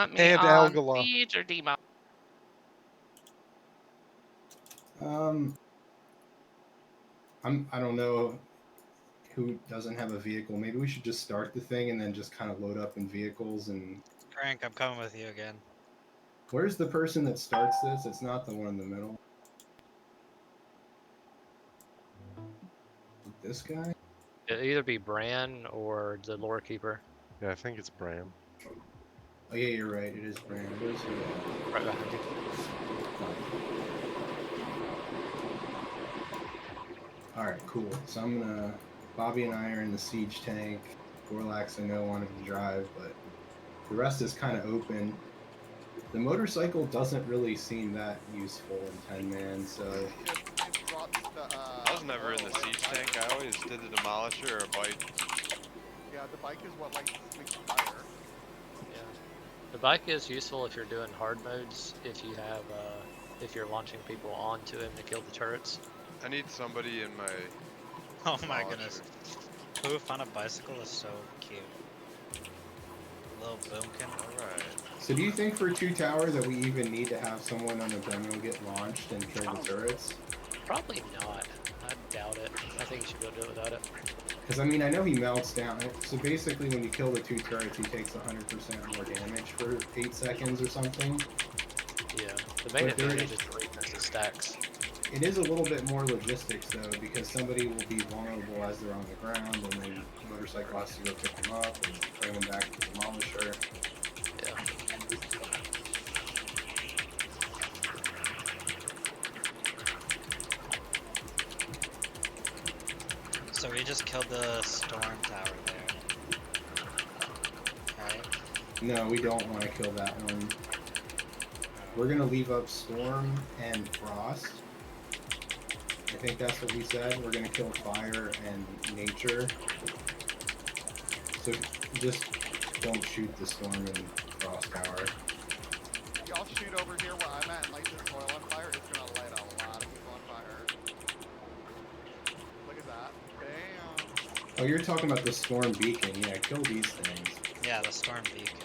want me And on Algala. siege or demo? I don't know who doesn't have a vehicle. Maybe we should just start the thing and then just kind of load up in vehicles. And Frank, I'm coming with you again. where's the person that starts this? It's not the one in the middle. This guy? It'll either be Bran or the lore keeper. Yeah, I think it's Bram. Oh yeah, you're right. It is Brand. Where's he at? Right behind you. All right, cool. So I'm gonna. Bobby and I are in the siege tank. Gorlax, I know, wanted to drive, but the rest is kind of open. The motorcycle doesn't really seem that useful in 10 man, so. I was never in the siege tank. I always did the demolisher or a bike. Yeah, the bike is what lights the fire. Yeah. The bike is useful if you're doing hard modes. If you have, if you're launching people onto him to kill the turrets. I need somebody in my. Oh my goodness. Poof on a bicycle is so cute. Little boomkin. Alright. So do you think for 2 tower that we even need to have someone on the demo get launched and kill the turrets? Probably not. I doubt it. I think you should go do it without it. Because, I mean, I know he melts down. So basically, when you kill the 2 turrets, he takes 100% more damage for 8 seconds or something. Yeah. The main advantage is the weakness of stacks. It is a little bit more logistics, though, because somebody will be vulnerable as they're on the ground, and then the motorcycle has to go pick them up and bring them back to the demolisher. Yeah. So we just killed the storm tower there. Right? No, we don't want to kill that one. We're going to leave up Storm and Frost. I think that's what we said. We're going to kill Fire and Nature. So just don't shoot the Storm and Frost tower. Y'all shoot over here where I'm at and light this oil on fire. It's gonna light a lot of people on fire. Look at that. Damn. Oh, you're talking about the Storm Beacon. Yeah, kill these things. Yeah, the storm beacon.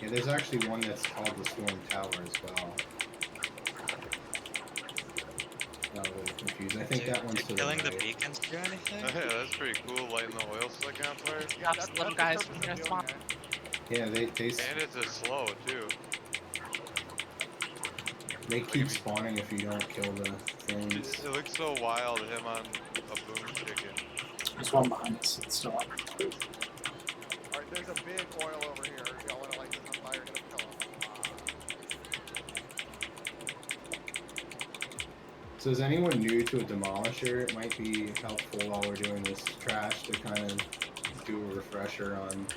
Yeah, there's actually one that's called the Storm Tower as well. Not really confused. I think that one's to the killing right. the beacons do anything? Yeah, that's pretty cool, lighting the oil slick on fire. Yeah, That's little guys from your swamp. Yeah, they And it's a slow, too. keep spawning if you don't kill the things. It looks so wild, him on a boom chicken. There's one behind us. It's still up. Alright, there's a big oil over here. Y'all wanna light this on fire? Get a kill him. So is anyone new to a demolisher? It might be helpful while we're doing this trash to kind of do a refresher on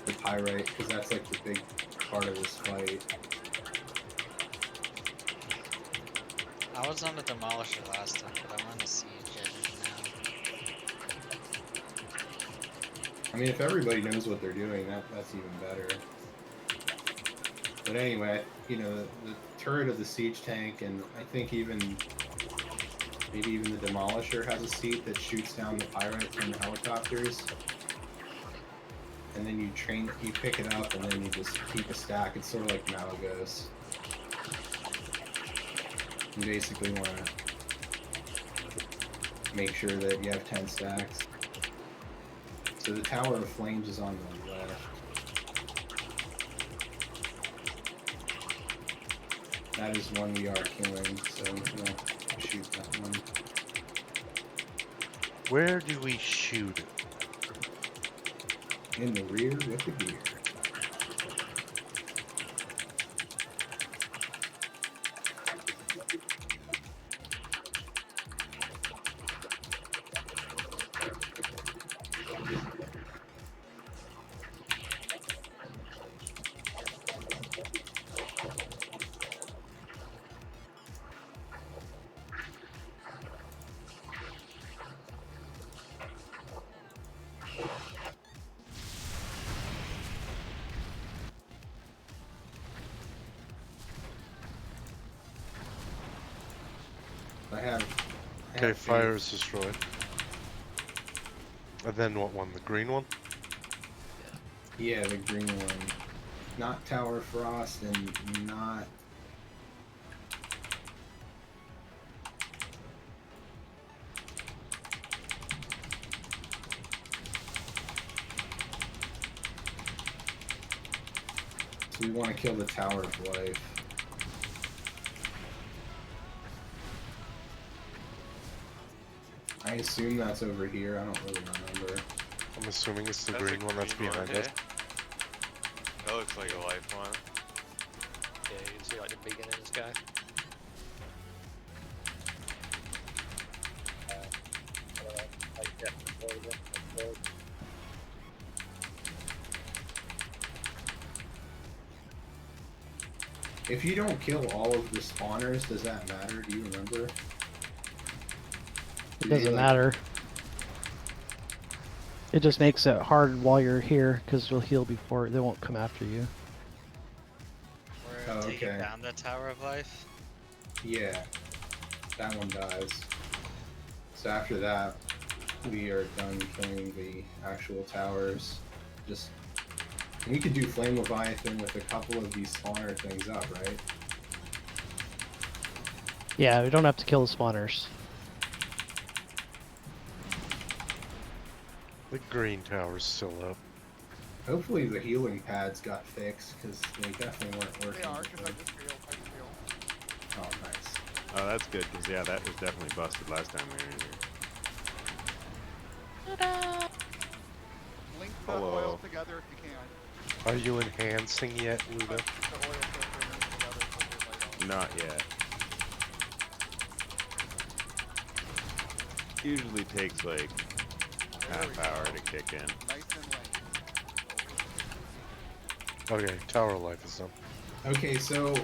the pyrite, because that's like the big part of this fight. I was on the demolisher last time, but I'm on the siege now. I mean, if everybody knows what they're doing, that's even better. But anyway, you know, the turret of the siege tank, and I think maybe even the demolisher has a seat that shoots down the pyrite from the helicopters. And then you pick it up, and then you just keep a stack. It's sort of like Malagos. You basically want to make sure that you have 10 stacks. So the Tower of Flames is on the left. That is one we are killing, so we'll shoot that one. Where do we shoot it? In the rear with the gear. Okay, fire is destroyed. And then what one? The green one? Yeah, the green one. Not Tower Frost and not... So we want to kill the Tower of Life. I assume that's over here, I don't really remember. I'm assuming it's the That's green a one that's green one, behind us. yeah. That looks like a life one. Yeah, you can see like the beacon in the sky. If you don't kill all of the spawners, does that matter? Do you remember? It doesn't matter. It just makes it hard while you're here because you'll heal before they won't come after you. We're Oh, taking okay. down the Tower of Life. Yeah, that one dies. So after that, we are done killing the actual towers. Just we could do Flame Leviathan with a couple of these spawner things up, right? Yeah, we don't have to kill the spawners. The green tower's still up. Hopefully the healing pads got fixed because they definitely weren't working. They are, because I before. just feel. Oh, nice. Oh, that's good, because yeah, that was definitely busted last time we were in here. Link the Hello. oil together if you can. Are you enhancing yet, Luda? The oil filter together so they light up. Not yet. Usually takes like half hour to kick in. Nice and light. Okay, tower life is up. Okay, so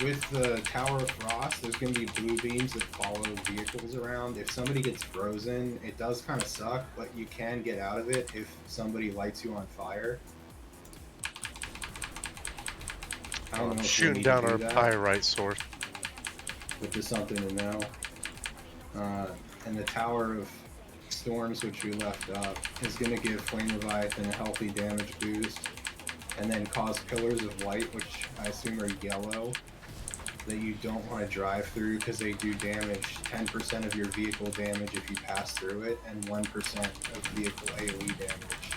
with the Tower of Frost, there's going to be blue beams that follow vehicles around. If somebody gets frozen, it does kind of suck, but you can get out of it if somebody lights you on fire. I don't know if we Shooting need down to do our that, pyrite source. but just something to know. And the Tower of Storms, which we left up, is going to give Flame Leviathan a healthy damage boost, and then cause pillars of light, which I assume are yellow, that you don't want to drive through because they do damage 10% of your vehicle damage if you pass through it, and 1% of vehicle AoE damage.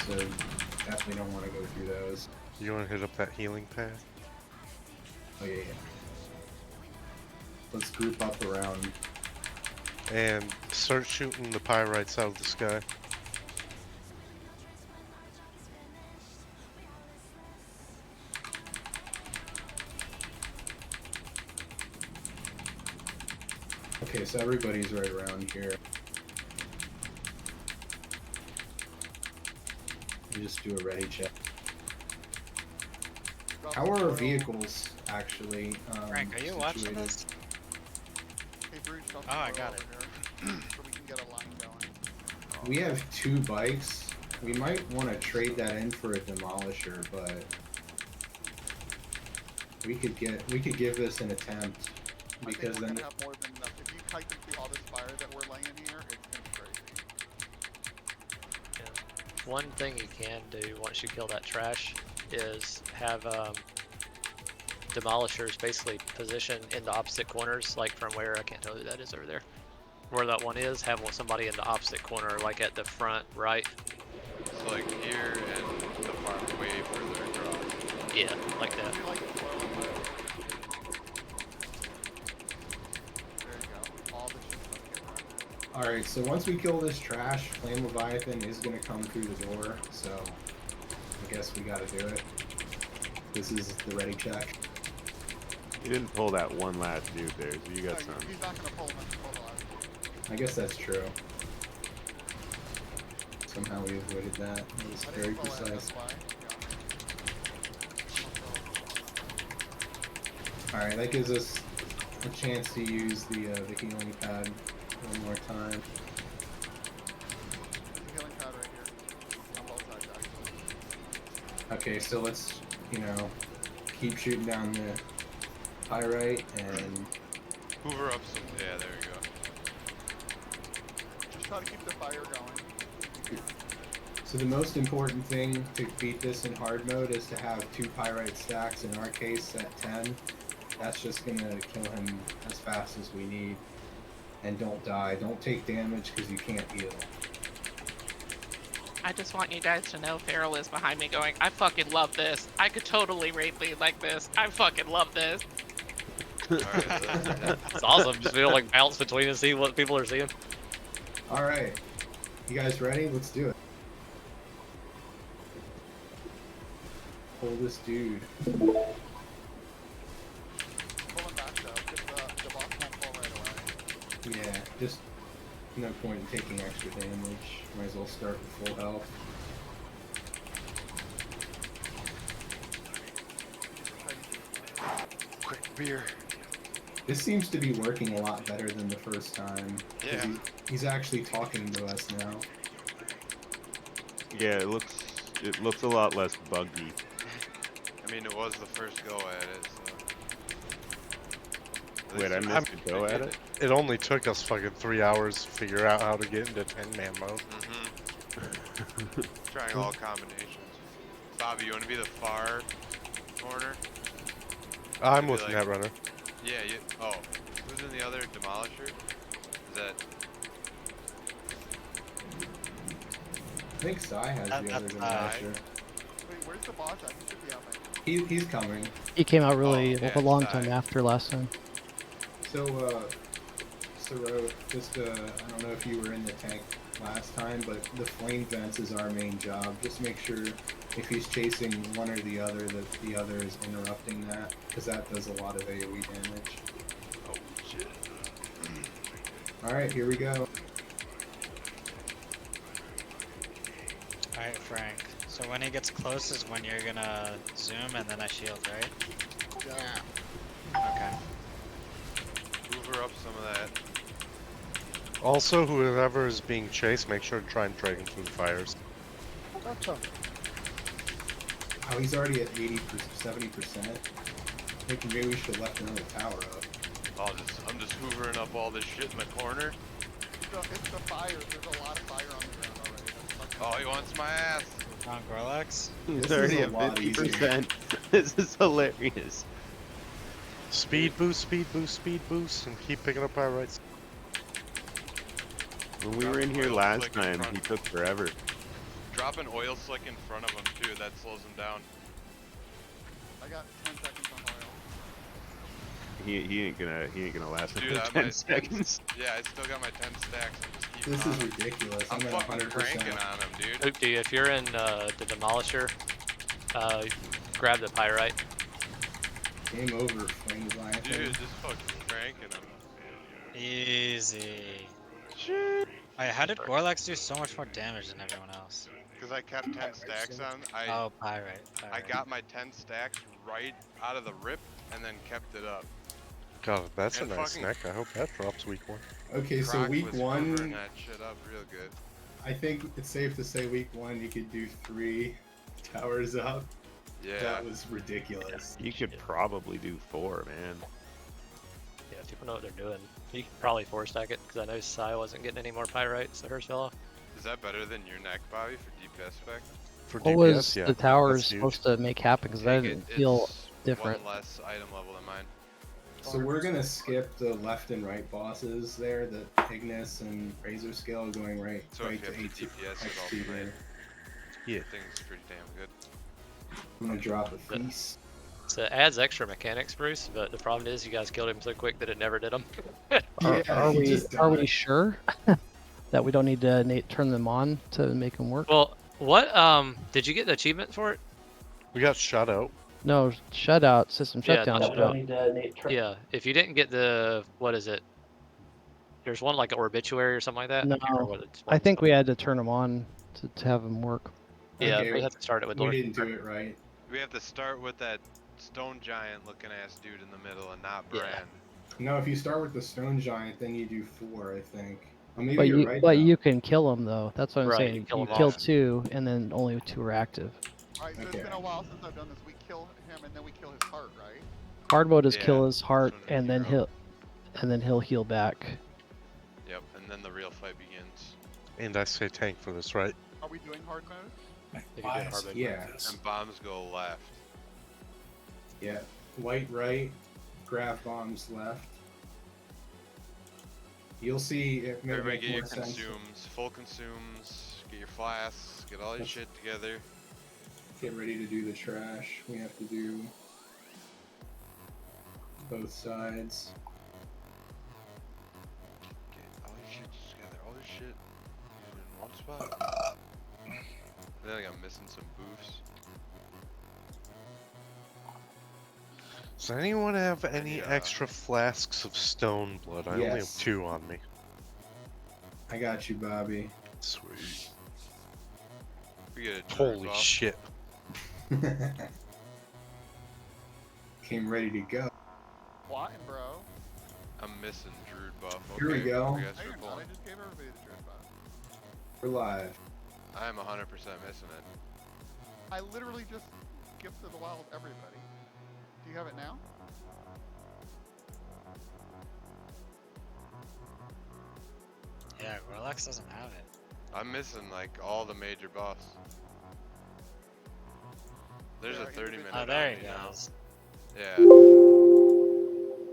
So definitely don't want to go through those. You want to hit up that healing pad? Oh yeah. Let's group up around. And start shooting the pyrites out of the sky. Okay, so everybody's right around here. You just do a ready check. How are our vehicles actually? Frank, are you watching situated? this? Hey, Bruce, Oh, I got it. so we can get a line going. We have 2 bikes. We might want to trade that in for a demolisher, but we could give this an attempt because I think we're then gonna have more than enough. If you kite them through all this fire that we're laying here, it's gonna be crazy. Yeah. One thing you can do once you kill that trash is have demolishers basically position in the opposite corners, like from where I can't tell who that is over there. Where that one is, have somebody in the opposite corner, like at the front right. So like here and the farm way further across. Yeah, like that. We like the oil on fire. There you go. All the shit's gonna get run. Alright, so once we kill this trash, Flame Leviathan is going to come through the door, so I guess we gotta do it. This is the ready check. You didn't pull that one last dude there, so you got No, some. he's not gonna pull them. Pull the last. I guess that's true. Somehow we avoided that. It was I very didn't pull it, precise. that's why. Alright, that gives us a chance to use the healing pad one more time. There's a healing pad right here. On both sides, actually. Okay, so let's, keep shooting down the pyrite and Hoover up some. Yeah, there you go. Just try to keep the fire going. So the most important thing to beat this in hard mode is to have 2 pyrite stacks, in our case at 10. That's just gonna kill him as fast as we need. And don't die. Don't take damage because you can't heal. I just want you guys to know Farrell is behind me going, I fucking love this. I could totally raid lead like this. I fucking love this. It's awesome. Just feel like bounce between and see what people are seeing. Alright. You guys ready? Let's do it. Pull this dude. Pulling back though, because the boss won't pull right away. Yeah, just no point in taking extra damage. Might as well start with full health. Quick beer. This seems to be working a lot better than the first time. 'Cause Yeah. He's actually talking to us now. Yeah, it looks a lot less buggy. I mean, it was the first go at it, so. At Wait, I least missed a go at it? It only took us fucking 3 hours to figure out how to get into 10-man mode. Trying all combinations. Bobby, you want to be the far corner? I'm Maybe with like- Netrunner. Yeah, you. Oh, who's in the other demolisher? Is that? I think Sai has the other That's demolisher. Wait, where's the boss at? He should be out there. He's coming. He came out really Oh, yeah, a long it's time died. after last time. So, Saro, just, I don't know if you were in the tank last time, but the flame vents is our main job. Just make sure if he's chasing one or the other, that the other is interrupting that, because that does a lot of AoE damage. Oh shit. Alright, here we go. Alright, Frank. So when he gets close is when you're gonna zoom and then I shield, right? Yeah. Okay. Hoover up some of that. Also, whoever is being chased, make sure to try and drag him through the fires. Gotcha. Oh, he's already at 70%. I think maybe we should have left another tower up. I'm just hoovering up all this shit in the corner. It's the fire. There's a lot of fire on the ground already. That's fucking Oh, he wants my ass. On Gorlax? He's This already is a at lot 50%. This is hilarious. Speed boost, speed boost, speed boost, and keep picking up pyrites. When we were in here Oil last slick in time, front. he took forever. Drop an oil slick in front of him too. That slows him down. I got 10 seconds on oil. He ain't gonna last Dude, another I 10 might- seconds. Yeah, I still got my 10 stacks. I'm just keeping This on is him. ridiculous. I'm I'm at fucking 100%. cranking on him, dude. Oopty, if you're in the Demolisher, grab the Pyrite. Game over, Flame Leviathan. Dude, just fucking cranking him. Easy. Wait, how did Gorlax do so much more damage than everyone else? Because I kept 10 stacks on. Oh, Pyrite. I got my 10 stacks right out of the rip and then kept it up. God, that's a And nice fucking- neck. I hope that drops week 1. Okay, so Croc week was one, hoovering that shit up real good. I think it's safe to say week 1 you could do 3 towers up. Yeah. That was ridiculous. You could probably do 4, man. Yeah, if people know what they're doing. You can probably 4-stack it, because I know Sai wasn't getting any more Pyrite, so hers fell off. Is that better than your neck, Bobby, for DPS spec? For What DPS, was yeah. the tower that's huge. supposed to make happen? Because I Take didn't it, feel it's different. One less item level than mine. So we're gonna skip the left and right bosses there, the Ignis and Razor Scale going right, So right if to you have the AT DPS is all XP tonight. there. Yeah. Thing's pretty damn good. I'm gonna drop a feast. So it adds extra mechanics, Bruce, but the problem is you guys killed him so quick that it never did them. Are he we just are we died. sure that we don't need to turn them on to make them work? Well, what, did you get the achievement for it? We got shut out. No, shutout, system Yeah, shutdown. not we shutout. don't need to Yeah, if you didn't get the, what is it? There's one like Obituary or something like that. I can't remember No, what it's I think called. we had to turn them on to have them work. Yeah, Okay, we have to start it with We Lord. didn't do it right. We have to start with that stone giant looking ass dude in the middle and not Yeah. Bran. No, if you start with the Stone Giant, then you do 4, I think. Or maybe But you're you right. but though. you can kill them though. That's what I'm Right, saying. you kill You 'em kill off. 2, and then only 2 are active. Alright, so Okay. it's been a while since I've done this. We kill him and then we kill his heart, right? Hard mode is Yeah, kill his heart, that's what and then hero. he'll heal back. Yep, and then the real fight begins. And I say tank for this, right? Are we doing hard mode? My If you're doing bias hard is Yeah. like this. And bombs go left. Yeah. White right, grav bombs left. You'll see it may Everybody make get your more sense. consumes, full consumes, get your flasks, get all your shit together. Get ready to do the trash. We have to do both sides. Get all your shit together, all your shit in one spot. I think I'm missing some boofs. Does anyone have any Yeah. extra flasks of stone blood? I only have Yes. 2 on me. I got you, Bobby. Sweet. We get a druid Holy buff. shit. Came ready to go. Plotting, bro. I'm missing druid buff. Here we Okay, go. we got No, you're triple. not. I just gave everybody the druid buff. We're live. I am 100% missing it. I literally just gifted the wild everybody. Do you have it now? Yeah, Relax doesn't have it. I'm missing like all the major buffs. There's Yeah, a 30-minute. Oh, there on he me now. goes. Yeah.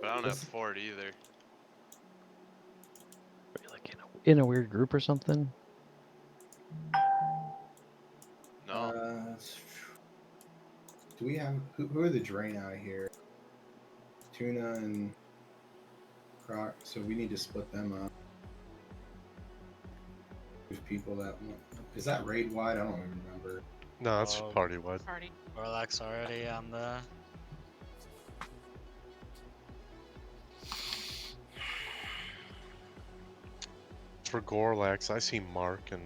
But I don't have Ford either. Are you like in a weird group or something? No. Do we have who are the drain out here? Tuna and Croc. So we need to split them up. There's people that want. Is that raid wide? I don't even remember. No, that's Oh. party wide. Party. Relax already on the. For Gorlax, I see Mark and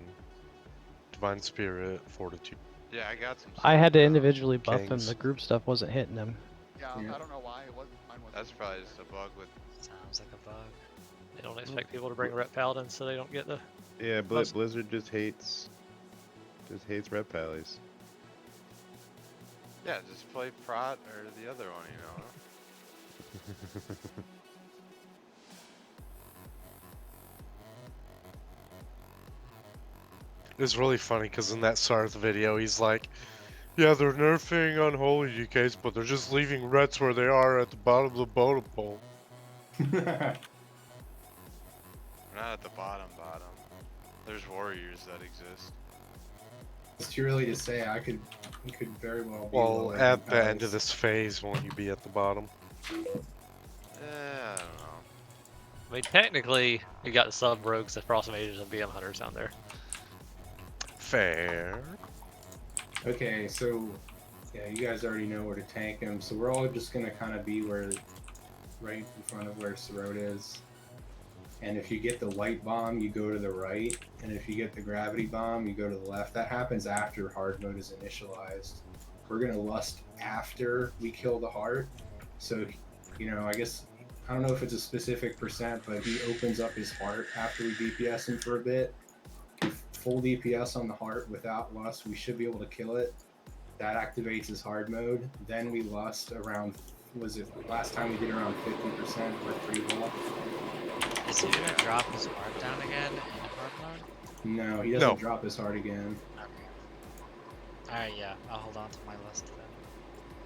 Divine Spirit, Fortitude. Yeah, I got some. I had to stuff. individually buff him. Kings. The group stuff wasn't hitting him. Yeah, Yeah. I don't know why it wasn't. Mine wasn't. That's probably just a bug with. Sounds like a bug. They don't expect people to bring Ret Paladins so they don't get the. Yeah, Most- Blizzard just hates Red Pallies. Yeah, just play Prot or the other one, you know. It's really funny because in that Sarth video, he's like, yeah, they're nerfing unholy DKs, but they're just leaving Rets where they are at the bottom of the bottom pole. We're not at the bottom. There's warriors that exist. It's too early to say. I could very well be. Well, lower at than the end of others. this phase, won't you be at the bottom? I don't know. I mean, technically, you got the sub rogues, the frost mages, and BM hunters down there. Fair. Okay, so yeah, you guys already know where to tank him. So we're all just gonna kind of be right in front of where Sorot is. And if you get the white bomb, you go to the right. And if you get the gravity bomb, you go to the left. That happens after hard mode is initialized. We're gonna lust after we kill the heart. So, you know, I guess I don't know if it's a specific percent, but he opens up his heart after we DPS him for a bit. If full DPS on the heart without lust, we should be able to kill it. That activates his hard mode. Then we lust around, was it last time we did around 50%? We're pretty well. Is he gonna drop his heart down again in hard mode? No, he doesn't No. drop his heart again. Okay. Alright, yeah, I'll hold on to my list then.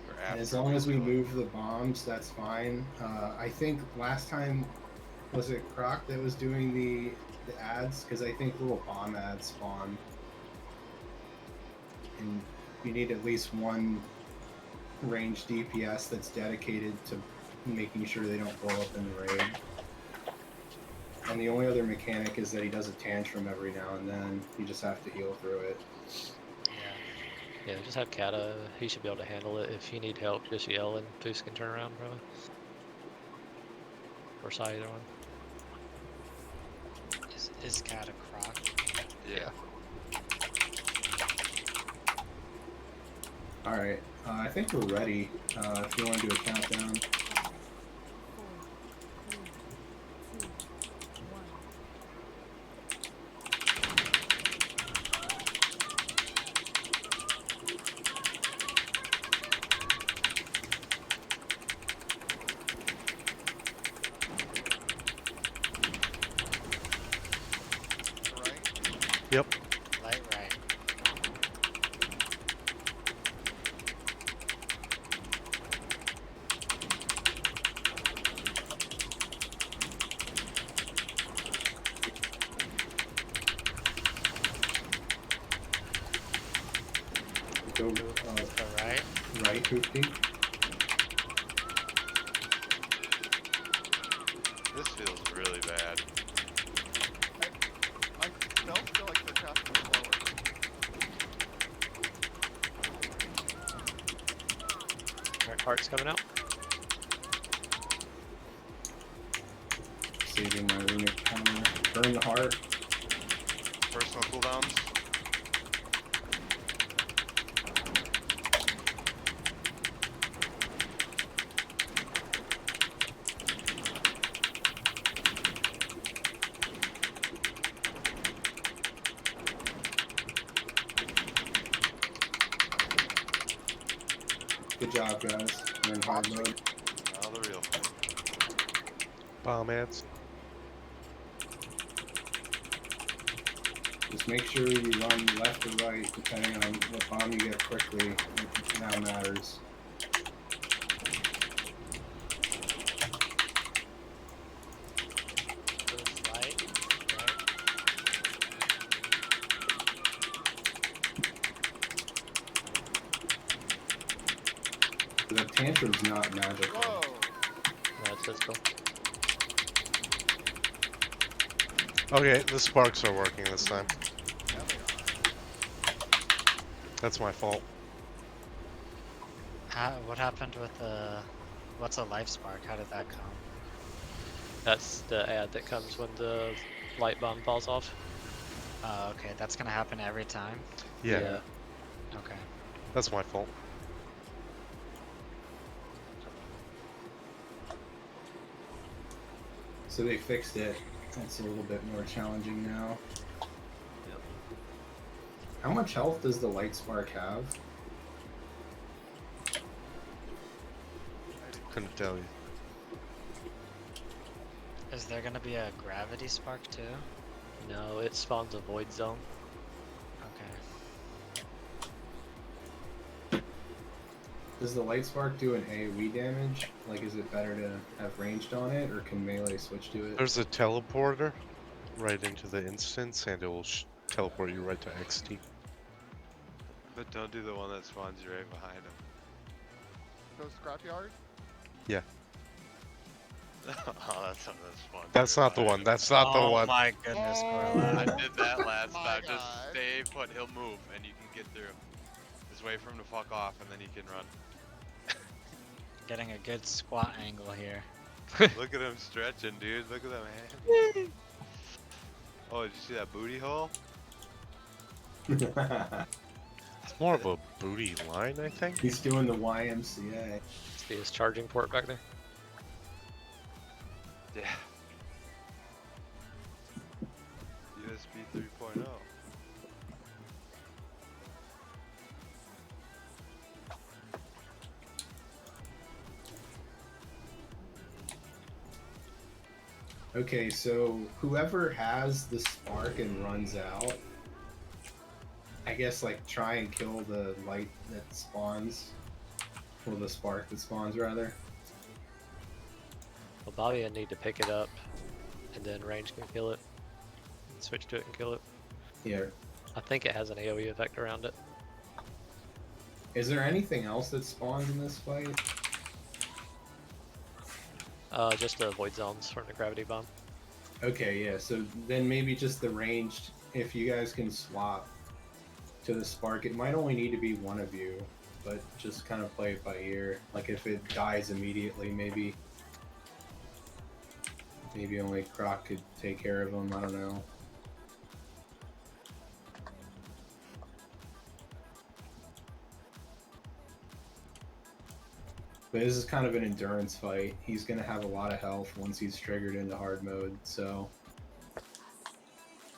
We're And as after long as we Krokodile. move the bombs, that's fine. I think last time, was it Croc that was doing the ads? Because I think little bomb ads spawn. And you need at least one ranged DPS that's dedicated to making sure they don't blow up in the raid. And the only other mechanic is that he does a tantrum every now and then. You just have to heal through it. Yeah, just have Kata. He should be able to handle it. If you need help, just yell and Foos can turn around, probably. Or Sai, either one. Is Cat a croc? Yeah. Alright, I think we're ready. If you want to do a countdown. Right? Yep. Light right. right, Koopy? This feels really bad. My spells feel like they're casting slower. Alright, heart's coming out. Saving my runic counter. Burn the heart. Personal cooldowns. Good job, guys. We're in hard mode. Now the real fight. Bomb ants. Just make sure you run left or right, depending on what bomb you get quickly. It now matters. Goes light, right? The tantrum's not magical. Whoa! No, it's physical. Okay, the sparks are working this time. Yeah, they are. That's my fault. What happened with the... What's a life spark? How did that come? That's the ad that comes when the light bomb falls off. Oh, okay. That's gonna happen every time? Yeah, Okay. that's my fault. So they fixed it. It's a little bit more challenging now. How much health does the light spark have? Couldn't tell you. Is there gonna be a gravity spark too? No, it spawns a void zone. Okay. Does the light spark do an AoE damage? Like, is it better to have ranged on it, or can melee switch to it? There's a teleporter right into the instance, and it will teleport you right to XT. But don't do the one that spawns you right behind him. Go scrapyard? Yeah. Oh, that's not the spawn. That's not the one. That's not the Oh one. my goodness, Oh. Gorilla. I did that last My time. Just God. stay put. He'll move, and you can get through. Just wait for him to fuck off, and then you can run. Getting a good squat angle here. Look at him stretching, dude. Look at them hands. Oh, did you see that booty hole? It's more of a booty line, I think. He's doing the YMCA. See his charging port back there? Yeah. USB 3.0. Okay, so whoever has the spark and runs out, I guess, like, try and kill the light that spawns. Or the spark that spawns, rather. Well, Bobby, I need to pick it up, and then range can kill it. Switch to it and kill it. Yeah. I think it has an AoE effect around it. Is there anything else that spawns in this fight? Just the void zones from the gravity bomb. Okay, yeah, so then maybe just the ranged, if you guys can swap to the spark, it might only need to be one of you, but just kind of play it by ear. Like, if it dies immediately, maybe only Croc could take care of him, I don't know. But this is kind of an endurance fight. He's going to have a lot of health once he's triggered into hard mode, so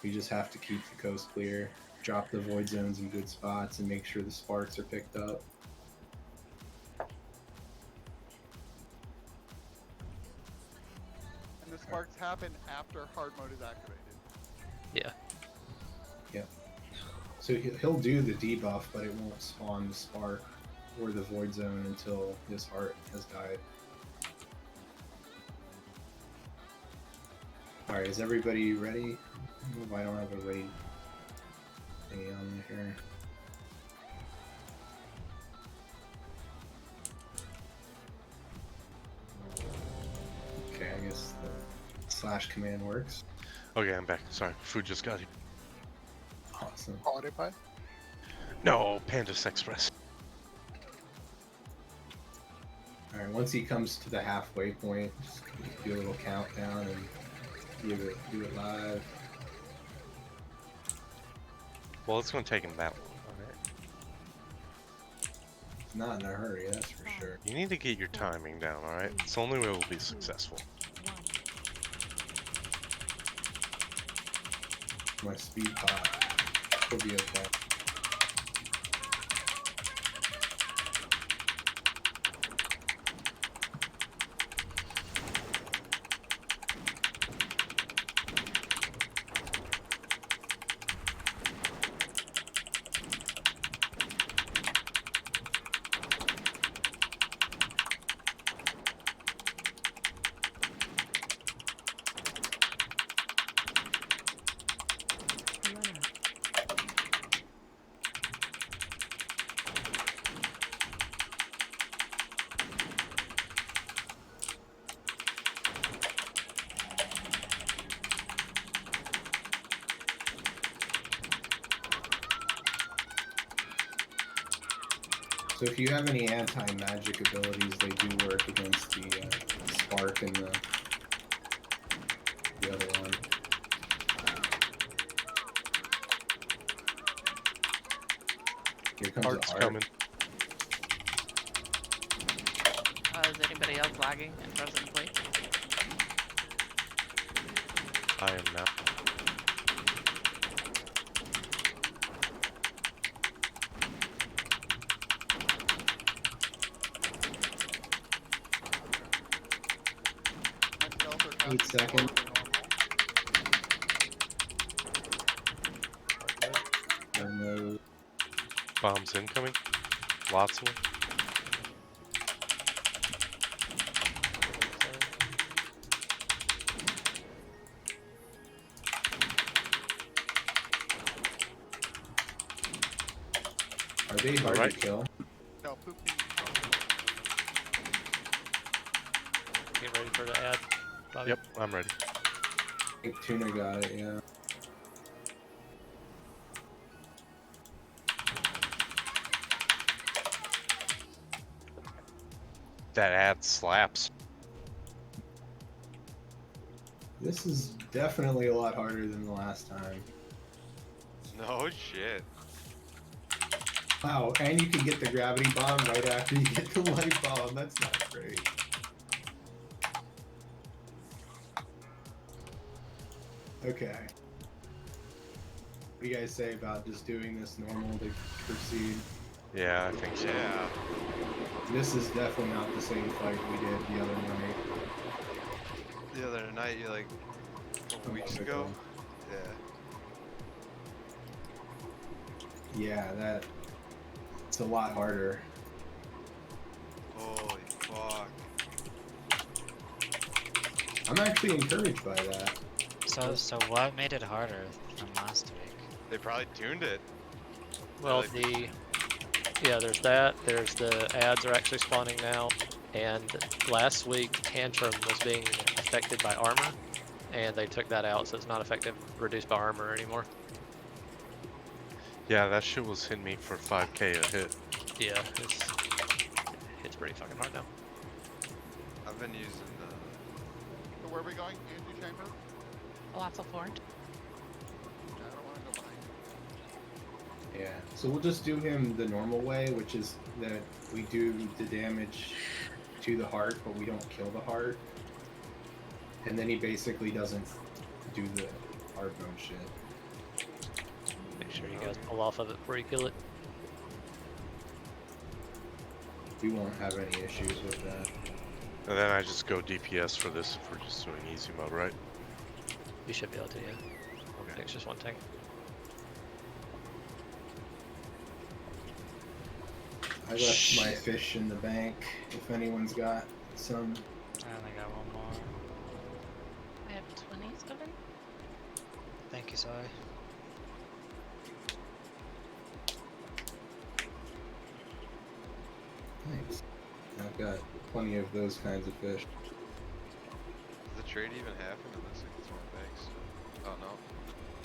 we just have to keep the coast clear, drop the void zones in good spots, and make sure the sparks are picked up. And the sparks happen after hard mode is activated. Yeah. Yep. So he'll do the debuff, but it won't spawn the spark or the void zone until his heart has died. Alright, is everybody ready? I don't have a ready thing on here. slash command works. Okay, I'm back. Sorry, food just got here. Awesome. Holiday pie? No, Panda's Express. Alright, once he comes to the halfway point, just do a little countdown and do it live. Well, it's gonna take him that long. Alright. Not in a hurry, that's for sure. You need to get your timing down, alright? It's the only way we'll be successful. My speed pot will be okay. So if you have any anti-magic abilities, they do work against the spark and the other one. Here comes Art's the art. coming. Is anybody else lagging in presently? I am now. My skeleton casts 8 seconds. And the Bombs incoming. Lots of them. are they hard Alright. to kill? No, poop team. Get ready for the ad, Bobby. Yep, I'm ready. I think Tuna got it, yeah. That ad slaps. This is definitely a lot harder than the last time. No shit. Wow, and you can get the gravity bomb right after you get the light bomb. That's not great. Okay. What do you guys say about just doing this normal to proceed? Yeah, I think so. Yeah. This is definitely not the same fight we did the other night. The other night, you like a couple A weeks month ago. Yeah. Yeah, it's a lot harder. Holy fuck. I'm actually encouraged by that. So what made it harder from last week? They probably tuned it. Well, Like- there's that. There's the ads are actually spawning now, and last week Tantrum was being affected by armor, and they took that out, so it's not effective, reduced by armor anymore. Yeah, that shit was hitting me for 5k a hit. Yeah, it's pretty fucking hard now. I've been using So where are we going? Antechamber? Lots of Florent. Yeah, I don't want to go behind. Yeah, so we'll just do him the normal way, which is that we do the damage to the heart, but we don't kill the heart. And then he basically doesn't do the hard mode shit. Make sure you guys pull off of it before you kill it. We won't have any issues with that. And then I just go DPS for this if we're just doing easy mode, right? You should be able to, yeah. I think it's just one tank. I left my fish in the bank, if anyone's got some. I only got one more. I have 27. Thank you, Sai. Thanks. I've got plenty of those kinds of fish. the trade even happen unless I get my bags? Oh no.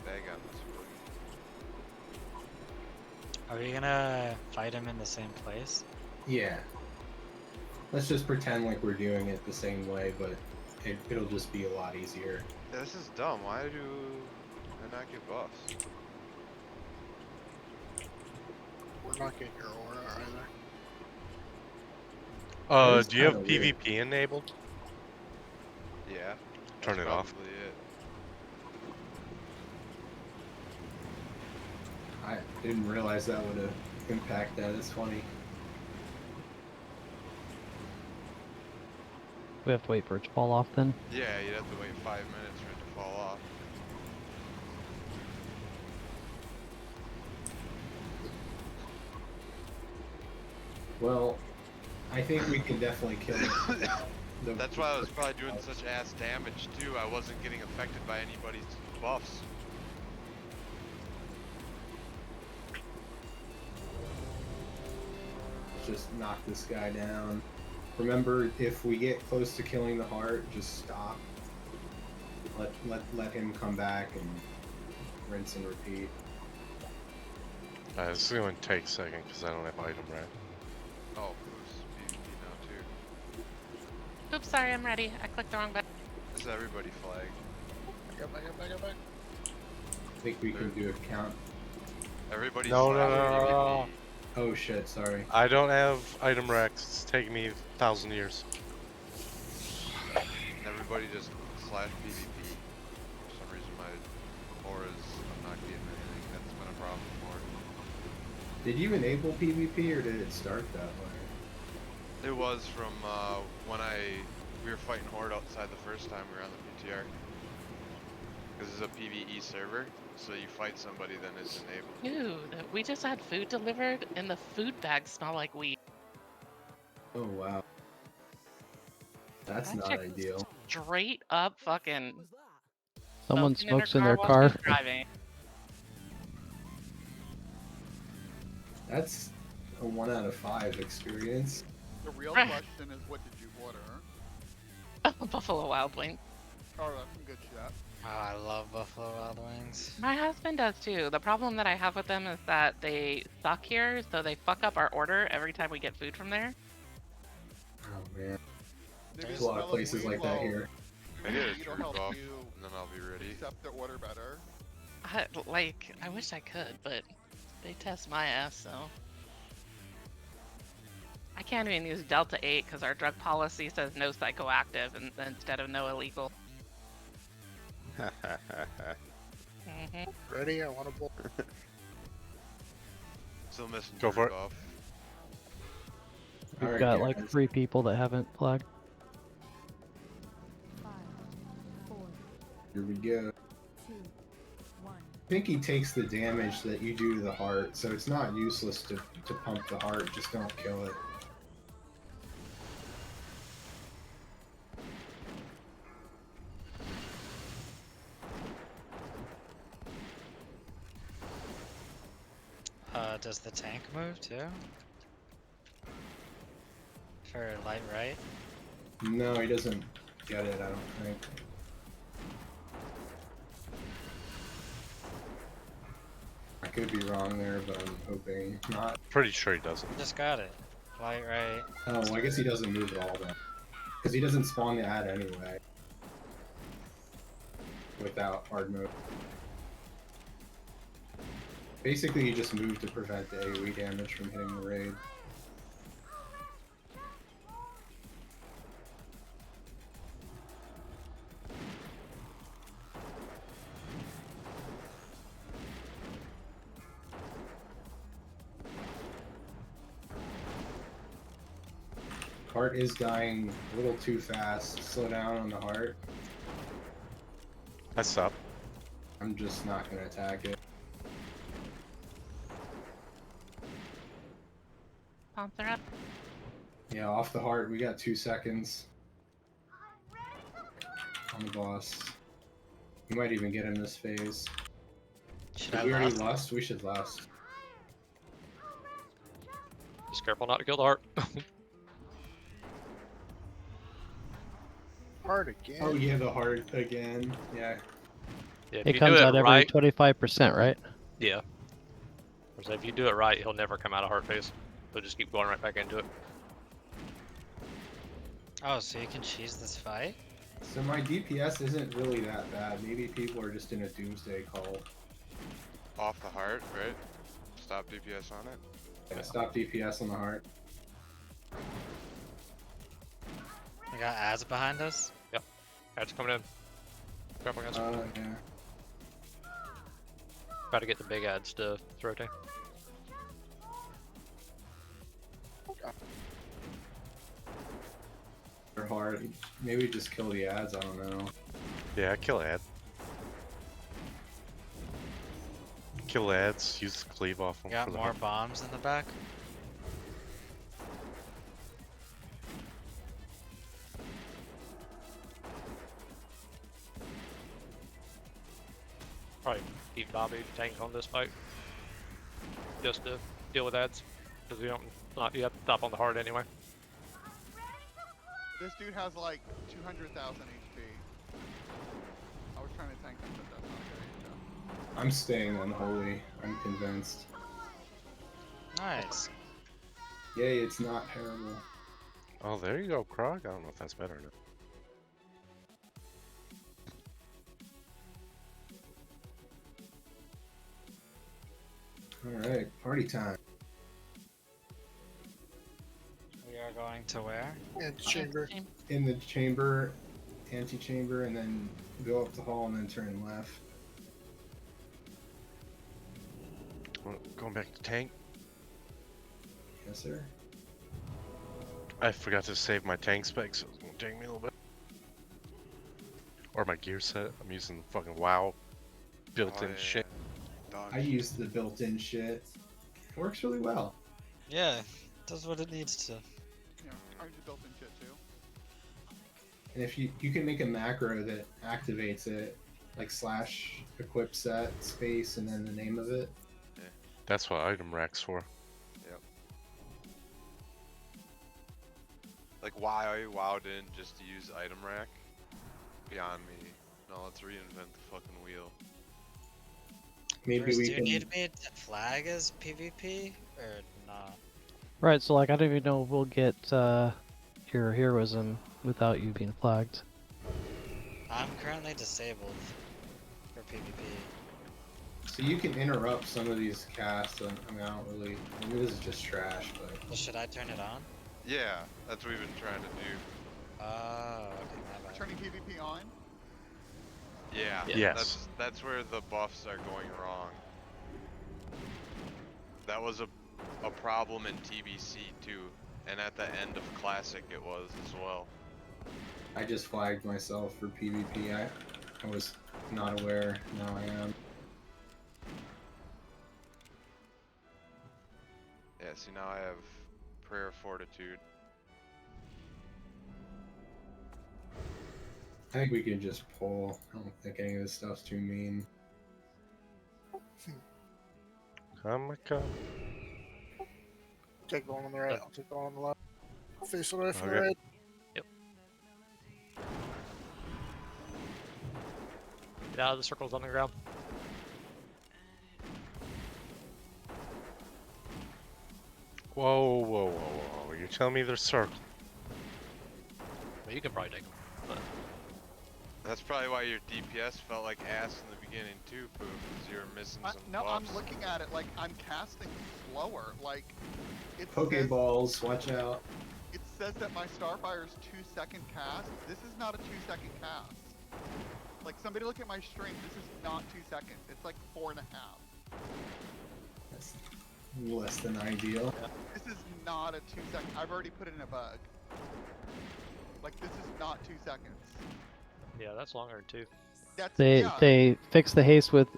Bag on this boogie. Are we gonna fight him in the same place? Yeah. Let's just pretend like we're doing it the same way, but it'll just be a lot easier. Yeah, this is dumb. Why do I not get buffs? We're not getting your aura either. That is Do you have kinda weird. PvP enabled? Yeah. Turn that's it off. probably it. I didn't realize that would have impact that. It's funny. We have to wait for it to fall off then. Yeah, you'd have to wait 5 minutes for it to fall off. Well, I think we can definitely kill it. That's why I was probably doing such ass damage too. I wasn't getting affected by anybody's buffs. Let's just knock this guy down. Remember, if we get close to killing the heart, just stop. Let him come back and rinse and repeat. This is going to take a second because I don't have item rack. Oh, who's PvP now too? Oops, sorry, I'm ready. I clicked the wrong button. Is everybody flagged? Back up. I think we can do a count. Everybody's No, flagged no, for no, PvP. no. Oh shit, sorry. I don't have item racks. It's taken me 1,000 years. Everybody just slash PvP. For some reason my auras, I'm not getting anything. That's been a problem for. Did you enable PvP or did it start that way? It was from when we were fighting Horde outside the first time we were on the PTR. This is a PvE server, so you fight somebody, then it's enabled. Dude, we just had food delivered and the food bags smell like weed. Oh wow. That's That not chick ideal. Straight up fucking. Someone smoking her smokes in their while car. she's driving. That's a 1 out of 5 experience. The real Right. question is, what did you order? Buffalo Wild Wings. Oh, that's some good shit. Oh, I love Buffalo Wild Wings. My husband does too. The problem that I have with them is that they suck here, so they fuck up our order every time we get food from there. Oh man. Maybe There's a lot of smell places weed like that while here. I get a it'll true help buff, you and then I'll be ready. accept the order better. I wish I could, but they test my ass, so. I can't even use Delta 8 because our drug policy says no psychoactive instead of no illegal. Ready? I want to blow. Still missing Go for it. buff. We've Alright, got guys. like 3 people that haven't flagged. Here we go. Pinky takes the damage that you do to the heart, so it's not useless to pump the heart, just don't kill it. Does the tank move too? For light right? No, he doesn't get it, I don't think. I could be wrong there, but I'm hoping not. Pretty sure he doesn't. Just got it. Light right. Oh, well, I guess he doesn't move at all then. Because he doesn't spawn the ad anyway. Without hard mode. Basically, you just move to prevent the AoE damage from hitting the raid. Heart is dying a little too fast. Slow down on the heart. I stop. I'm just not gonna attack it. Sponsor up. Yeah, off the heart, we got 2 seconds. On the boss. We might even get him this phase. Should Did I we already last? lost? We should last. Just careful not to kill the heart. Hard again. Oh yeah, the heart again. Yeah. Yeah, if It you comes do out it every right, 25%, right? yeah. So if you do it right, he'll never come out of heart phase. He'll just keep going right back into it. Oh, so you can cheese this fight? So my DPS isn't really that bad. Maybe people are just in a doomsday call. Off the heart, right? Stop DPS on it. Yeah, stop DPS on the heart. We got ads behind us. Ads coming in. Careful, guys. Yeah. Try to get the big ads to rotate. They're hard. Maybe just kill the ads. I don't know. Yeah, kill ad. Kill ads. Use the cleave off them. Got for the more bombs in the back. Probably keep Bobby tank on this fight. Just to deal with ads. Because you you have to stop on the heart anyway. This dude has like 200,000 HP. I was trying to tank him, but that's not a good idea. I'm staying unholy. I'm convinced. Nice. Yay, it's not terrible. Oh, there you go, Krog. I don't know if that's better or not. Alright, party time. We are going to where? Chamber. In the chamber, antechamber, and then go up the hall and then turn left. Going back to tank. Yes, sir. I forgot to save my tank specs, so it's gonna take me a little bit. Or my gear set. I'm using fucking WoW built-in shit. Dog I use the built-in shit. It works really well. Yeah, does what it needs to. Yeah, I just built in shit too. And if you can make a macro that activates it, like slash equip set space and then the name of it. That's what item rack's for. Yep. Like why WoW didn't just use item rack? Beyond me. No, let's reinvent the fucking wheel. Maybe First, we do you can. need me to flag as PvP or not? Right, so like I don't even know if we'll get your heroism without you being flagged. I'm currently disabled for PvP. So you can interrupt some of these casts. I mean, I don't really. I mean, this is just trash, but. Well, should I turn it on? Yeah, that's what we've been trying to do. Oh, okay, my bad. Turning PvP on? Yeah, Yes. that's where the buffs are going wrong. That was a problem in TBC too, and at the end of Classic it was as well. I just flagged myself for PvP. I was not aware. Now I am. Yeah, see now I have Prayer of Fortitude. I think we can just pull. I don't think any of this stuff's too mean. Come. Take the one on the right. I'll take the one on the left. Face away from the Okay. right. Yep. Get out of the circles on the ground. Whoa, whoa, whoa, whoa. You're telling me there's circle? Well, you can probably take them. But That's probably why your DPS felt like ass in the beginning too, Pooh, because you were missing some No, buffs. I'm looking at it like I'm casting slower. Like, it Pokeballs, watch out. It says that my Starfire is 2-second cast. This is not a 2-second cast. Like, somebody look at my stream. This is not 2 seconds. It's like 4.5. That's less than ideal. This is not a 2-second. I've already put in a bug. Like, this is not 2 seconds. yeah, that's longer too. That's They fixed the haste with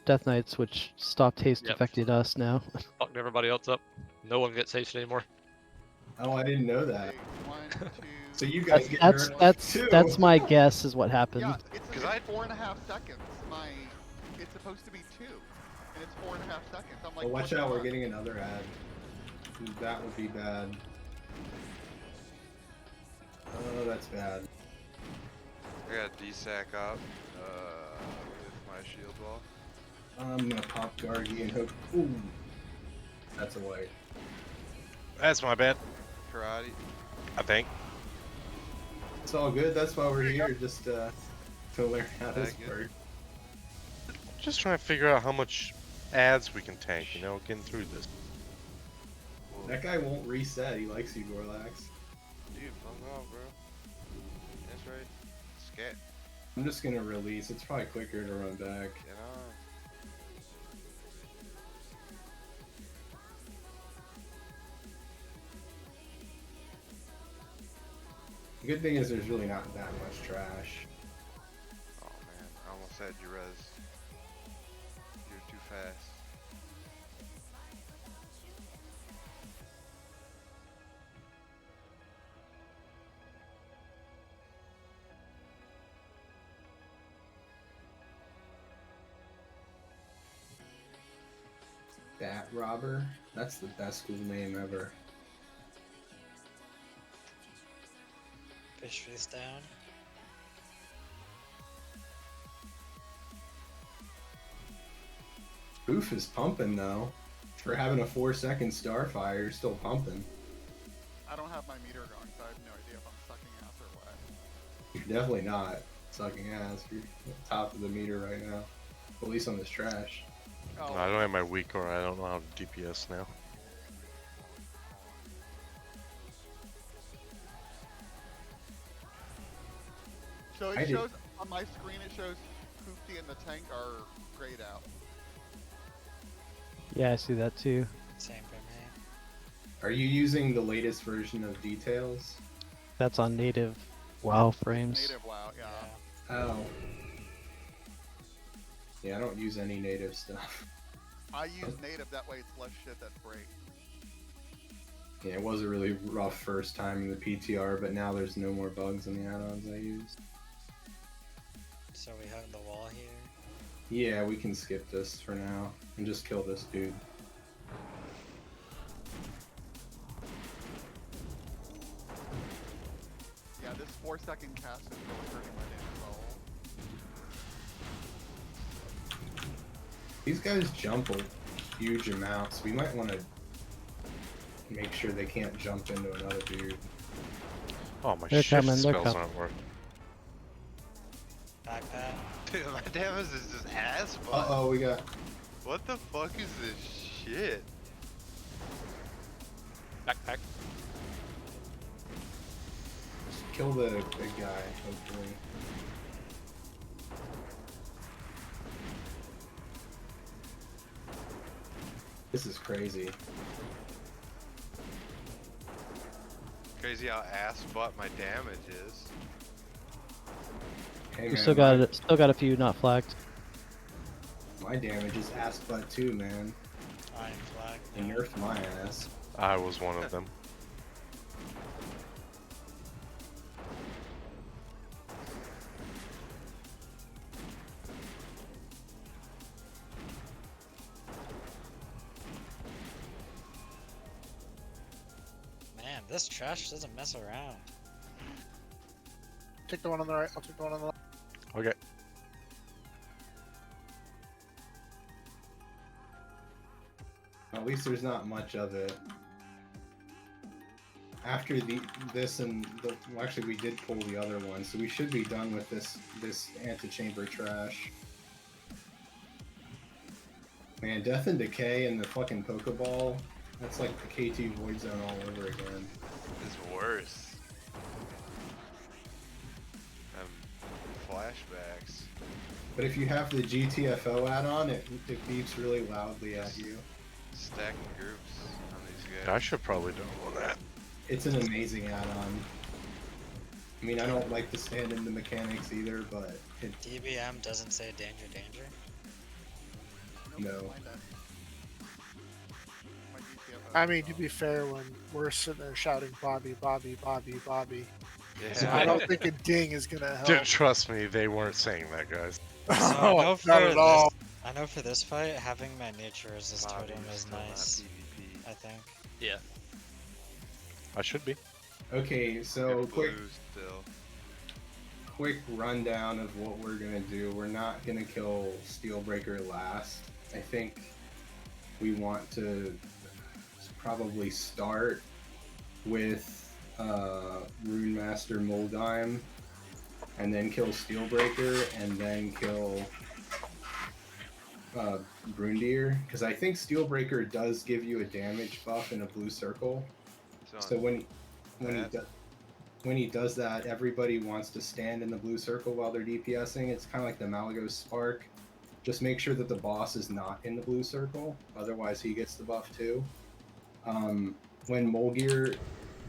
Death Knights, which stopped haste Yep. affected us now. Fucked everybody else up. No one gets haste anymore. Oh, I didn't know that. Okay, 1, 2. So you guys get nerfed too. That's my guess is what happened. Yeah, it's 4.5 seconds. It's supposed to be 2, and it's 4.5 seconds. I'm like, But watch what the out, we're fuck? getting another ad. That would be bad. Oh, that's bad. I got a D-sack up with my shield wall. I'm gonna pop Gargi and hook. Ooh, that's a white. That's my bad. Karate. I think. It's all good. That's why we're here, just to learn how this Thank you. works. Just trying to figure out how much ads we can tank, you know, getting through this. That guy won't reset. He likes you, Gorlax. Dude, fuck off, bro. That's right. Scat. I'm just gonna release. It's probably quicker to run back. Get on. The good thing is there's really not that much trash. Oh man, I almost had you res. You're too fast. Bat Robber? That's the best cool name ever. Fish face down. Oof is pumping though. For having a 4-second Starfire, you're still pumping. I don't have my meter going, so I have no idea if I'm sucking ass or what. You're definitely not sucking ass. You're at the top of the meter right now. At least on this trash. Oh, I don't have my weak or I don't know how to DPS now. so I it did- shows on my screen. It shows Hoofty and the tank are grayed out. Yeah, I see that too. Same for me. Are you using the latest version of Details? That's on native WoW frames. Native WoW, yeah. Oh. Yeah, I don't use any native stuff. I use native. That way, it's less shit that breaks. Yeah, it was a really rough first time in the PTR, but now there's no more bugs in the add-ons I used. So we hug the wall here. Yeah, we can skip this for now and just kill this dude. Yeah, this 4-second cast is really hurting my damn soul. These guys jump a huge amounts. We might want to make sure they can't jump into another dude. Oh, my They're shift coming, they're spells coming. aren't working. Backpack. Dude, my damage is just ass fuck. Uh-oh, we got... What the fuck is this shit? Backpack. Kill the big guy, hopefully. This is crazy. Crazy how ass butt my damage is. Hey We man, still got a few not flagged. my damage is ass butt too, man. Iron flag. They nerfed my ass. I was one of them. Man, this trash doesn't mess around. Take the one on the right. I'll take the one on the left. Okay. At least there's not much of it. After this and the well, actually we did pull the other one, so we should be done with this antechamber trash. Man, Death and Decay and the fucking Pokeball, that's like the KT Void Zone all over again. It's worse. Flashbacks. But if you have the GTFO add-on, it beeps really loudly at you. Stacking groups on these guys. I should probably do that. It's an amazing add-on. I mean, I don't like to stand in the mechanics either, but it, DBM doesn't say danger, danger. No. Find it. My GTFO. I mean, to be fair, when we're sitting there shouting Bobby, Bobby, Bobby, Bobby, Yeah. I don't think a ding is gonna help. Dude, trust me, they weren't saying that, guys. So I know for not at all. I know for this fight, having my nature as this Bobby totem is is still not nice. PvP. I think. Yeah. I should be. Okay, so Good quick blue still. quick rundown of what we're gonna do. We're not gonna kill Steelbreaker last. I think we want to probably start with Rune Master Moldheim, and then kill Steelbreaker, and then kill Brundir, because I think Steelbreaker does give you a damage buff in a blue circle. So when he does that, everybody wants to stand in the blue circle while they're DPSing. It's kind of like the Malagos Spark. Just make sure that the boss is not in the blue circle, otherwise he gets the buff too. When Molgir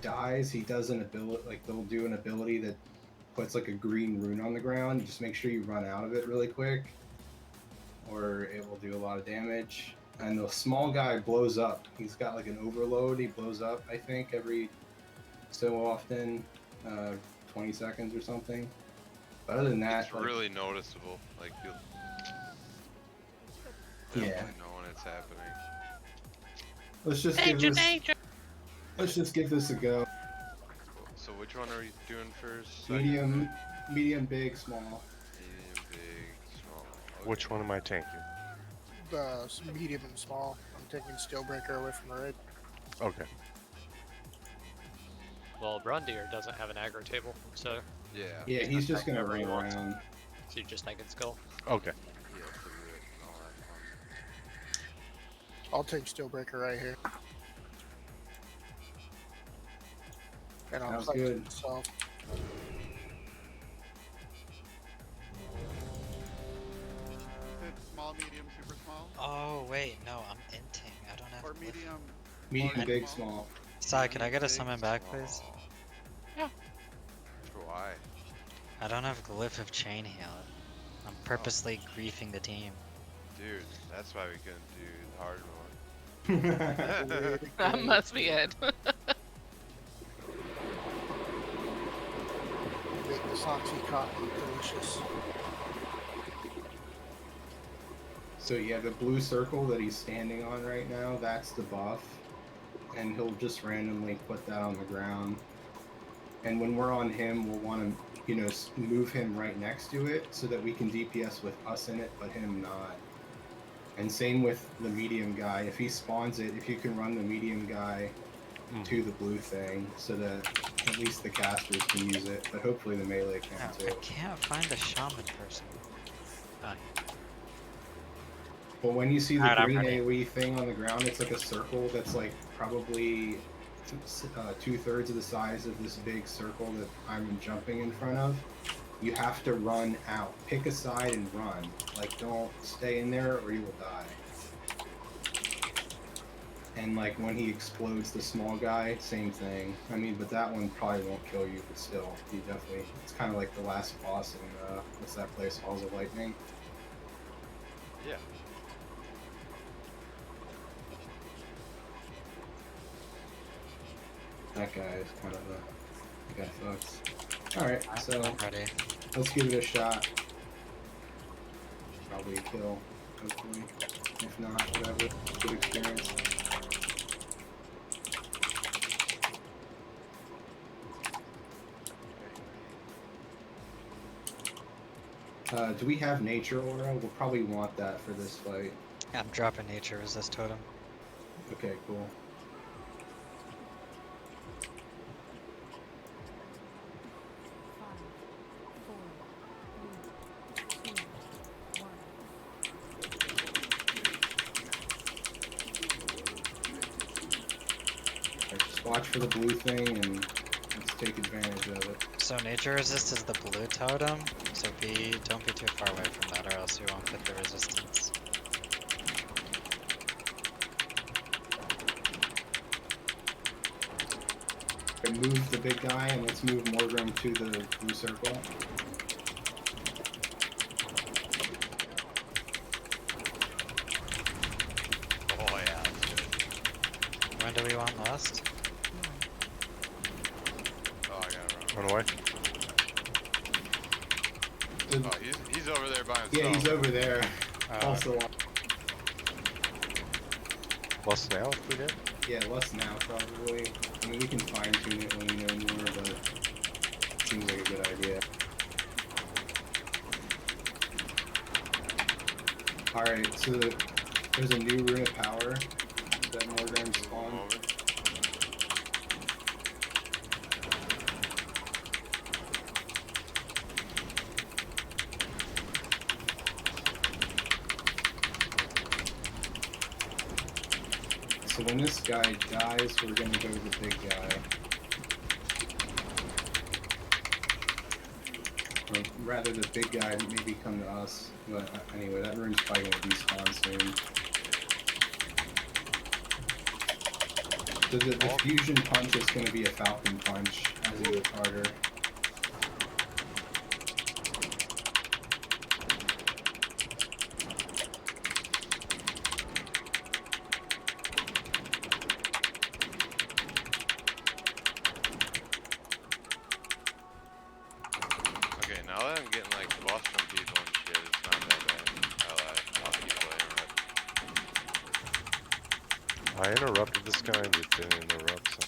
dies, he does an ability, like they'll do an ability that puts like a green rune on the ground. Just make sure you run out of it really quick, or it will do a lot of damage. And the small guy blows up. He's got like an overload. He blows up, I think, every so often, 20 seconds or something. But other than that, it's really noticeable. Like you'll definitely know when it's happening. Let's just give this a go. So which one are you doing first? Medium, big, small. Medium, big, small. Okay. Which one am I tanking? The medium and small. I'm taking Steelbreaker away from the raid. Okay. Well, Brundir doesn't have an aggro table, so Yeah. Yeah, he's just gonna run around. so you just take its skull. Okay. Yeah, so do it and all that fun. I'll take Steelbreaker right here. And I'll Sounds collect good. myself. Is it small, medium, super small? Oh wait, no, I'm inting. I don't have. Or glyph. medium? Medium, large, big, small. Sai, can I get a Big, summon back, small. please? Yeah. Why? I don't have Glyph of Chain Heal. I'm purposely griefing the team. Dude, that's why we couldn't do the hard one. That must be it. Make the Santi cotton delicious. So yeah, the blue circle that he's standing on right now, that's the buff. And he'll just randomly put that on the ground. And when we're on him, we'll want to, you know, move him right next to it so that we can DPS with us in it, but him not. And same with the medium guy. If he spawns it, if you can run the medium guy to the blue thing so that at least the casters can use it, but hopefully the melee can No, too. I can't find a shaman person. But when you see the Alright, I'm green ready. AoE thing on the ground, it's like a circle that's like probably 2/3 of the size of this big circle that I'm jumping in front of. You have to run out. Pick a side and run. Like, don't stay in there or you will die. And like when he explodes the small guy, same thing. I mean, but that one probably won't kill you, but still, you definitely. It's kind of like the last boss in what's that place? Halls of Lightning. Yeah. That guy is kind of a guy fucks. Alright, so I'm ready. let's give it a shot. Probably a kill, hopefully. If not, whatever. Good experience. Do we have Nature Aura? We'll probably want that for this fight. I'm dropping nature resist totem. Okay, cool. Alright, just watch for the blue thing and let's take advantage of it. So nature resist is the blue totem. So don't be too far away from that, or else you won't get the resistance. Okay, move the big guy and let's move Morgrim to the blue circle. Oh yeah, that's good. When do we want last? Oh, I gotta run. Run away. Oh, he's over there by himself. Yeah, he's over there. Oh, Also, Plus now if we did. yeah, less now probably. I mean, we can fine tune it when we know more, but it seems like a good idea. Alright, so there's a new rune of power that more gonna Move 'em spawn. over. So when this guy dies, we're gonna go to the big guy. Or rather, the big guy maybe come to us. But anyway, that rune's probably gonna despawn soon. So the fusion punch is gonna be a falcon punch as he goes harder. Okay, now that I'm getting like buffs from people and shit, it's not that bad. I'll keep playing it. I interrupted this guy and it didn't interrupt. So.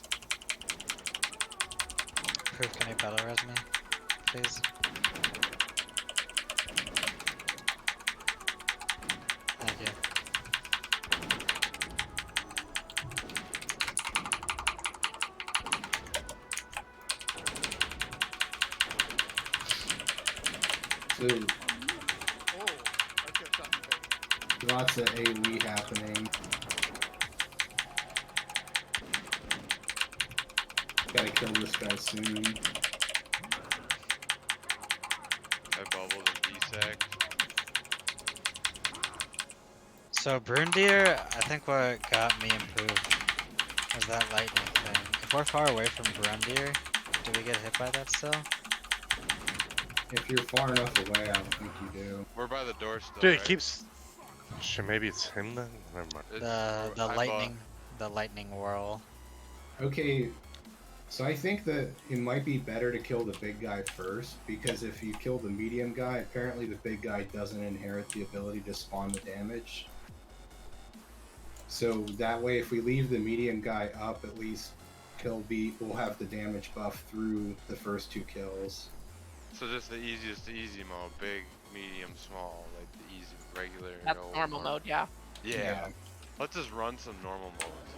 Proof, can you battle res me, please? Thank you. So Oh, let's get shot in the face. lots of AoE happening. Gotta kill this guy soon. I bubbled and desect. So Brundir, I think what got me improved was that lightning thing. If we're far away from Brundir, do we get hit by that still? If you're far enough away, I don't think you do. We're by the door still, Dude, it right? keeps. Shit, maybe it's him then? Never mind. It's- The I lightning whirl. Okay, so I think that it might be better to kill the big guy first, because if you kill the medium guy, apparently the big guy doesn't inherit the ability to spawn the damage. So that way, if we leave the medium guy up, at least we'll have the damage buff through the first 2 kills. So just the easiest easy mode, big, medium, small, like the easy, regular, That's no normal mode, yeah. Yeah. Let's just run some normal modes.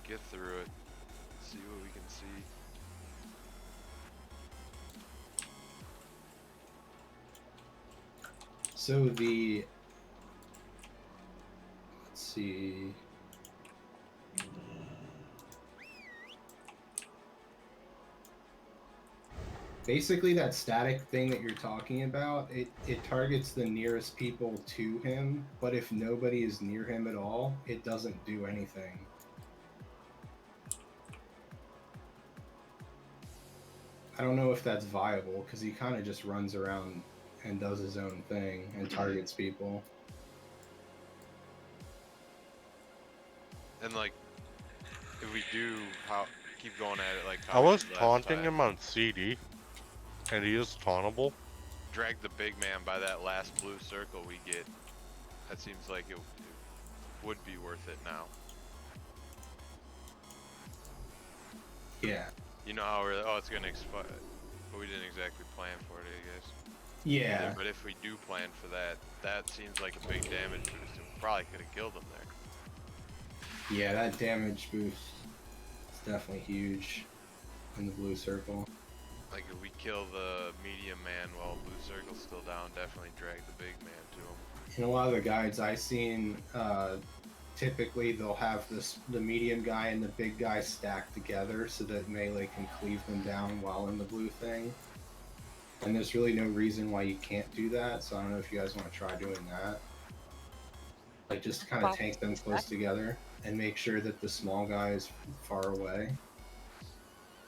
Get through it. See what we can see. So let's see. Basically, that static thing that you're talking about, it targets the nearest people to him, but if nobody is near him at all, it doesn't do anything. I don't know if that's viable, because he kind of just runs around and does his own thing and targets people. And like, if we do keep going at it like I how we was did last taunting time, him on CD, and he is tauntable. drag the big man by that last blue circle we get. That seems like it would be worth it now. Yeah. You know how it's gonna expire, but we didn't exactly plan for it, I guess. Yeah. Either, but if we do plan for that, that seems like a big damage boost. We probably could have killed him there. Yeah, that damage boost is definitely huge in the blue circle. Like if we kill the medium man while blue circle's still down, definitely drag the big man to him. In a lot of the guides I've seen, typically they'll have the medium guy and the big guy stacked together so that melee can cleave them down while in the blue thing. And there's really no reason why you can't do that, so I don't know if you guys want to try doing that. Like just kind of tank them close together and make sure that the small guy is far away.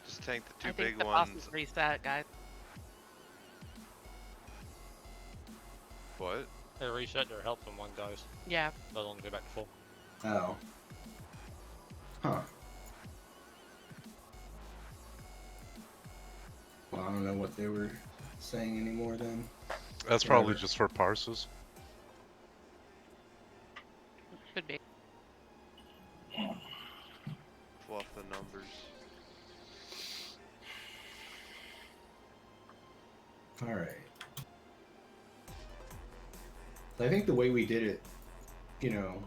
Just tank the two I think big the boss ones. is reset, guys. What? They reset their health when one goes. Yeah. Doesn't go back to full. Oh. Huh. Well, I don't know what they were saying anymore then. That's probably just for parses. Could be. Fluff the numbers. Alright. I think the way we did it, you know,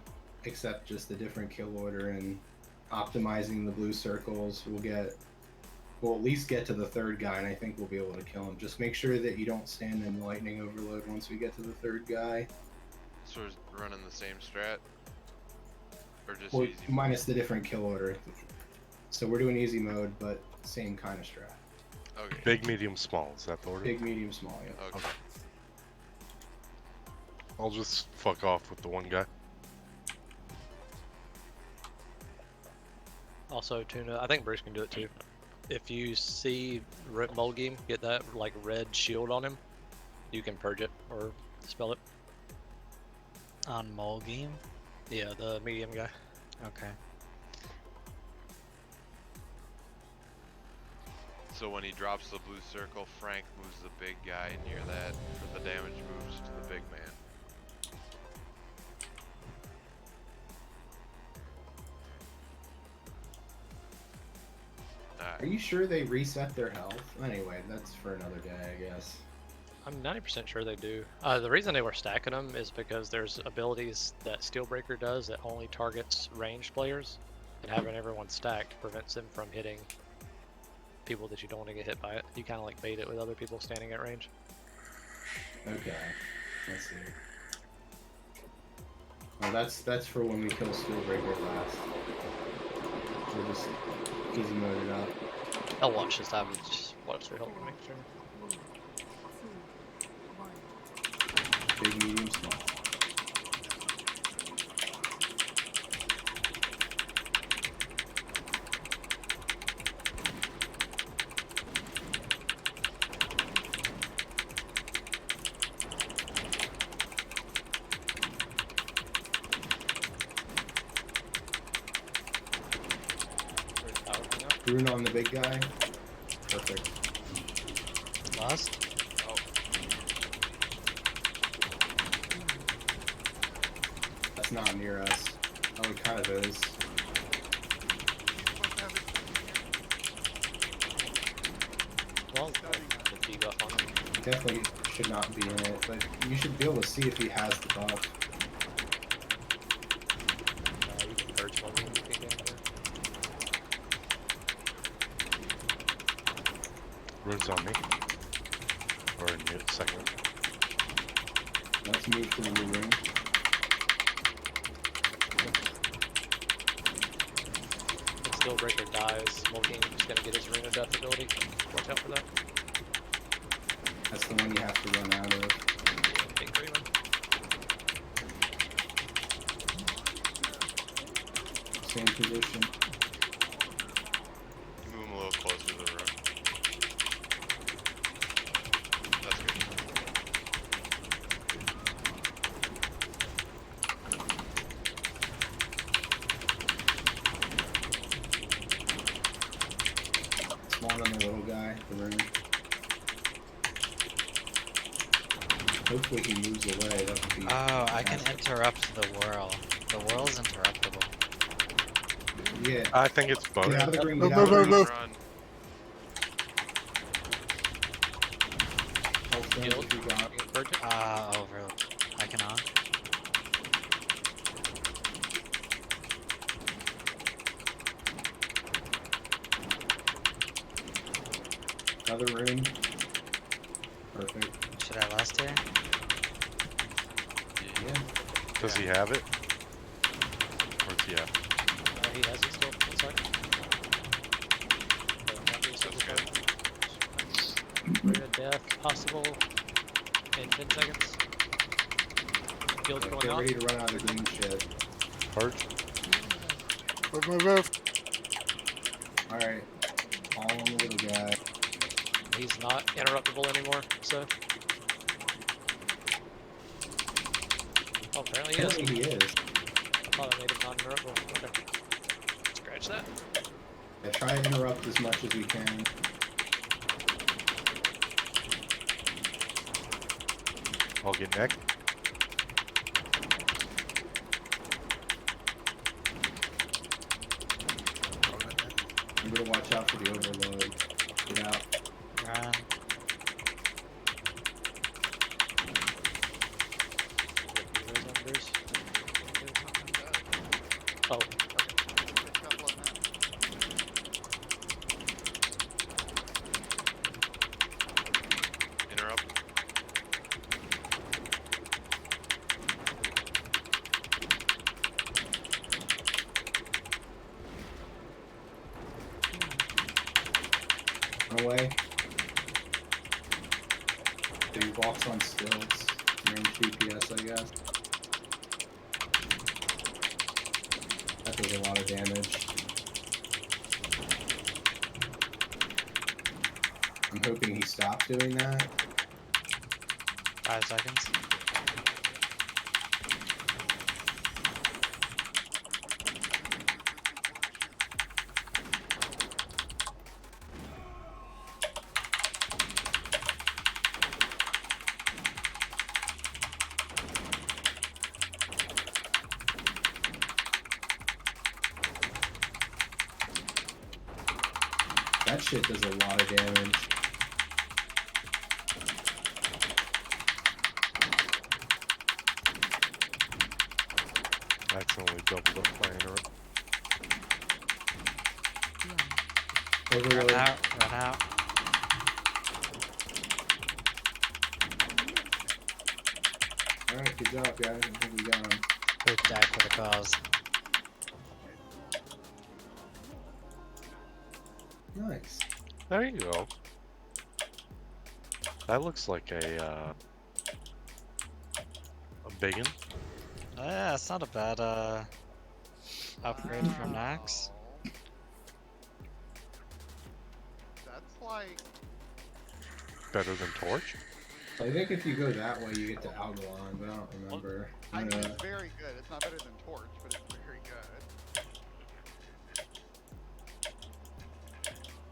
except just the different kill order and optimizing the blue circles, we'll at least get to the third guy, and I think we'll be able to kill him. Just make sure that you don't stand in lightning overload once we get to the third guy. So we're running the same strat? Or just Well, easy mode? minus the different kill order. So we're doing easy mode, but same kind of strat. Okay. Big, medium, small. Is that the order? Big, medium, small, yeah. Okay. I'll just fuck off with the one guy. Also, Tuna, I think Bruce can do it too. If you see Molgame get that like red shield on him, you can purge it or dispel it. On Molgame? Yeah, the medium guy. Okay. So when he drops the blue circle, Frank moves the big guy near that, for the damage moves to the big man. Are you sure they reset their health? Anyway, that's for another day, I guess. I'm 90% sure they do. The reason they were stacking them is because there's abilities that Steelbreaker does that only targets ranged players, and having everyone stacked prevents them from hitting people that you don't want to get hit by it. You kind of like bait it with other people standing at range. Okay, let's see. Well, that's for when we kill Steelbreaker last. We'll just easy mode it up. I'll watch this time and just watch their help to make sure. Big, medium, small. Rune on the big guy. Perfect. Lost? That's not near us. Oh, it kind of is. Well, the debuff on him. He definitely should not be in it, but you should be able to see if he has the buff. You can purge one if you can get there. Rune's on me. Or in a second. Let's move to the new room. If Steelbreaker dies, Molgame is going to get his Ring of Death ability. Watch out for that. That's the one you have to run out of. Big green one. Same position. Move him a little closer to the room. That's good. Spawn on the little guy, the room. Hopefully he moves away. That would be. Oh, I can interrupt the whirl. The whirl's interruptible. Yeah. I think it's both. Get out of the ring. Move, Get out of the move, ring. move. Run. Health stones if you got. Purge it. Over. I cannot. Another room. Perfect. Should I last here? Yeah. Does he have it? Or does he have? He has it still. One sec. Ring of Death possible in 10 seconds. Guild's going Get out. ready to run out of the green shit. Purge? Move, move, move. Alright. All on the little guy. He's not interruptible anymore, so. Oh, apparently he is. Apparently he is. I thought I made him non-interruptible. Okay. Scratch that. Yeah, try and interrupt as much as we can. I'll get neck. I'm gonna watch out for the overload. Get out. Run. Run away. So he walks on stilts. Range DPS, I guess. That does a lot of damage. I'm hoping he stops doing that. 5 seconds. That shit does a lot of damage. I accidentally doubled up planner. Overload. Run out, run out. Alright, good job, guys. I think we got him. Who died for the cause? Nice. There you go. That looks like a biggin. Oh, yeah, it's not a bad upgrade from Nax. That's like. Better than Torch. I think if you go that way, you get to Algalon, but I don't remember. I mean, it's very good. It's not better than Torch, but it's very good.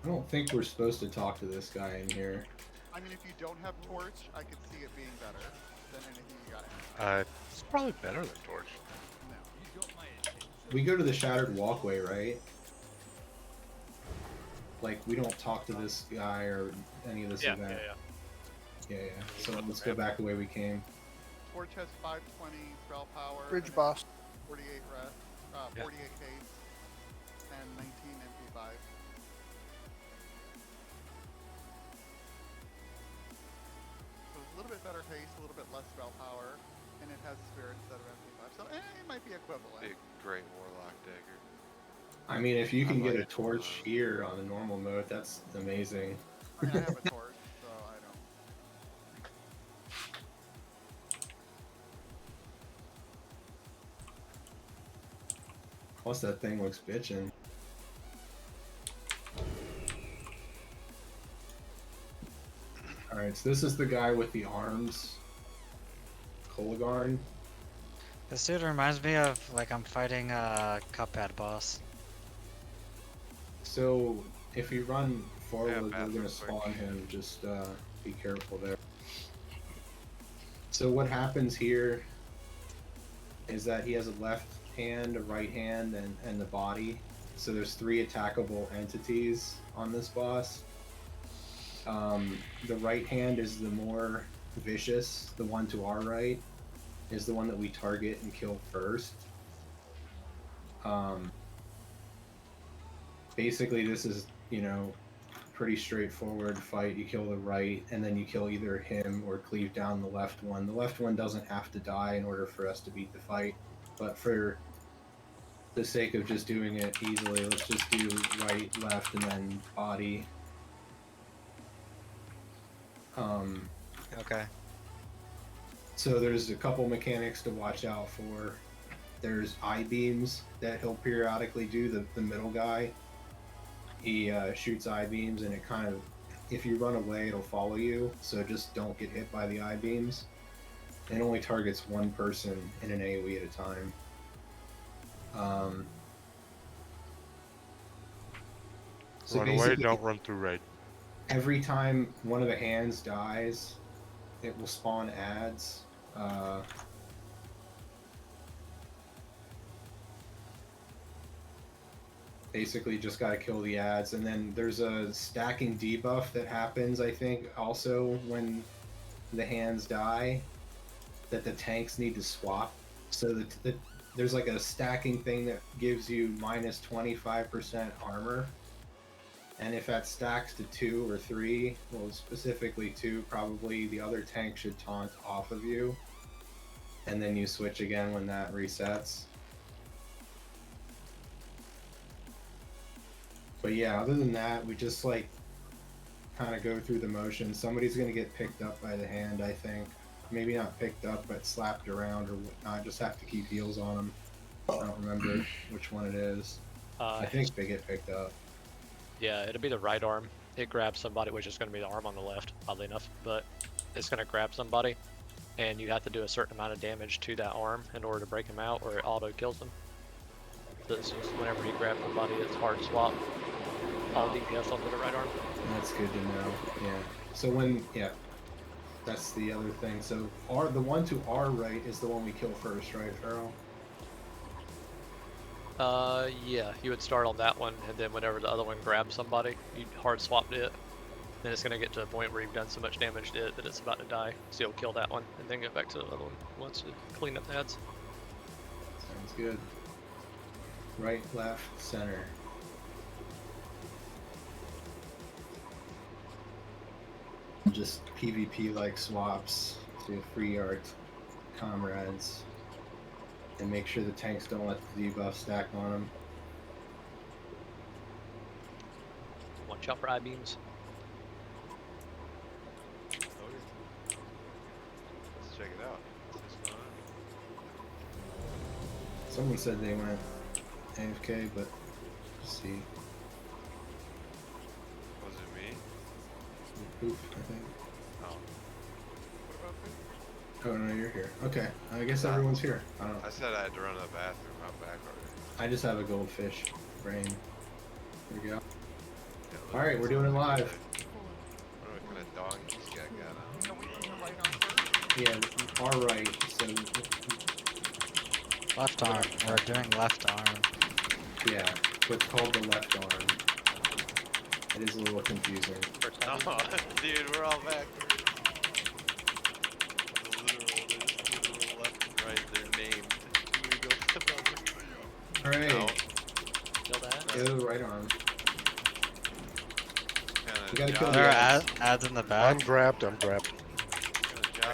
I don't think we're supposed to talk to this guy in here. I mean, if you don't have Torch, I could see it being better than anything you got. It's probably better than Torch. No. We go to the Shattered Walkway, right? Like, we don't talk to this guy or any of this event. Yeah. So let's go back the way we came. Torch has 520 spell power. Bridge and boss. 48 rest, 48 case, and 19 MP5. So it's a little bit better haste, a little bit less spell power, and it has spirit instead of MP5. So it might be equivalent. Big Great Warlock dagger. I mean, if you can get a like torch here on the normal mode, that's amazing. I mean, I have a torch, so I don't. Plus, that thing looks bitchin'. Alright, so this is the guy with the arms. Kolagarn. This dude reminds me of, like, I'm fighting a Cuphead boss. So, if you run forward, Yeah, we're gonna bathroom spawn him. Just be careful there. So what happens here is that he has a left hand, a right hand, and the body. So there's 3 attackable entities on this boss. The right hand is the more vicious. The one to our right is the one that we target and kill first. Basically, this is, pretty straightforward fight. You kill the right, and then you kill either him or cleave down the left one. The left one doesn't have to die in order for us to beat the fight, but for the sake of just doing it easily, let's just do right, left, and then body. Okay. So there's a couple mechanics to watch out for. There's eye beams that he'll periodically do, the middle guy. He shoots eye beams, and it kind of, if you run away, it'll follow you, so just don't get hit by the eye beams. It only targets one person in an AoE at a time. So Run away, basically, don't run through raid. every time one of the hands dies, it will spawn ads. Basically, just gotta kill the ads, and then there's a stacking debuff that happens, I think, also when the hands die, that the tanks need to swap. So that there's like a stacking thing that gives you minus 25% armor. And if that stacks to 2 or 3, well, specifically 2, probably the other tank should taunt off of you. And then you switch again when that resets. But yeah, other than that, we just kind of go through the motions. Somebody's gonna get picked up by the hand, I think. Maybe not picked up, but slapped around or whatnot. Just have to keep heels on them. I don't remember which one it is. I think they get picked up. Yeah, it'll be the right arm. It grabs somebody, which is going to be the arm on the left, oddly enough. But it's going to grab somebody, and you have to do a certain amount of damage to that arm in order to break him out, or it auto kills them. So it's just whenever he grabs somebody, it's hard swap all DPS onto the right arm. That's good to know. Yeah. So that's the other thing. So the one to our right is the one we kill first, right, Farrell? Yeah, you would start on that one, and then whenever the other one grabs somebody, you hard swapped it. Then it's gonna get to the point where you've done so much damage to it that it's about to die. So you'll kill that one, and then go back to the other one once you clean up the ads. Sounds good. Right, left, center. Just PvP like swaps to free our comrades. And make sure the tanks don't let the debuff stack on them. Watch out for I-beams. Okay. Let's check it out. What's going on? Someone said they went AFK, but let's see. Was it me? Poof, I think. Oh. What about food? Oh no, you're here. Okay, I guess everyone's here. I don't know. I said I had to run to the bathroom. I'm back already. I just have a goldfish brain. There we go. Yeah, All right, we're doing it live. What kind of dog this guy got on? Can we put the right arm first? Yeah, our right. So Left arm. We're doing left arm. yeah, what's called the left arm. It is a little confusing. First time. Oh, dude, we're all back. The literal left and right, they're named. Here we go for the other. All right, No. Kill that. go to the right arm. Kinda You gotta kill job- the There are ads. ads in the I'm back. grabbed. kinda job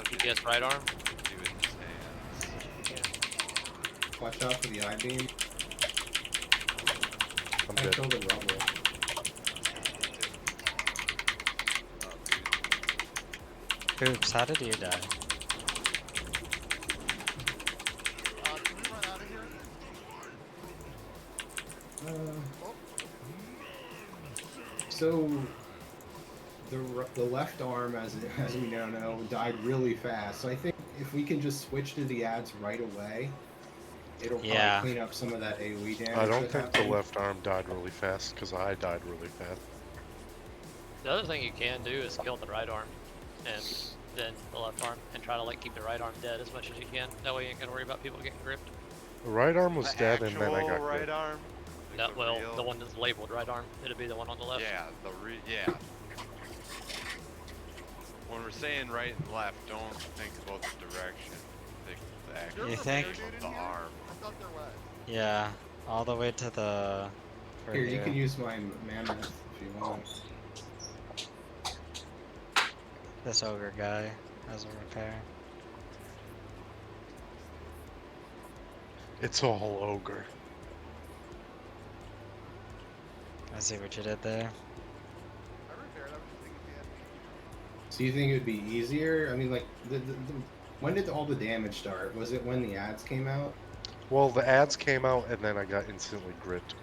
DPS right arm. do with his hands. Watch out for the I-beam. I'm I good. kill the rubble. Oh, dude. Oops, how did you die? Can we run out of here? So the left arm, as we now know, died really fast. So I think if we can just switch to the ads right away, it'll probably Yeah. clean up some of that AoE damage. I don't that think the happened. left arm died really fast because I died really fast. The other thing you can do is kill the right arm, and then the left arm, and try to like keep the right arm dead as much as you can. That way you ain't gonna worry about people getting gripped. The right arm was The dead and then I actual got right gripped. arm. Like That well, real- the one that's labeled right arm. It'll be the one on the left. Yeah, yeah. When we're saying right and left, don't think about the direction. Think the actual You There was a think? bear dude in the here? arm. I thought there was. Yeah, all the way to the. for Here, you can use my mammoth if you want. This ogre guy as a repair. It's all ogre. I see what you did there. I repaired. I was just thinking if he had me. So you think it would be easier? I mean, like, when did all the damage start? Was it when the ads came out? Well, the ads came out and then I got instantly gripped.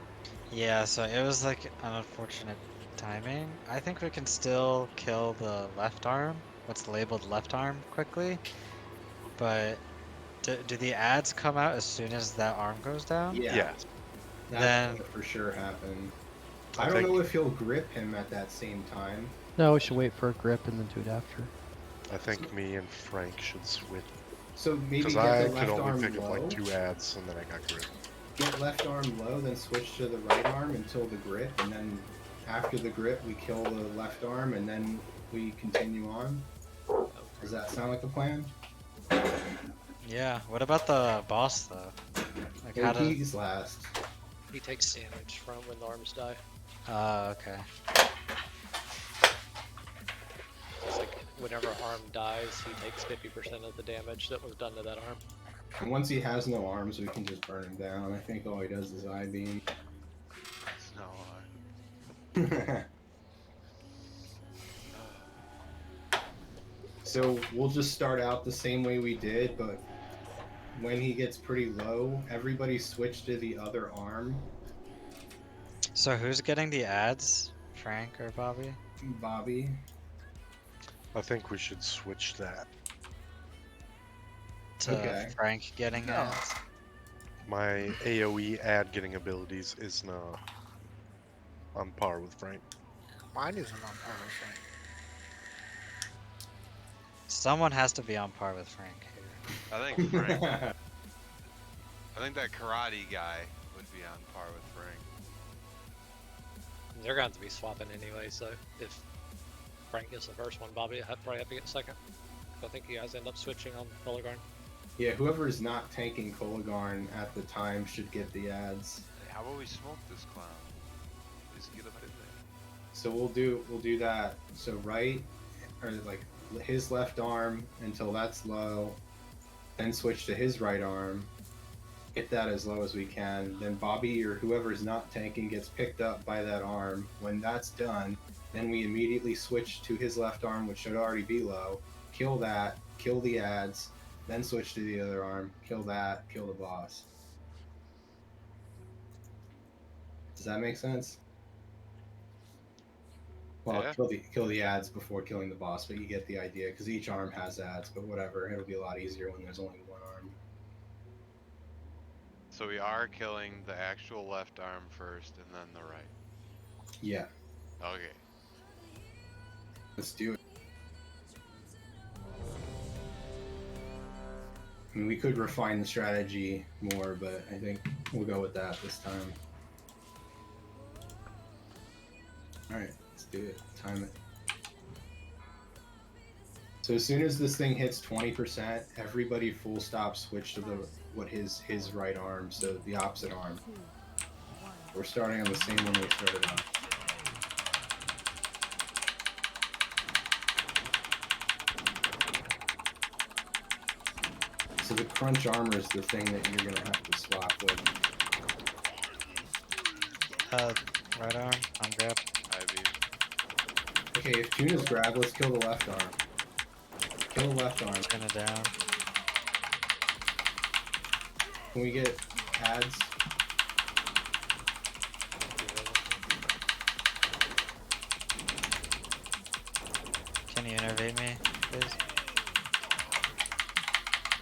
Yeah, so it was like an unfortunate timing. I think we can still kill the left arm, what's labeled left arm, quickly. But do the ads come out as soon as that arm goes down? Yeah. That's Then- gonna for sure happen. I I don't think- know if he'll grip him at that same time. No, we should wait for a grip and then do it after. I think me and Frank should switch. So maybe Because get I the could left only arm pick up low. like 2 ads and then I got gripped. Get left arm low, then switch to the right arm until the grip, and then after the grip, we kill the left arm, and then we continue on. Does that sound like a plan? Yeah, what about the boss though? Like how does... He's last. He takes damage from when the arms die. Okay. It's like whenever an arm dies, he takes 50% of the damage that was done to that arm. And once he has no arms, we can just burn him down. I think all he does is I-beam. It's no So we'll just start out the same way we did, but when he gets pretty low, everybody switch to the other arm. So who's getting the ads? Frank or Bobby? Bobby. I think we should switch that. To Okay. Frank getting No. ads? My AoE ad getting abilities is not on par with Frank. Mine isn't on par with Frank. Someone has to be on par with Frank here. I think Frank. I think that karate guy would be on par with Frank. They're going to be swapping anyway, so if Frank gets the first one, Bobby I'd probably have to get second. I think you guys end up switching on Polygon. Yeah, whoever is not tanking Kolagarn at the time should get the ads. Hey, how about we smoke this clown? Just get up in there. So we'll do that. So right, or like his left arm until that's low, then switch to his right arm, get that as low as we can. Then Bobby or whoever is not tanking gets picked up by that arm. When that's done, then we immediately switch to his left arm, which should already be low. Kill that, kill the ads, then switch to the other arm, kill that, kill the boss. Does that make sense? Well, Yeah. kill the ads before killing the boss, but you get the idea because each arm has ads. But whatever, it'll be a lot easier when there's only one arm. So we are killing the actual left arm first and then the right. Yeah, Okay. let's do it. I mean, we could refine the strategy more, but I think we'll go with that this time. All right, let's do it. Time it. So as soon as this thing hits 20%, everybody full stop switch to his right arm, so the opposite arm. We're starting on the same one we started on. So the crunch armor is the thing that you're gonna have to swap with. Right arm, on grab. IV. Okay, if Tuna's grab, let's kill the left arm. Kill the left arm. Tuna down. Can we get ads? Can you innervate me, please?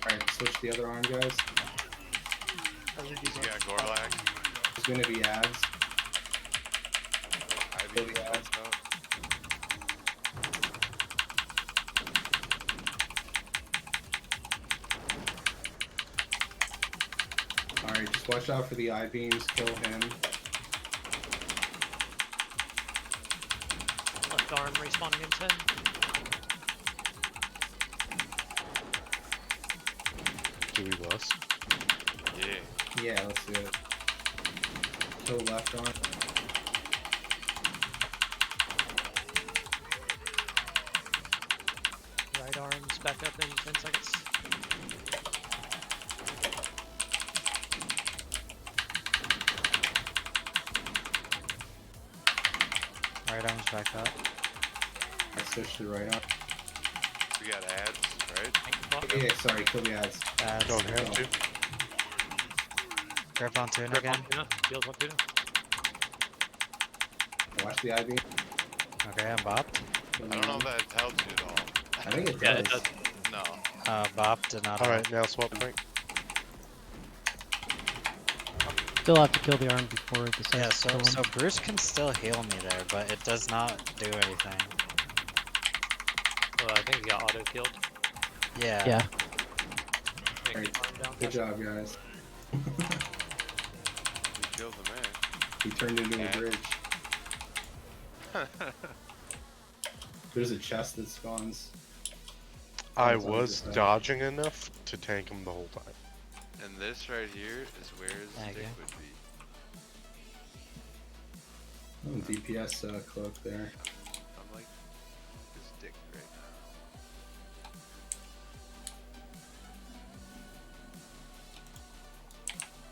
Alright, switch the other arm, guys. I think He's he's got Gorlak. There's gonna be ads. IV Yeah. comes out. Alright, just watch out for the I-beams, kill him. Left arm respawning in 10. Do we lost? Yeah. Yeah, let's do it. Kill left arm. Right arm's back up in 10 seconds. Right arm's back up. I switched to the right arm. We got ads, right? Yeah, sorry, kill the ads. Don't have to. Grip on tuna Grip again. on tuna. Shields on tuna. Watch the I-beam. Okay, I'm bopped. I don't know if that helps you at all. I think it does. Yeah, it does. No. Bop did not. Alright, now swap Frank. Still have to kill the arm before it decides Yeah, to kill so him. Bruce can still heal me there, but it does not do anything. Well, I think he got auto killed. Yeah. Yeah. Alright, good job, guys. You killed the man. He turned into a bridge. There's a chest that spawns. I That's always was the thing. dodging enough to tank him the whole time. And this right here is where his Thank stick you. would be. Oh, DPS cloak there. I'm like his dick right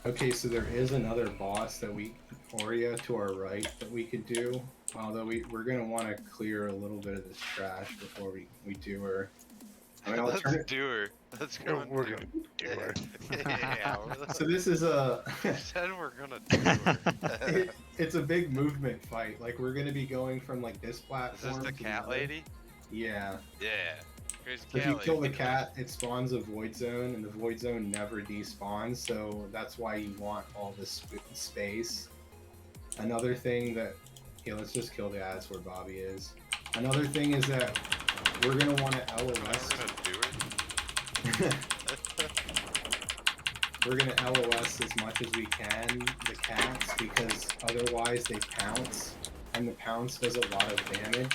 now. Okay, so there is another boss that Aurea to our right that we could do. Although we're gonna want to clear a little bit of this trash before we do her. I mean, I'll Let's turn it. do her. Let's Yeah, go and we're do gonna do her. Yeah, So this is a. we said we're gonna do her. It's a big movement fight. Like we're gonna be going from like this Is platform. this the to cat other. lady? Yeah. Yeah. Crazy If cat you kill the lady. cat, it spawns a void zone, and the void zone never despawns. So that's why you want all this space. Another thing that, yeah, let's just kill the ads where Bobby is. Another thing is that we're gonna want to We're LOS. gonna do it. We're gonna LOS as much as we can the cats because otherwise they pounce, and the pounce does a lot of damage.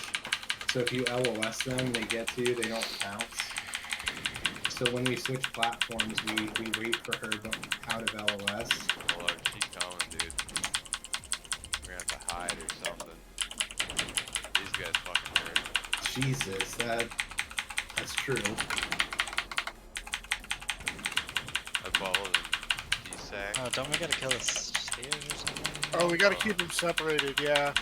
So if you LOS them, they get to you, they don't pounce. So when we switch platforms, we wait for her out of LOS. Oh Lord, she's coming, dude. We're gonna have to hide or something. These guys fucking hurt. Jesus, that's true. I followed him. D-sack. Oh, don't we gotta kill the spheres or something? Oh, we gotta keep them separated. Yeah,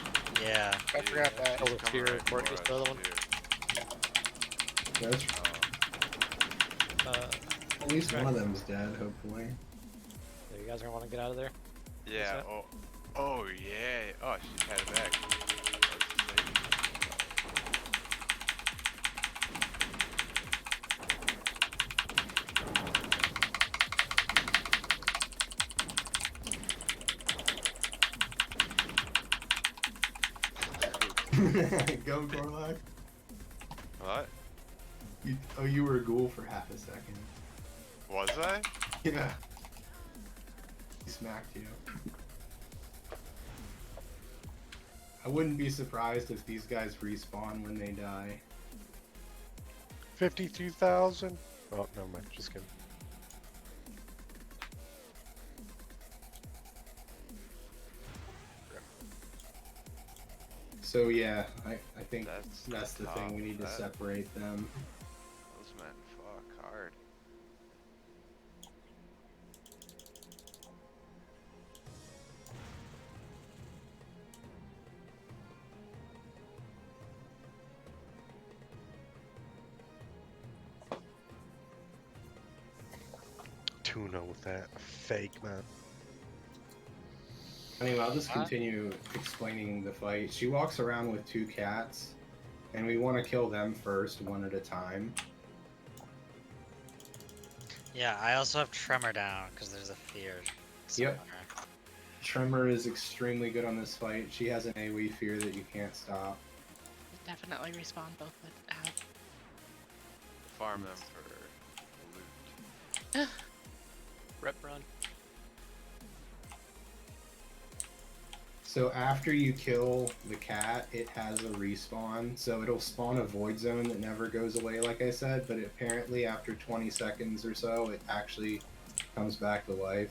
Yeah. I forgot that. Kill the sphere before it gets the other one. That's at least okay. one of them's dead, hopefully. So you guys are gonna want to get out of there? Yeah, oh yeah. Oh, she had it back. Go, Gorlak. What? You were a ghoul for half a second. Was I? Yeah. He smacked you. I wouldn't be surprised if these guys respawn when they die. 52,000? Oh, never mind. Just kidding. So yeah, I think That's the tough. thing, we need to separate them. Those men fuck hard. Tuna with that fake man. Anyway, I'll just continue explaining the fight. She walks around with two cats, and we want to kill them first, one at a time. Yeah, I also have Tremor down because there's a fear. Yep. Tremor is extremely good on this fight. She has an AoE fear that you can't stop. Definitely respawn both with ads. Farm them for loot. Rep run. So after you kill the cat, it has a respawn. So it'll spawn a void zone that never goes away, like I said, but apparently after 20 seconds or so, it actually comes back to life.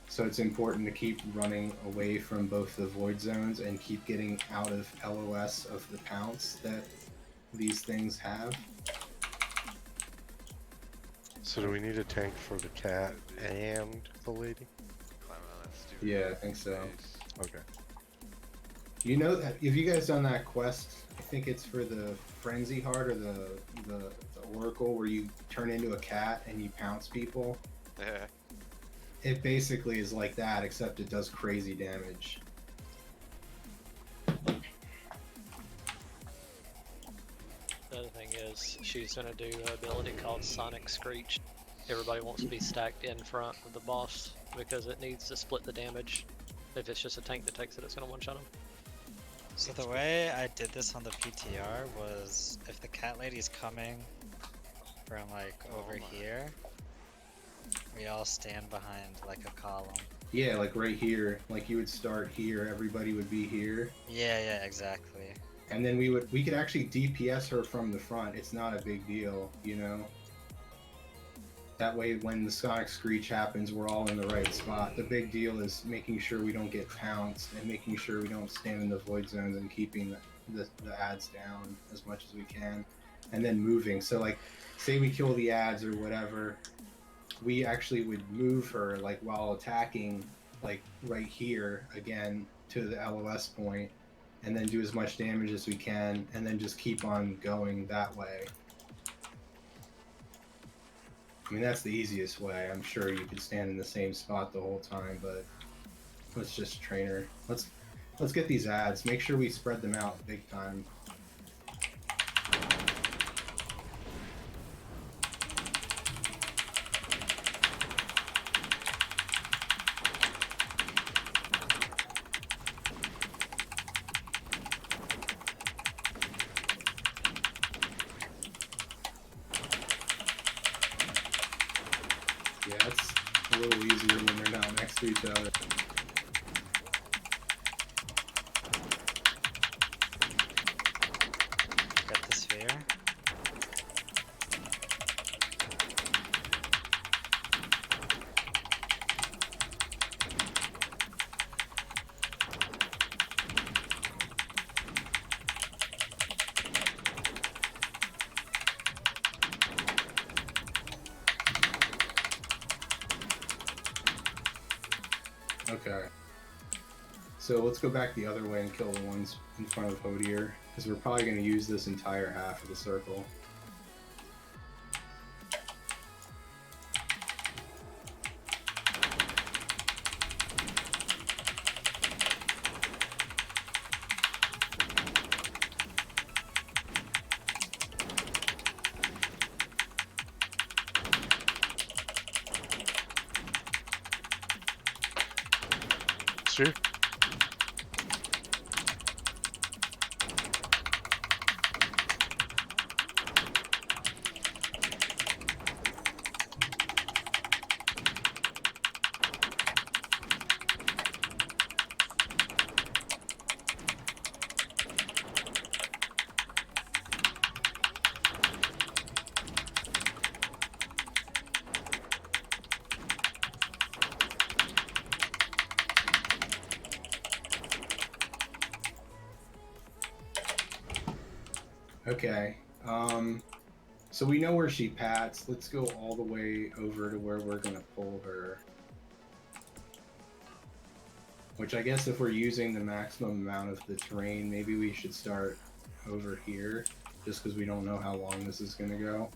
So it's important to keep running away from both the void zones and keep getting out of LOS of the pounce that these things have. So do we need a tank for the cat and the lady? Climb on that stupid Yeah, I think so. face. Okay. You know that, have you guys done that quest? I think it's for the Frenzy Heart or the Oracle where you turn into a cat and you pounce people. Yeah. It basically is like that, except it does crazy damage. The other thing is she's gonna do an ability called Sonic Screech. Everybody wants to be stacked in front of the boss because it needs to split the damage. If it's just a tank that takes it, it's gonna one-shot him. So the way I did this on the PTR was if the cat lady's coming from like over here, we all stand behind like a column. Yeah, like right here. Like you would start here, everybody would be here. Yeah, exactly. And then we could actually DPS her from the front. It's not a big deal, you know? That way when the Sonic Screech happens, we're all in the right spot. The big deal is making sure we don't get pounced and making sure we don't stand in the void zones and keeping the ads down as much as we can. And then moving. So like, say we kill the ads or whatever, we actually would move her like while attacking like right here again to the LOS point and then do as much damage as we can and then just keep on going that way. I mean, that's the easiest way. I'm sure you could stand in the same spot the whole time, but let's just train her. Let's get these ads. Make sure we spread them out big time. Yeah, it's a little easier when they're not next to each other. Get the sphere. Okay. So let's go back the other way and kill the ones in front of Hodier, because we're probably going to use this entire half of the circle. See? Okay. So we know where she pats. Let's go all the way over to where we're going to pull her. Which I guess if we're using the maximum amount of the terrain, maybe we should start over here, just because we don't know how long this is going to go.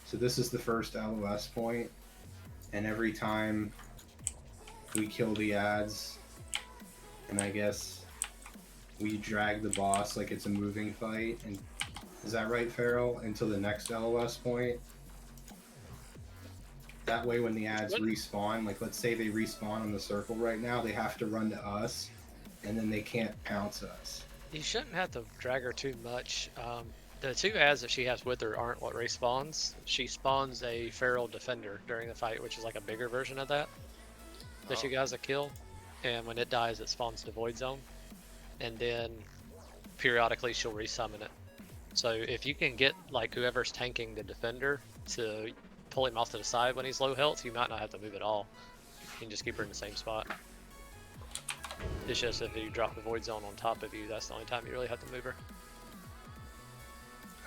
So this is the first LOS point, and every time we kill the ads, and I guess we drag the boss like it's a moving fight, and is that right, Farrell? Until the next LOS point? That way when the ads respawn, like let's say they respawn on the circle right now, they have to run to us, and then they can't pounce us. You shouldn't have to drag her too much. The two ads that she has with her aren't what respawns. She spawns a feral defender during the fight, which is like a bigger version of that you guys have killed. And when it dies, it spawns the void zone, and then periodically she'll resummon it. So if you can get like whoever's tanking the defender to pull him off to the side when he's low health, you might not have to move at all. You can just keep her in the same spot. It's just if you drop the void zone on top of you, that's the only time you really have to move her.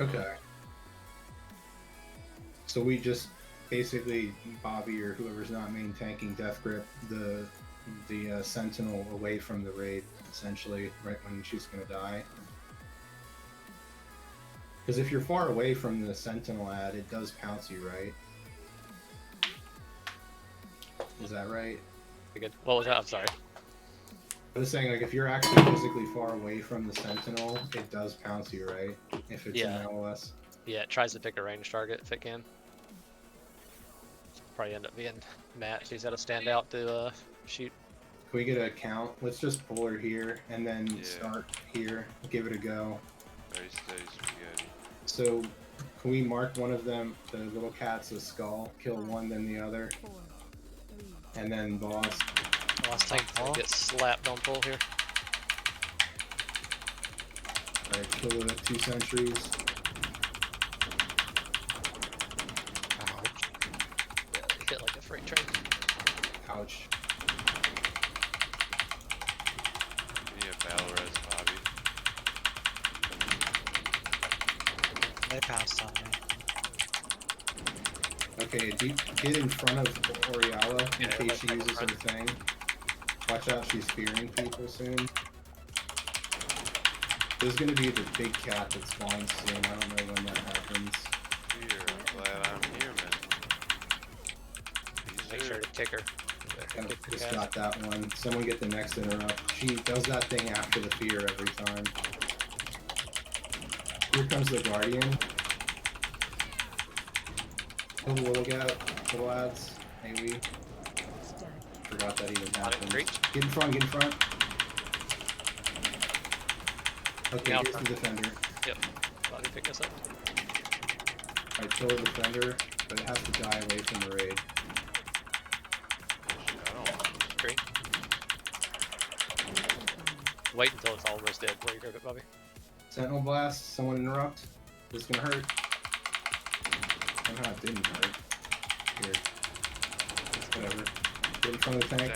Okay. So we just basically Bobby or whoever's not main tanking Death Grip the Sentinel away from the raid, essentially, right when she's gonna die. Because if you're far away from the Sentinel ad, it does pounce you, right? Is that right? Good. What was that? I'm sorry. I was saying, like, if you're actually physically far away from the Sentinel, it does pounce you, right? If it's an LOS. Yeah, it tries to pick a range target if it can. Probably end up being Matt. She's got to stand out to shoot. Can we get a count? Let's just pull her here and then start here. Give it a go. Very steady spaghetti. So, can we mark one of them, the little cat's a skull, kill one, then the other? And then boss. Boss tank gets slapped on pull here. Alright, kill the 2 sentries. Hit like a freight train. Ouch. Give me a battle res, Bobby. They pounced on me. Okay, get in front of Oriala in case she uses her thing. Watch out, she's fearing people soon. There's gonna be the big cat that spawns soon. I don't know when that happens. Here, I'm glad I'm human. make sure to kick her. Yeah, Kick the just cast. got that one. Someone get the next interrupt. She does that thing after the fear every time. Here comes the guardian. Kill the little guy, little lads. Maybe. Forgot that even happened. Reach. Get in front, get in front. Okay, Now here's front. the defender. Yep. Bobby, pick us up. Alright, kill the defender, but it has to die away from the raid. Shit, I don't want Green. Wait until it's almost dead before you grab it, Bobby. Sentinel blast, someone interrupt. This is gonna hurt. Somehow it didn't hurt. Here. Whatever. Get in front of the tank.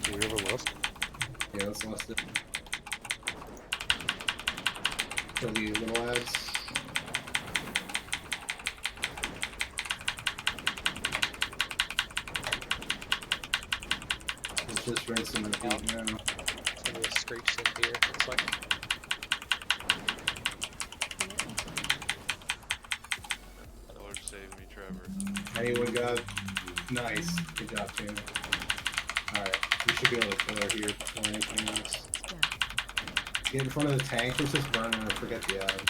Do we ever lost? Yeah, let's lost it. Kill the little lads. Let's just rinse and repeat now. It's gonna be a screech in here. Looks like. Lord save me, Trevor. Anyone got? Nice. Good job, Tim. Alright, we should be able to kill her here before anything else. Get in front of the tank. Let's just burn her. Forget the ad.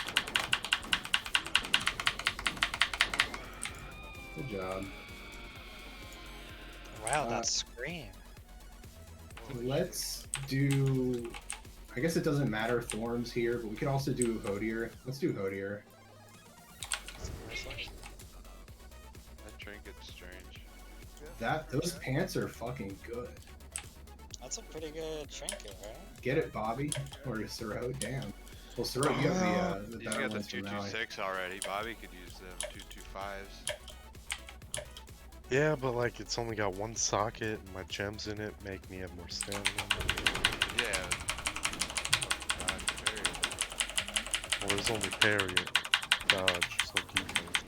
Good job. Wow, that scream. Let's do. I guess it doesn't matter Thorns here, but we could also do Hodier. Let's do Hodier. That trinket's strange. Those pants are fucking good. That's a pretty good trinket, right? Get it, Bobby or Siro. Damn. Well, Siro, you have the He's better got the ones from now. 226 already. Bobby could use them 225s. Yeah, but like it's only got one socket and my gems in it make me have more stamina. Yeah. Well, there's only parry, dodge, so defense.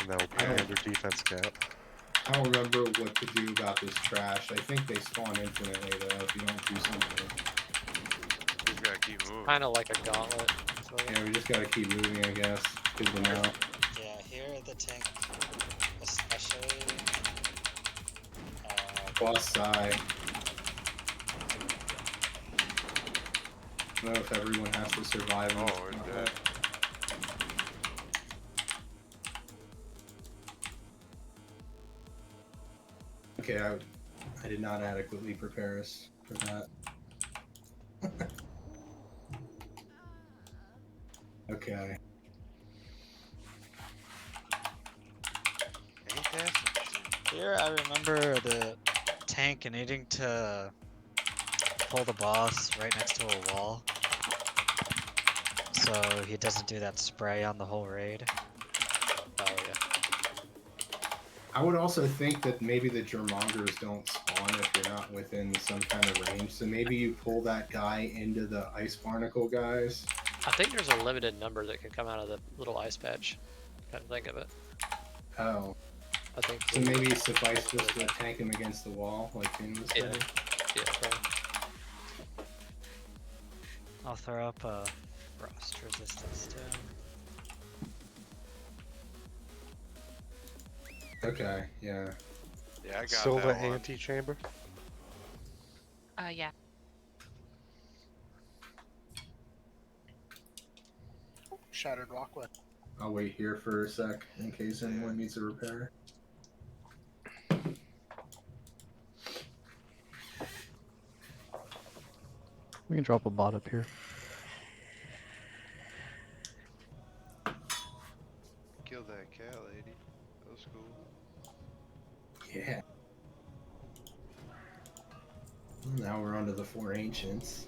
And that will put me under defense cap. I don't remember what to do about this trash. I think they spawn infinitely though if you don't do something. Just gotta keep moving. Kind of like a gauntlet. Yeah, we just gotta keep moving, I guess. Good to know. Yeah, here the tank, especially. Boss side. I don't know if everyone has to survive. Oh, on we're this dead. Okay, I did not adequately prepare us for that. Okay. Here I remember the tank needing to pull the boss right next to a wall, so he doesn't do that spray on the whole raid. Oh yeah. I would also think that maybe the Germongers don't spawn if you're not within some kind of range, so maybe you pull that guy into the ice barnacle guys. I think there's a limited number that can come out of the little ice patch. Kind of think of it. Oh. I think. So maybe it suffice just to tank him against the wall, like Finn was saying? Yeah, probably. I'll throw up a frost resistance too. Okay, yeah. Yeah, I got Silva that one. antechamber. Yeah. Shattered Rockwell. I'll wait here for a sec in case anyone needs a repair. We can drop a bot up here. Killed that cat lady. That was cool. Yeah. Now we're on to the 4 ancients.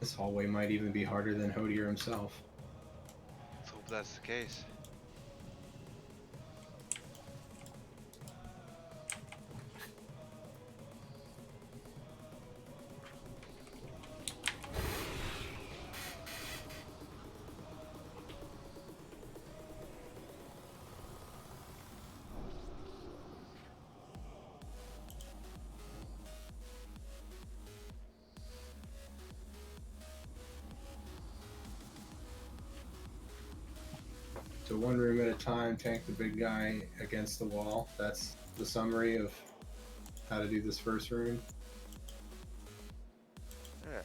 This hallway might even be harder than Hodier himself. Let's hope that's the case. one room at a time, tank the big guy against the wall. That's the summary of how to do this first room. Yeah.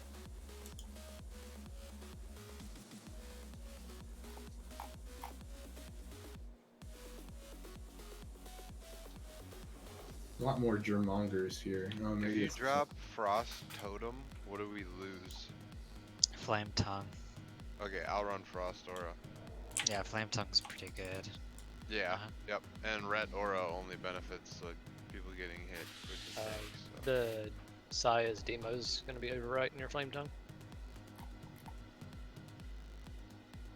A lot more germongers here. Oh, If maybe you it's drop Frost Totem, what do we lose? Flame Tongue. Okay, I'll run Frost Aura. Yeah, Flame Tongue's pretty good. Yeah, Uh-huh. yep. And Ret Aura only benefits like people getting hit, which is nice. So. The Saya's demo's gonna be overwriting your Flame Tongue.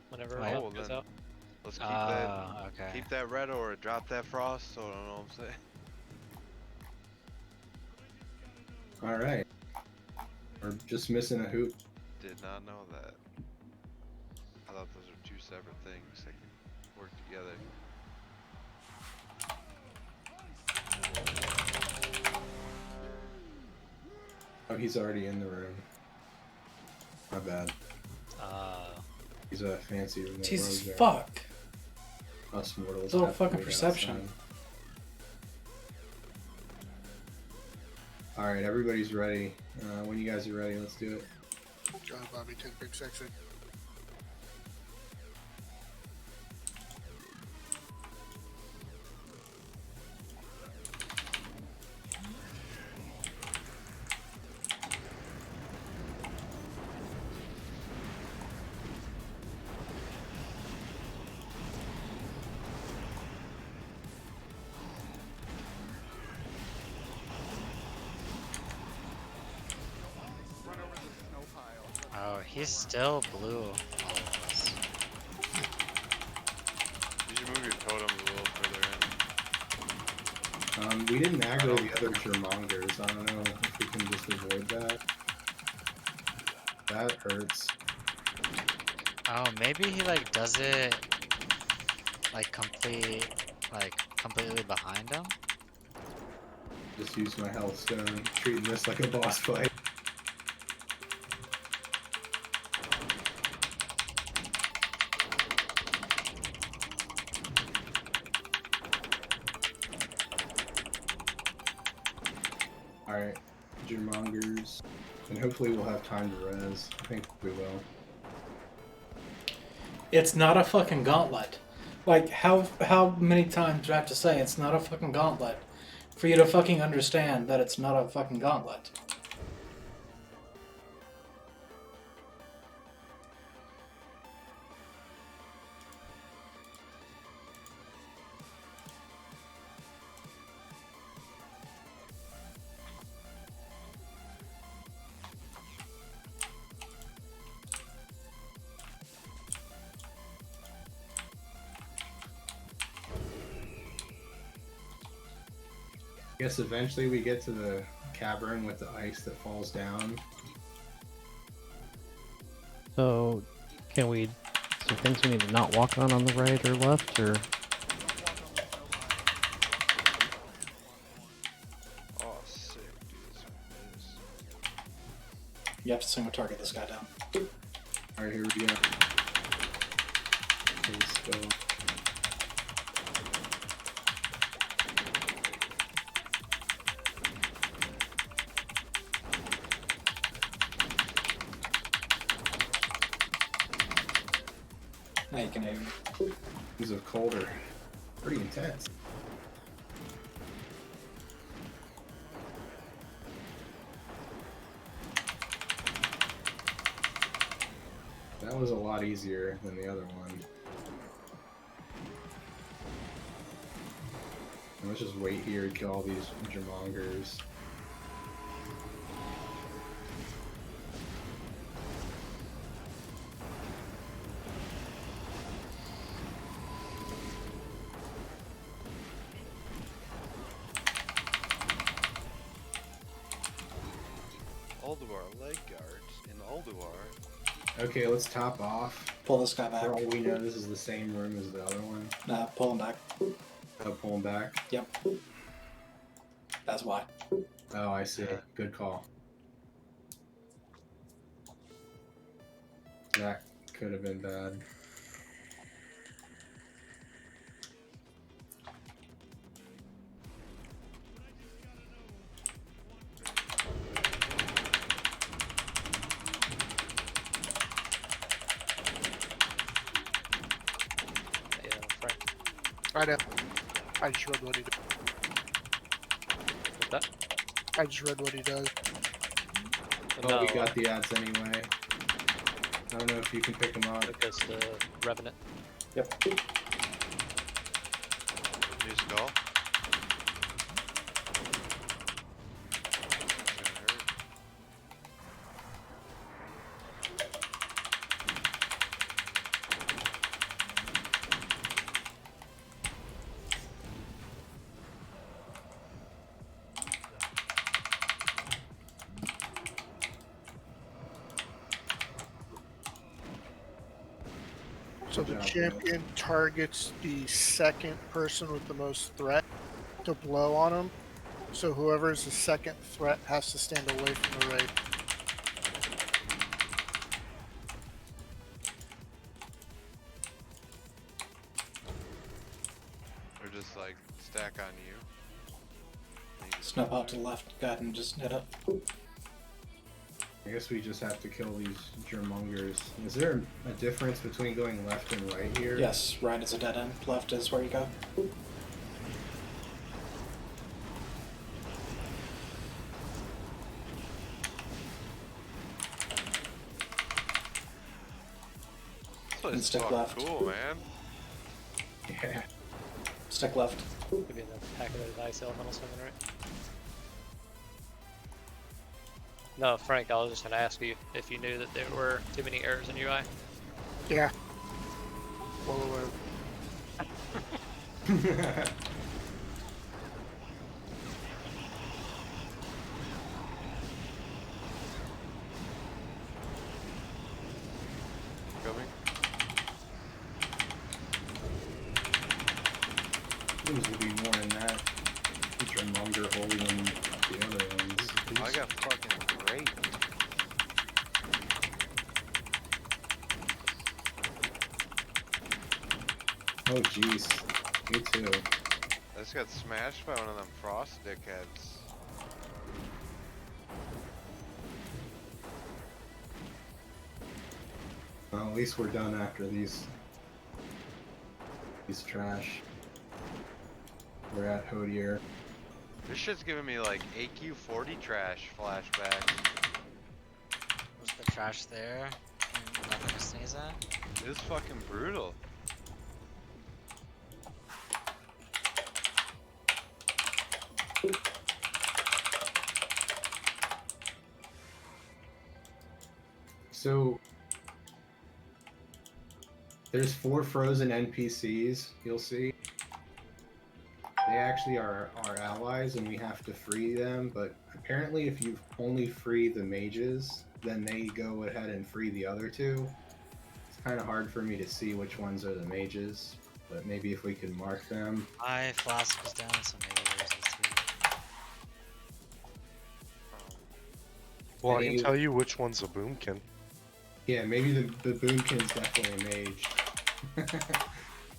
Whenever Right. that well goes then, out. let's keep that. Okay. Keep that Ret Aura. Drop that Frost. So I don't know what I'm saying. all right. We're just missing a hoop. Did not know that. I thought those were two separate things that could work together. Oh, he's already in the room. My bad. He's a fancy room. Jesus fuck. Us mortals. It's all have to fucking wait perception. outside. All right, everybody's ready. When you guys are ready, let's do it. John Bobby, take big sexy. Run over the snow pile. Oh, he's still blue. All of us. You should move your totems a little further in. We didn't aggro the other germongers. I don't know if we can just avoid that. That hurts. Oh, maybe he like does it like completely behind him. Just use my health stone. Treating this like a boss fight. Alright, germongers. And hopefully we'll have time to res. I think we will. It's not a fucking gauntlet. Like, how many times do I have to say it's not a fucking gauntlet for you to fucking understand that it's not a fucking gauntlet? I guess eventually we get to the cavern with the ice that falls down. So, can we? Some things we need to not walk on the right or left, or Oh, sick, dude. This one is. You have to single target this guy down. Alright, here we go. Let's go. Now you can aim. These are colder. Pretty intense. That was a lot easier than the other one. And let's just wait here and kill all these germongers. Alduar leg guards in Alduar. Okay, let's top off. Pull this guy back. For all we know, this is the same room as the other one. Nah, pull him back. Oh, pull him back. Yep. That's why. Oh, I see. Good call. That could have been bad. I know. I just read what he did. What's that? I just read what he does. Oh, we got the ads anyway. I don't know if you can pick them up. Because the Revenant. Yep. New skull. So the champion targets the second person with the most threat to blow on him. So whoever is the second threat has to stand away from the raid. Or just like stack on you. Snap out to the left. Go ahead and just hit up. I guess we just have to kill these germongers. Is there a difference between going left and right here? Yes, right is a dead end. Left is where you go. This And stick fucking left. cool, man. Yeah. Stick left. Could be in the pack of those ice elemental swimming, right? No, Frank, I was just going to ask you if you knew that there were too many errors in UI. Yeah. Well aware. Coming. Things will be more than that. The germonger holding them the other ones. I got fucking great. Oh jeez. Me too. I just got smashed by one of them frost dickheads. Well, at least we're done after these trash. We're at Hodier. This shit's giving me like AQ40 trash flashbacks. Was the trash there? And nothing to sneeze at? It is fucking brutal. So there's 4 frozen NPCs, you'll see. They actually are our allies and we have to free them, but apparently if you only free the mages, then they go ahead and free the other 2. It's kind of hard for me to see which ones are the mages, but maybe if we can mark them. My flask was down, so maybe yours is too. Well, I Any- can tell you which one's a boomkin. Yeah, maybe the boomkin's definitely a mage.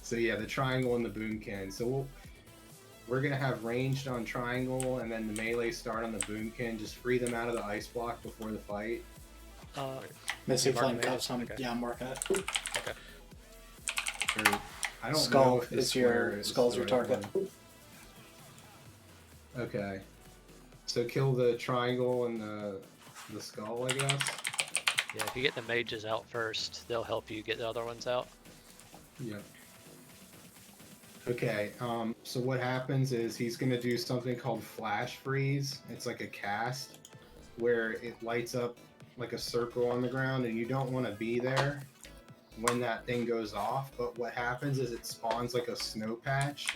So yeah, the triangle and the boomkin. So we're gonna have ranged on triangle and then the melee start on the boomkin. Just free them out of the ice block before the fight. Missy you mark Flame the Cuffs. mages? Okay. Yeah, I'm marking it. Okay. Or, I don't know Skull if the is square your is skull's the your right target. one. Okay. So kill the triangle and the skull, I guess. Yeah, if you get the mages out first, they'll help you get the other ones out. Yeah. Okay, so what happens is he's gonna do something called flash freeze. It's like a cast where it lights up like a circle on the ground and you don't want to be there when that thing goes off, but what happens is it spawns like a snow patch.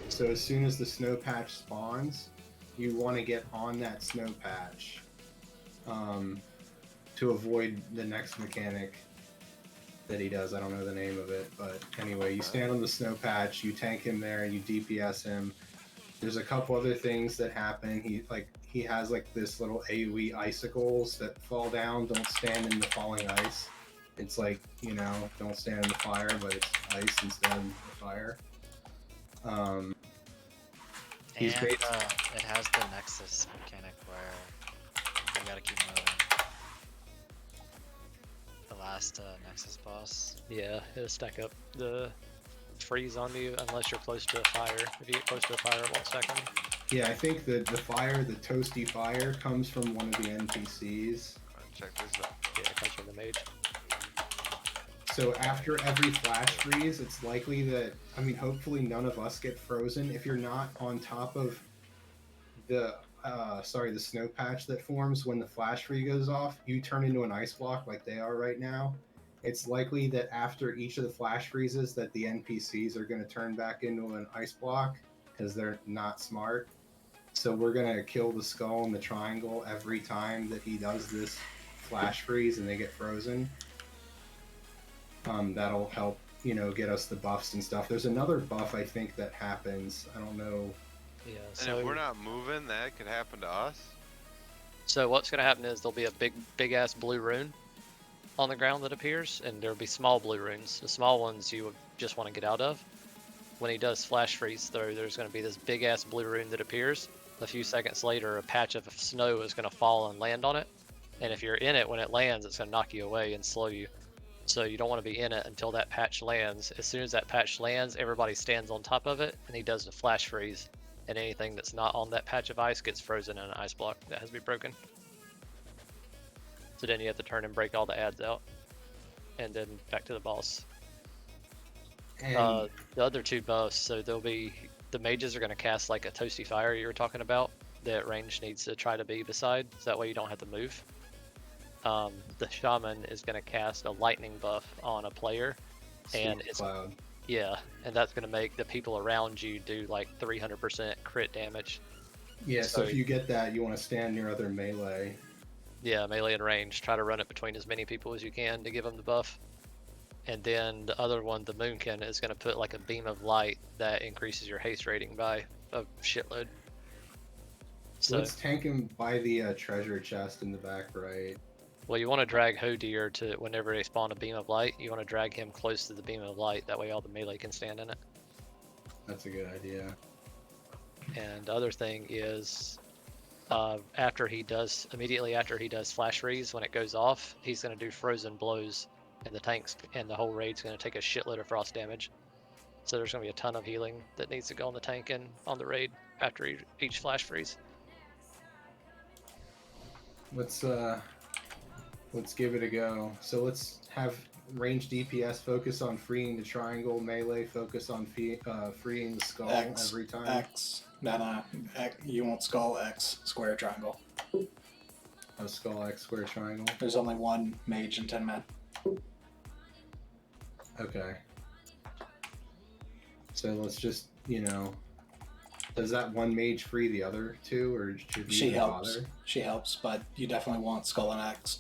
So as soon as the snow patch spawns, you want to get on that snow patch to avoid the next mechanic that he does. I don't know the name of it, but anyway, you stand on the snow patch, you tank him there, and you DPS him. There's a couple other things that happen. He has like this little AoE icicles that fall down. Don't stand in the falling ice. It's like, you know, don't stand in the fire, but it's ice instead of the fire. He's And based- it has the Nexus mechanic where you gotta keep moving. The last Nexus boss. Yeah, it'll stack up the freeze on you unless you're close to a fire. If you get close to a fire, it won't second. Yeah, I think the fire, the toasty fire, comes from one of the NPCs. Check this out. Yeah, it comes from the mage. So after every flash freeze, it's likely that, I mean, hopefully none of us get frozen. If you're not on top of the, the snow patch that forms when the flash freeze goes off, you turn into an ice block like they are right now. It's likely that after each of the flash freezes that the NPCs are going to turn back into an ice block because they're not smart. So we're going to kill the skull and the triangle every time that he does this flash freeze and they get frozen. That'll help, you know, get us the buffs and stuff. There's another buff I think that happens. I don't know. Yeah. And So if we're not moving, that could happen to us. So what's going to happen is there'll be a big ass blue rune on the ground that appears, and there'll be small blue runes. The small ones you would just want to get out of. When he does flash freeze through, there's going to be this big ass blue rune that appears. A few seconds later, a patch of snow is going to fall and land on it. And if you're in it when it lands, it's going to knock you away and slow you. So you don't want to be in it until that patch lands. As soon as that patch lands, everybody stands on top of it, and he does the flash freeze. And anything that's not on that patch of ice gets frozen in an ice block that has to be broken. So then you have to turn and break all the ads out. And then back to the boss. And The other two buffs, so there'll be, the mages are going to cast like a toasty fire you were talking about that range needs to try to be beside, so that way you don't have to move. The shaman is going to cast a lightning buff on a player, and Sleep it's cloud. yeah, and that's going to make the people around you do like 300% crit damage. Yeah, so So- if you get that, you want to stand near other melee. Yeah, melee and range. Try to run it between as many people as you can to give them the buff. And then the other one, the Moonkin, is going to put like a beam of light that increases your haste rating by a shitload. So, Let's tank him by the treasure chest in the back right. well, you want to drag Hodir to, whenever they spawn a beam of light, you want to drag him close to the beam of light. That way all the melee can stand in it. That's a good idea. And the other thing is, immediately after he does flash freeze, when it goes off, he's going to do frozen blows, and the tanks and the whole raid's going to take a shitload of frost damage. So there's going to be a ton of healing that needs to go on the tank and on the raid after each flash freeze. Let's give it a go. So let's have range DPS focus on freeing the triangle, melee focus on freeing the skull X, every time. X. No. You want skull X, square triangle. A skull X square triangle. There's only one mage and 10 men. Okay. So let's just, you know, does that one mage free the other two, or should we She even helps. bother? She helps, but you definitely want skull and X.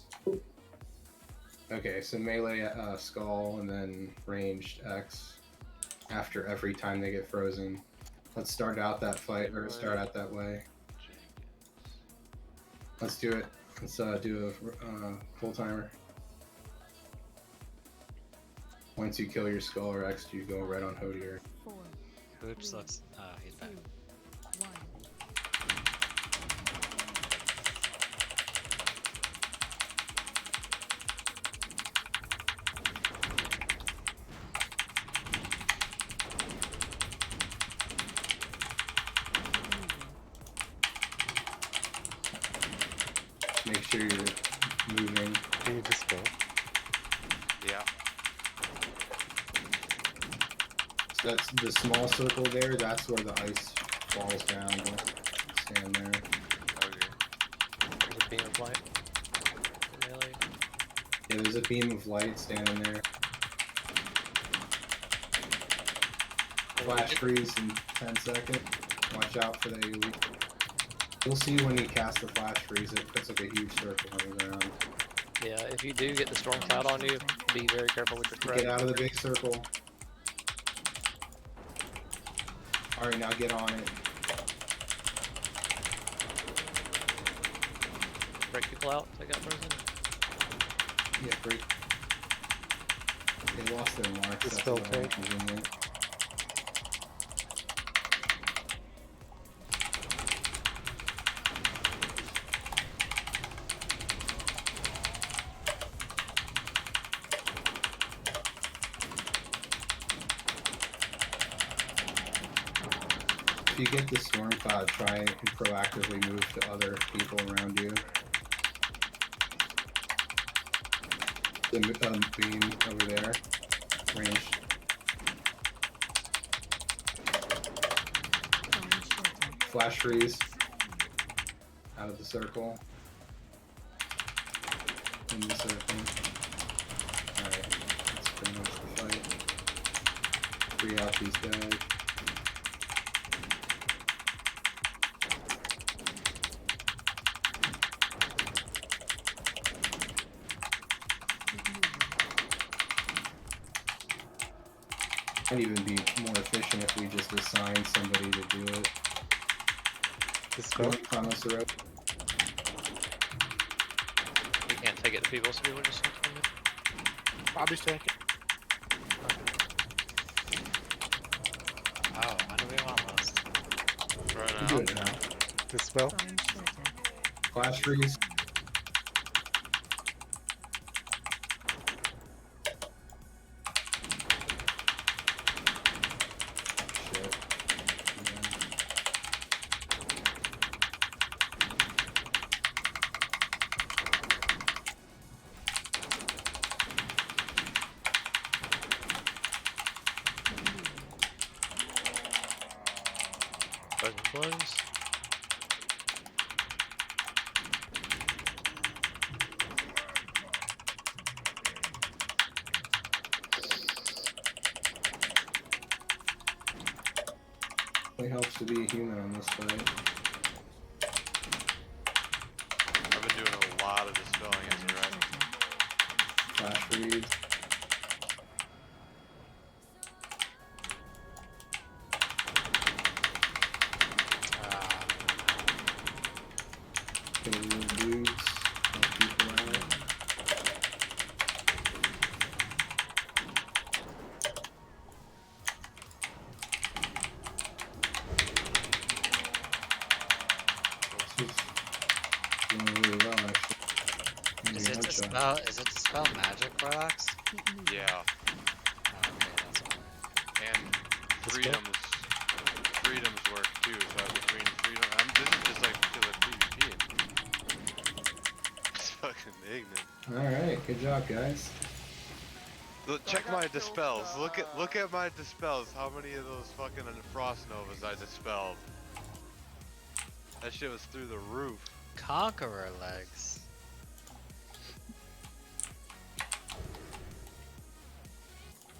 Okay, so melee skull and then ranged X after every time they get frozen. Let's start out that fight, or start out that way. Let's do it. Let's do a full timer. Once you kill your skull or X, you go right on Hodir. Oops, let's. He's back. Make sure you're moving. Can you just go? Yeah. So that's the small circle there. That's where the ice falls down. Stand there. Okay. There's a beam of light. Melee. Yeah, there's a beam of light standing there. Flash freeze in 10 seconds. Watch out for the AoE. You'll see when he casts the flash freeze, it puts like a huge circle on the ground. Yeah, if you do get the storm cloud on you, be very careful with your threat. Get out of the big circle. Alright, now get on it. Break people out. They got frozen. Yeah, break. They lost their marks. It's That's still a little inconvenient. If you get the storm cloud, try and proactively move to other people around you. The beam over there, ranged. Flash freeze. Out of the circle. In the circle. Alright, that's pretty much the fight. Free out these guys. Might even be more efficient if we just assign somebody to do it. Dispel. Promise the rope. We can't take it to people, so people just have to come in. Bobby's taking. Oh, when do we want most? Right You now. do it now. Dispel. Flash freeze. Shit. Poison blows. It helps to be a human on this fight. I've been doing a lot of dispelling as a red. Flash freeze. Kill little dudes. Help people out. This is going really well, actually. Is Maybe it headshot. dispel magic Warlocks? Yeah. Oh, okay, that's fine. And freedoms work too, so between freedom this is just like killer PvP. It's fucking ignorant. Alright, good job, guys. Look, check my dispels. Look at my dispels. How many of those fucking frost novas I dispelled? That shit was through the roof. Conqueror legs.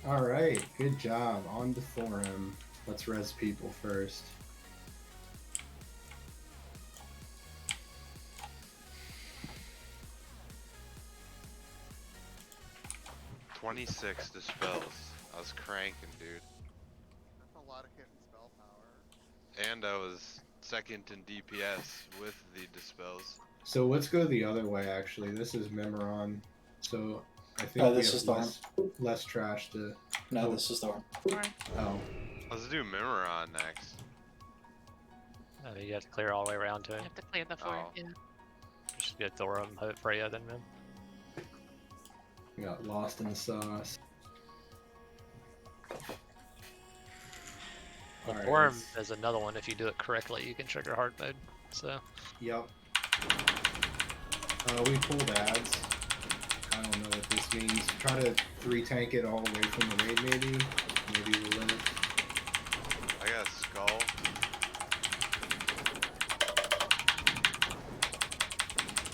Alright, good job. On to forum. Let's res people first. "26 dispels. I was cranking, dude. That's a lot of hit and spell power. And I was second in DPS with the dispels. So let's go the other way, actually. This is Memoron. So I think we this have is Thorn. less trash to... No, this is Thorn. Oh. Let's do Memoron next. You have to clear all the way around to You him. have to clear the floor. Oh. Yeah. Just get Thorum, hope Freya, then man. We got lost in the sauce. Alright, Thorum let's- is another one. If you do it correctly, you can trigger hard mode. So Yep. We pulled ads. I don't know what this means. Try to 3-tank it all away from the raid, maybe. Maybe we'll live. I got a skull.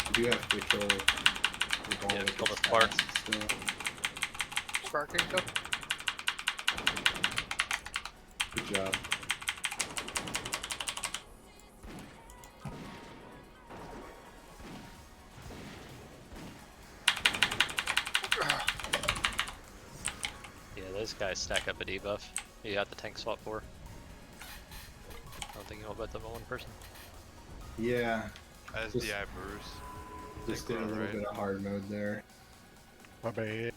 We do have control with all Yeah, of kill this the spark. still. Sparking cup. Good job. yeah, those guys stack up a debuff. You got the tank swap for. I don't think you want both of them on one person. Yeah, As Just- DI Bruce. just did a little bit of hard mode there. My bad.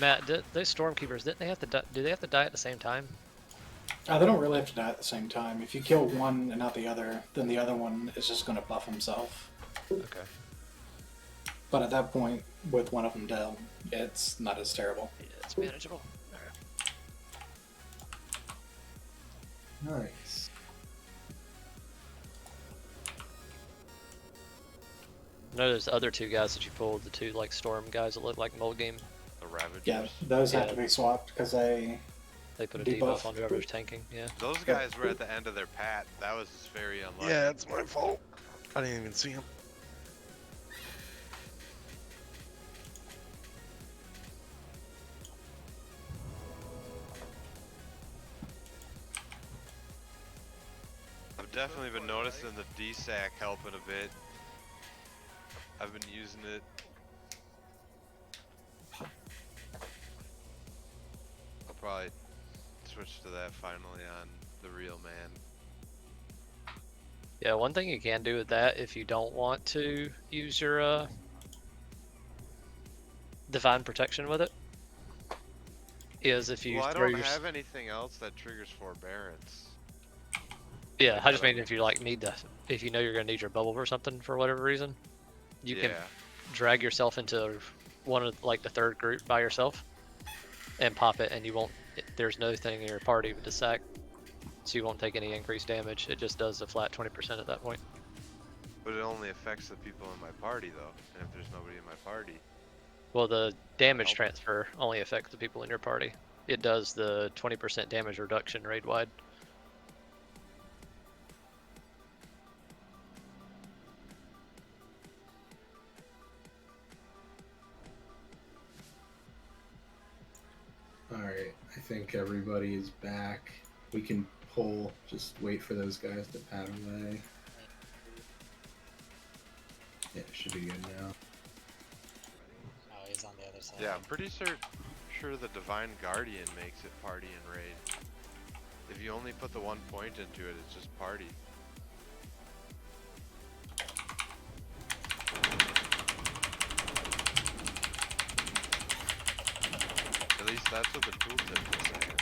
Matt, those stormkeepers, didn't they have to? Do they have to die at the same time? They don't really have to die at the same time. If you kill one and not the other, then the other one is just going to buff himself. Okay. But at that point, with one of them dead, it's not as terrible. Yeah, it's manageable. Nice. Notice the other two guys that you pulled, the two like storm guys that look like mold game. The Ravagers. Yeah, those have Yeah. to be swapped because they put a debuff. debuff on whoever's tanking. Yeah. Those guys were at the end of their pat. That was very unlucky. Yeah, it's my fault. I didn't even see him. I've definitely been noticing the DSAC helping a bit. I've been using it. I'll probably switch to that finally on the real man. Yeah, one thing you can do with that if you don't want to use your divine protection with it is if you Well, I throw don't your have anything else that triggers forbearance. yeah, I just mean if you like need to if you know you're gonna need your bubble or something for whatever reason, you can drag yourself into one of like the third group by yourself and pop it, and you won't. There's no thing in your party with the sack, so you won't take any increased damage. It just does a flat 20% at that point. But it only affects the people in my party though, and if there's nobody in my party. Well, the damage transfer only affects the people in your party. It does the 20% damage reduction raid wide. Alright, I think everybody is back. We can pull, just wait for those guys to pat away. Yeah, it should be good now. Oh, he's on the other side. Yeah, I'm pretty sure the Divine Guardian makes it party and raid. If you only put the 1 point into it, it's just party. At least that's what the tooltip is saying.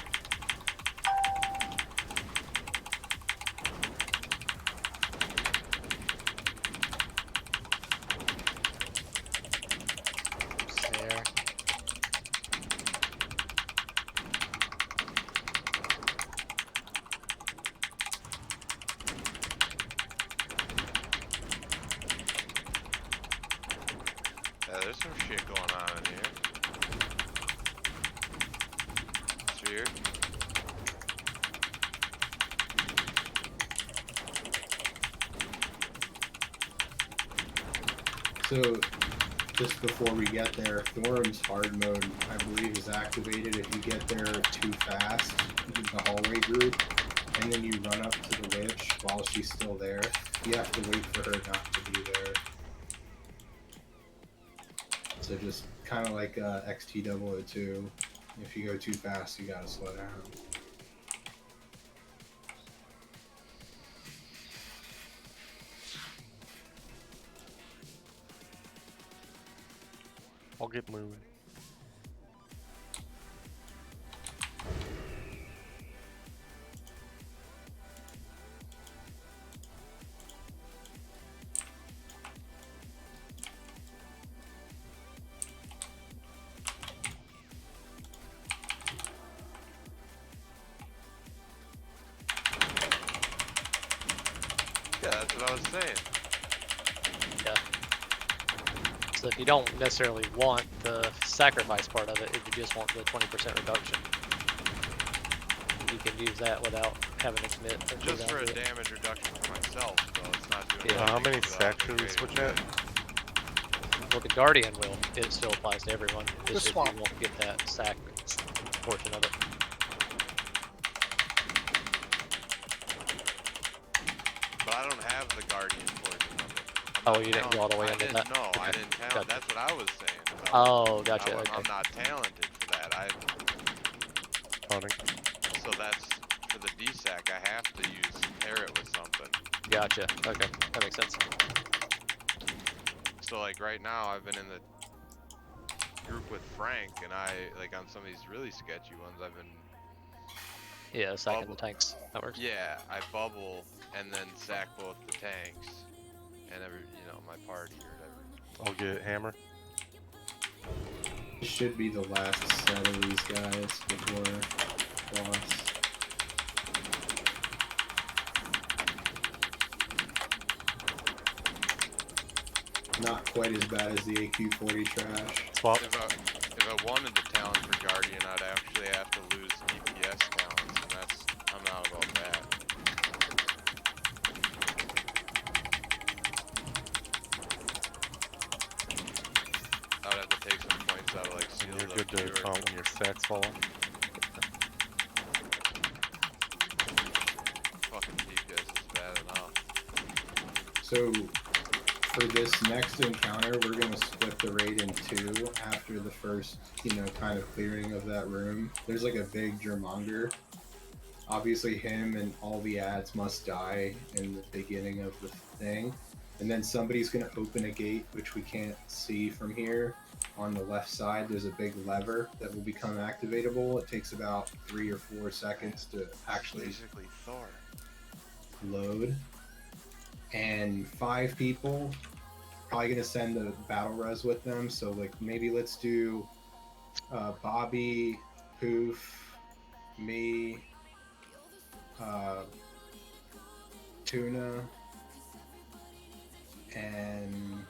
There. Yeah, there's some shit going on in here. It's weird. So, just before we get there, Thorum's hard mode, I believe, is activated if you get there too fast in the hallway group, and then you run up to the witch while she's still there. You have to wait for her not to be there. So just kind of like XT002, if you go too fast, you gotta slow down. I'll get moving. Yeah, that's what I was saying. Yeah. So if you don't necessarily want the sacrifice part of it, if you just want the 20% reduction, you can use that without having to commit. Just for a damage reduction for myself, so it's not doing Yeah. How many anything without sacks should we the switch greater at? Well, the Guardian will. It still applies to everyone. It's The just you swap. won't get that sack portion of it. But I don't have the Guardian portion of it. Oh, you didn't go all the way I into didn't, that? No, I Okay. didn't talent. Gotcha. That's what I was saying. So Oh, gotcha. Okay. I'm not talented for that. So that's for the DSAC. I have to pair it with something. Gotcha. Okay, that makes sense. So like right now, I've been in the group with Frank, and like on some of these really sketchy ones, I've been. Yeah, sacking the tanks. That works. Yeah, I bubble and then sack both the tanks and my party or whatever. I'll get hammer. This should be the last set of these guys before boss. Not quite as bad as the AQ-40 trash. Swap. If I wanted the talent for Guardian, I'd actually have to lose DPS talents, and that's I'm not about that. I would have to take some points out of like sealed You're up good to viewer. count when your stacks fall. Fucking DPS is bad enough. So for this next encounter, we're gonna split the raid in two after the first, kind of clearing of that room. There's like a big Germonger. Obviously him and all the ads must die in the beginning of the thing. And then somebody's gonna open a gate, which we can't see from here. On the left side, there's a big lever that will become activatable. It takes about 3 or 4 seconds to actually Basically Thor. load. And 5 people, probably gonna send the battle res with them. So like maybe let's do Bobby, Poof, me, Tuna, and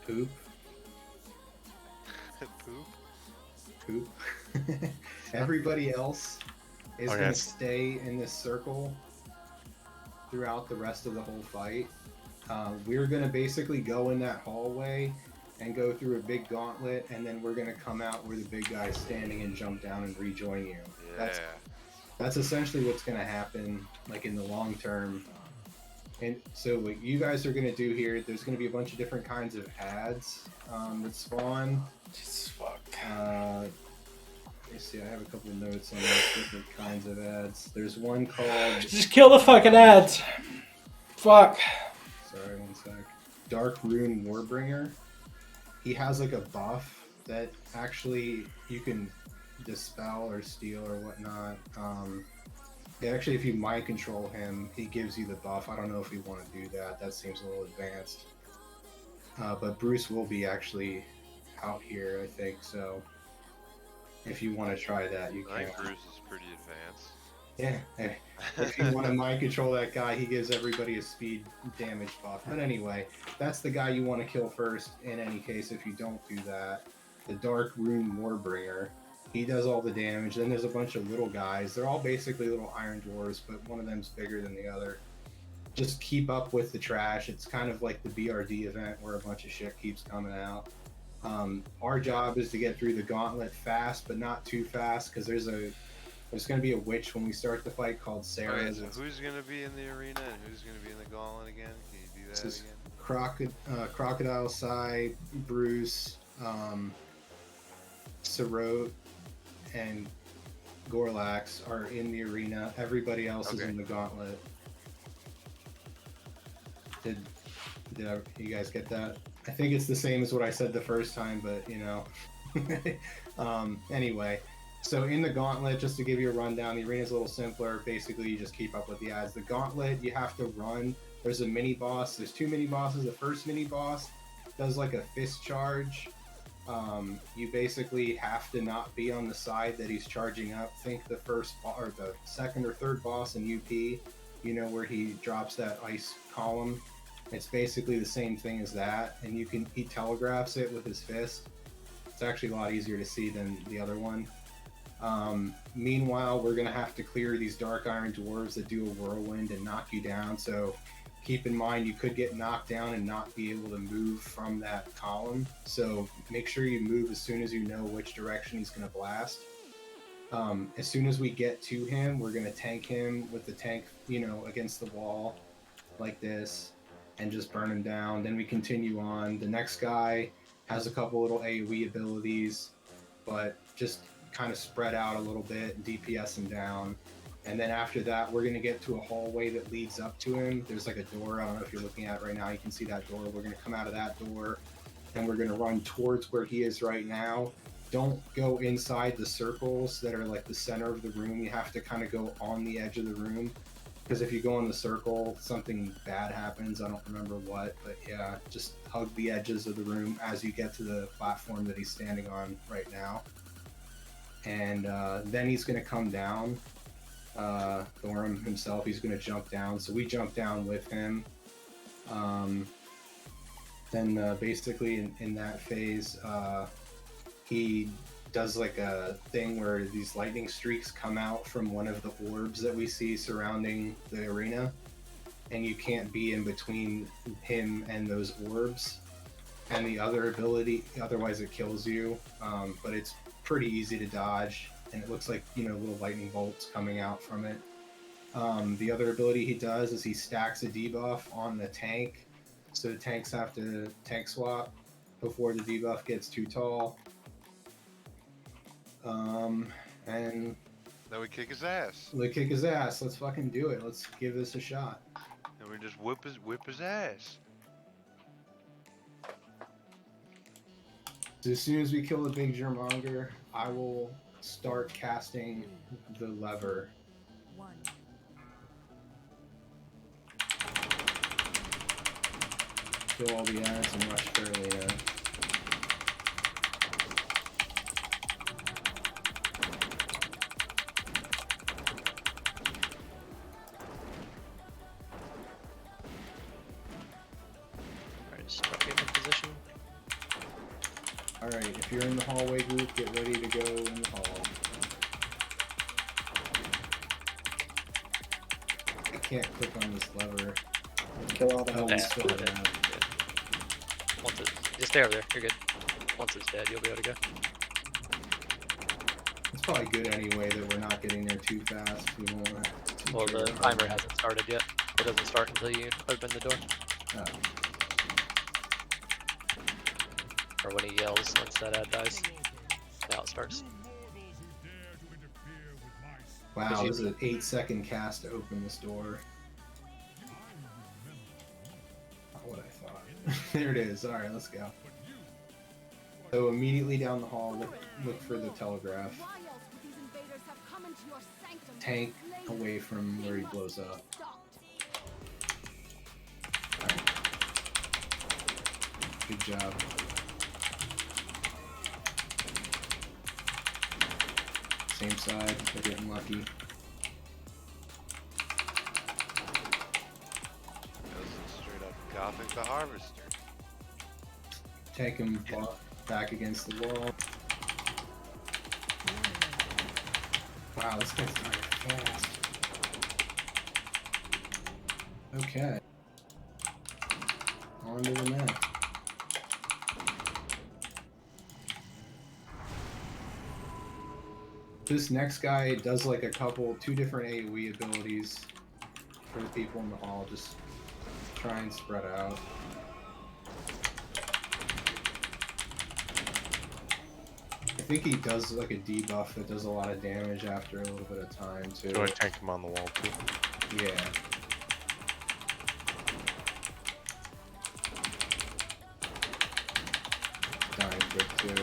Poop. Poop. Everybody else is Okay. gonna stay in this circle throughout the rest of the whole fight. We're gonna basically go in that hallway and go through a big gauntlet, and then we're gonna come out where the big guy's standing and jump down and rejoin you. Yeah. That's essentially what's gonna happen, like in the long term. And so what you guys are gonna do here, there's gonna be a bunch of different kinds of ads that spawn. Jesus fuck. Let me see, I have a couple notes on those different kinds of ads. There's one called... Just kill the fucking ads. Fuck. Sorry, one sec. Dark Rune Warbringer. He has like a buff that actually you can dispel or steal or whatnot. Actually, if you mind control him, he gives you the buff. I don't know if you want to do that. That seems a little advanced. But Bruce will be actually out here, I think. So if you want to try that, you I can. think Bruce is pretty advanced. Yeah, if you want to mind control that guy, he gives everybody a speed damage buff. But anyway, that's the guy you want to kill first in any case if you don't do that. The Dark Rune Warbringer. He does all the damage. Then there's a bunch of little guys. They're all basically little iron dwarves, but one of them's bigger than the other. Just keep up with the trash. It's kind of like the BRD event where a bunch of shit keeps coming out. Our job is to get through the gauntlet fast, but not too fast, because there's going to be a witch when we start the fight called Sarah. Okay, so who's going to be in the arena and who's going to be in the gauntlet again? Can you do that This is again? Crocodile, Psy, Bruce, Sarot, and Gorlax are in the arena. Everybody else is in the gauntlet. Did you guys get that? I think it's the same as what I said the first time, but anyway. So in the gauntlet, just to give you a rundown, the arena's a little simpler. Basically, you just keep up with the ads. The gauntlet, you have to run. There's a mini boss. There's 2 mini bosses. The first mini boss does like a fist charge. You basically have to not be on the side that he's charging up. Think the first or the second or third boss in UP, where he drops that ice column. It's basically the same thing as that, and he telegraphs it with his fist. It's actually a lot easier to see than the other one. Meanwhile, we're gonna have to clear these dark iron dwarves that do a whirlwind and knock you down. So keep in mind you could get knocked down and not be able to move from that column. So make sure you move as soon as you know which direction he's gonna blast. As soon as we get to him, we're gonna tank him with the tank, against the wall like this, and just burn him down. Then we continue on. The next guy has a couple little AoE abilities, but just kind of spread out a little bit and DPS him down. And then after that, we're going to get to a hallway that leads up to him. There's like a door. I don't know if you're looking at it right now. You can see that door. We're going to come out of that door, and we're going to run towards where he is right now. Don't go inside the circles that are like the center of the room. You have to kind of go on the edge of the room, because if you go in the circle, something bad happens. I don't remember what, but yeah, just hug the edges of the room as you get to the platform that he's standing on right now. And then he's going to come down. Thorum himself, he's going to jump down. So we jump down with him. Then basically in that phase, he does like a thing where these lightning streaks come out from one of the orbs that we see surrounding the arena, and you can't be in between him and those orbs. And the other ability, otherwise it kills you, but it's pretty easy to dodge, and it looks like, you know, little lightning bolts coming out from it. The other ability he does is he stacks a debuff on the tank, so the tanks have to tank swap before the debuff gets too tall. And Then we kick his ass. we kick his ass. Let's fucking do it. Let's give this a shot. And we just whip his ass. So as soon as we kill the big germonger, I will start casting the lever. Kill all the ads and rush Carolina. Alright, just drop him in position. Alright, if you're in the hallway group, get ready to go in the hall. I can't click on this lever. Kill all the Oh, we Yeah, still good. have. Once it, just stay over there. You're good. Once it's dead, you'll be able to go. It's probably good anyway that we're not getting there too fast. We don't want to. Well, the timer hasn't started yet. It doesn't start until you open the door, Oh. or when he yells once that ad dies. Now it starts. Wow, this is an 8-second cast to open this door. Not what I thought. There it is. Alright, let's go. So immediately down the hall, look for the telegraph. Tank away from where he blows up. Alright. Good job. Same side, they're getting lucky. Straight up Gothic the Harvester. Tank him back against the wall. Wow, this guy's dying fast. Okay. On to the next. This next guy does like two different AoE abilities for the people in the hall. Just try and spread out. I think he does like a debuff that does a lot of damage after a little bit of time too. Do I tank him on the wall too? Yeah. Dying quick too.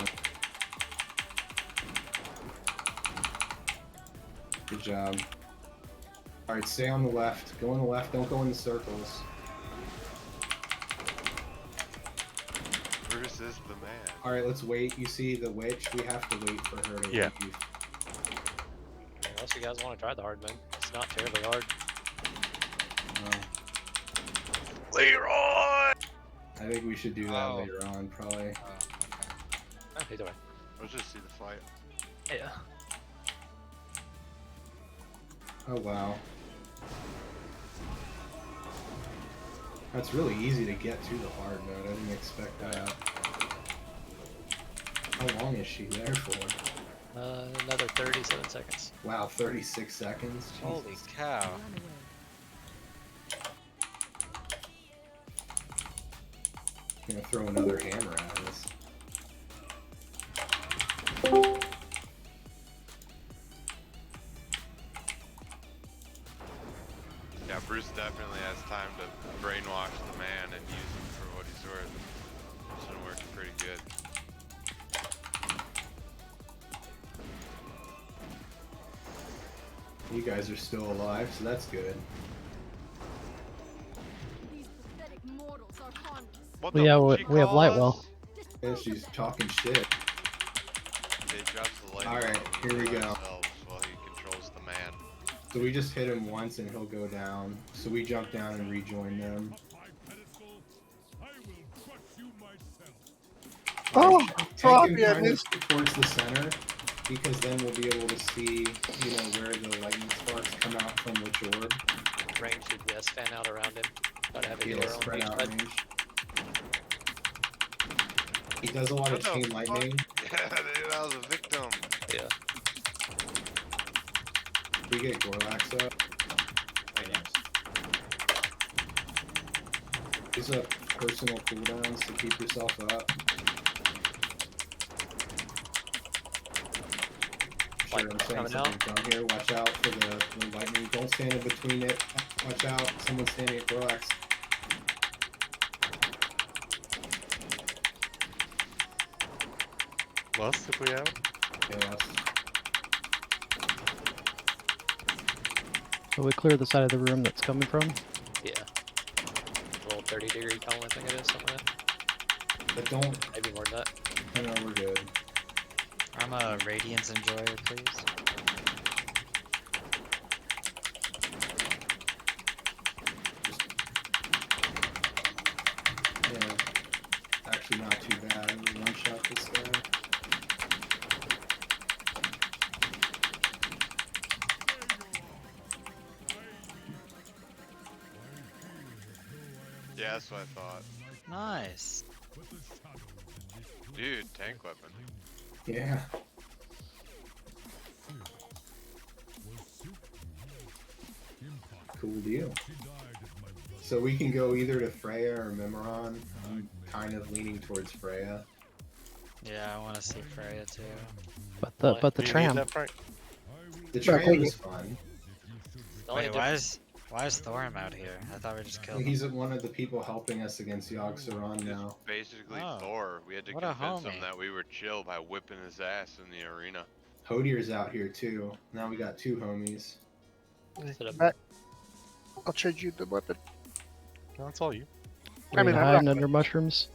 Good job. Alright, stay on the left. Go on the left, don't go in the circles. Bruce is the man. Alright, let's wait. You see the witch? We have to wait for her to Yeah. leave. Unless you guys want to try the hard mode, it's not terribly hard. Leroy! I think we should do that later on, probably. Oh, either way. Let's just see the fight. Yeah. Oh wow. That's really easy to get to the hard mode. I didn't expect that. How long is she there for? Another 37 seconds. Wow, 36 seconds? Holy Jesus. cow. I'm gonna throw another hammer at us. Yeah, Bruce definitely has time to brainwash the man and use him for what he's worth. It's been working pretty good. You guys are still alive, so that's good. What Well, yeah, she we have call Lightwell. us? Yeah, she's talking shit. He drops the light. Alright, here we go. While he controls the man. So we just hit him once and he'll go down. So we jump down and rejoin them. Oh, Tank Floppy, him I kind of missed. towards the center, because then we'll be able to see, where the lightning sparks come out from which orb. Range should, yes, fan out around him. Try to have a Yeah, healer on spread each out side. range. He does a lot of What the chain fuck? lightning. Yeah, dude, I was a victim. Yeah. We get Gorlax up. Use up personal cooldowns to keep yourself up. Sure, I'm saying coming something dumb here. Watch out for the lightning. Don't stand in between it. Watch out. Someone's standing at Gorlax. Lust if we have it. Okay, Lust. So we clear the side of the room that's coming from. Yeah. A little 30-degree cone, I think it is, something like that. But don't. Maybe more than that. No, we're good. I'm a Radiance enjoyer, please. Yeah. Actually, not too bad. We'll one shot this guy. Yeah, that's what I thought. Nice. Dude, tank weapon. Yeah. Cool deal. So we can go either to Freya or Memoron. I'm kind of leaning towards Freya. Yeah, I want to see Freya too. But the Do you need tram. that, Frank? The tram is fun. The only Wait, why is Thorim out here? I thought we just killed him. He's one of the people helping us against Yogg-Saron now. Basically Oh, Thor. We had to what a convince him homie. that we were chill by whipping his ass in the arena. Hodier's out here too. Now we got two homies. Back. I'll trade you the weapon. No, it's all you. Are you I'm hiding not- under mushrooms?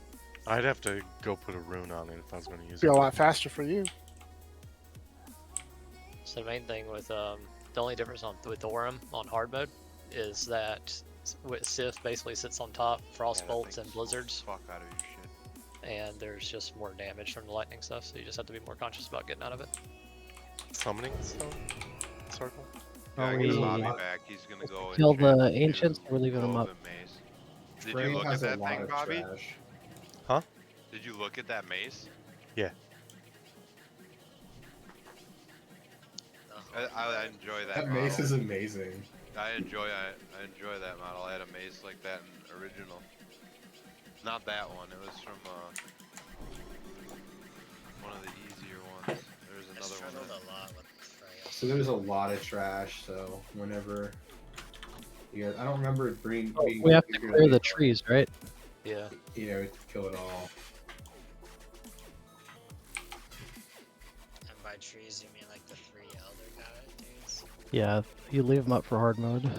I'd have to go put a rune on it if I was going to use Be it. a lot faster for you. So the main thing with the only difference with Thorim on hard mode is that Sif basically sits on top, frost bolts and blizzards, Fuck out of your shit. and there's just more damage from the lightning stuff. So you just have to be more conscious about getting out of it. Summoning stone? Circle? Yeah, Are get we- Bobby back. He's gonna go Kill enchant the two ancients, or we're leaving them golden up? mace. Did Frey you look at has a that lot thing, of Bobby? trash. Huh? Did you look at that mace? Yeah. I enjoy that. That mace model. is amazing. I enjoy that model. I had a mace like that in original. Not that one. It was from one of the easier ones. There was another one. a lot with Freya. So there's a lot of trash. So whenever, yeah, I don't remember it being. We have to clear the trees, right? Yeah. Yeah, we have to kill it all. And by trees, you mean like the 3 elder guy dudes? Yeah, you leave them up for hard mode. Yeah,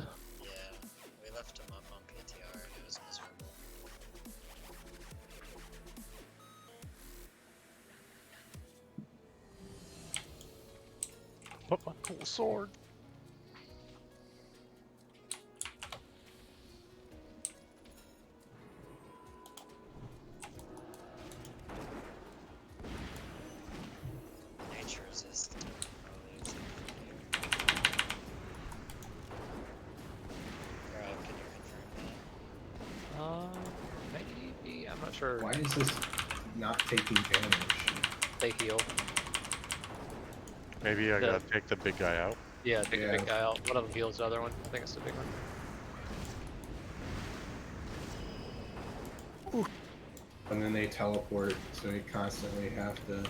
we left them up on PTR and it was miserable. Put my cool sword. Nature resist. Alright, can you confirm that? Maybe I'm not sure. Why is this not taking damage? They heal. Maybe I The- gotta take the big guy out. Yeah, take Yeah. the big guy out. One of them heals the other one. I think it's the big one. And then they teleport, so we constantly have to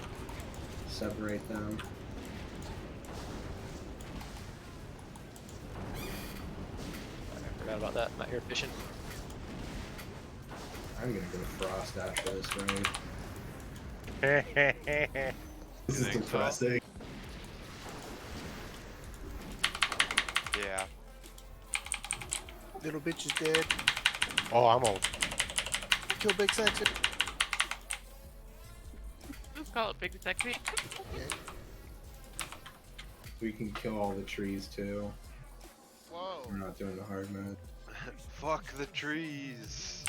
separate them. I forgot about that. I'm out here fishing. I'm gonna go Frost after this raid. Yeah. This is think so? depressing. Yeah. Little bitch is dead. Oh, I'm old. Kill Big Sexy. Let's call it big sexy. We can kill all the trees too. Whoa. We're not doing the hard mode. Fuck the trees.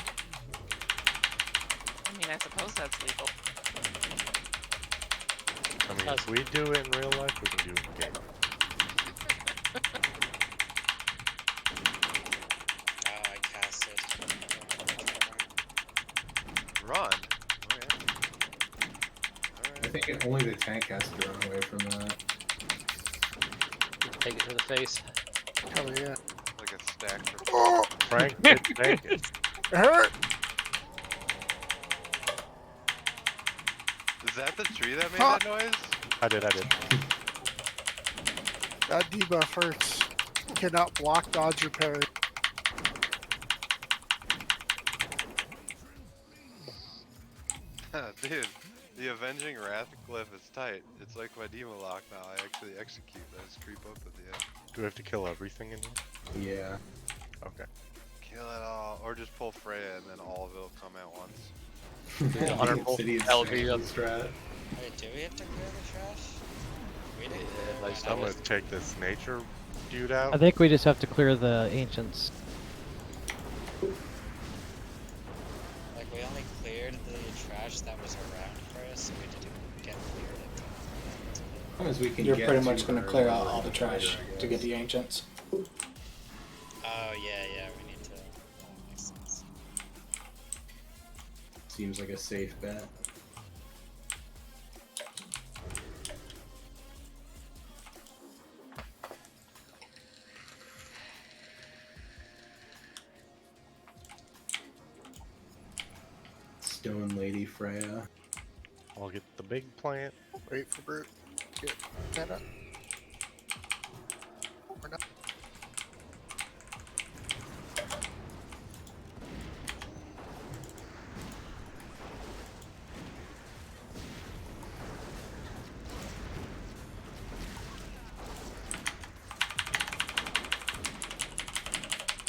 I mean, I suppose that's legal. I mean, if we do it in real life, we can do it in game. Oh, I casted. Run. Oh yeah. I think only the tank has to run away from that. Take it to the face. Hell yeah. Like a stack for Oh, Frank did take it. it hurt. Is that the tree that made Huh. that noise? I did. That debuff hurts. Cannot block, dodge, or parry. Dude, the Avenging Wrath glyph is tight. It's like my Demo lock now. I actually execute those creep up at the end. Do we have to kill everything in here? Yeah. Okay. Kill it all, or just pull Freya and then all of it'll come at once. The honorable Obsidian LG strength strat. Wait, do we have to clear the trash? We didn't Yeah, clear most I'm mine. gonna take this nature dude out. I think we just have to clear the ancients. Like, we only cleared the trash that was around for us, so we didn't get cleared it. As long as we can You're get pretty much to going to her clear out lower all the trash later, I to get guess. the ancients. Oh, yeah, we need to. That makes sense. Seems like a safe bet. Stone Lady Freya. I'll get the big plant. Wait for Brute. Get that up. Or not.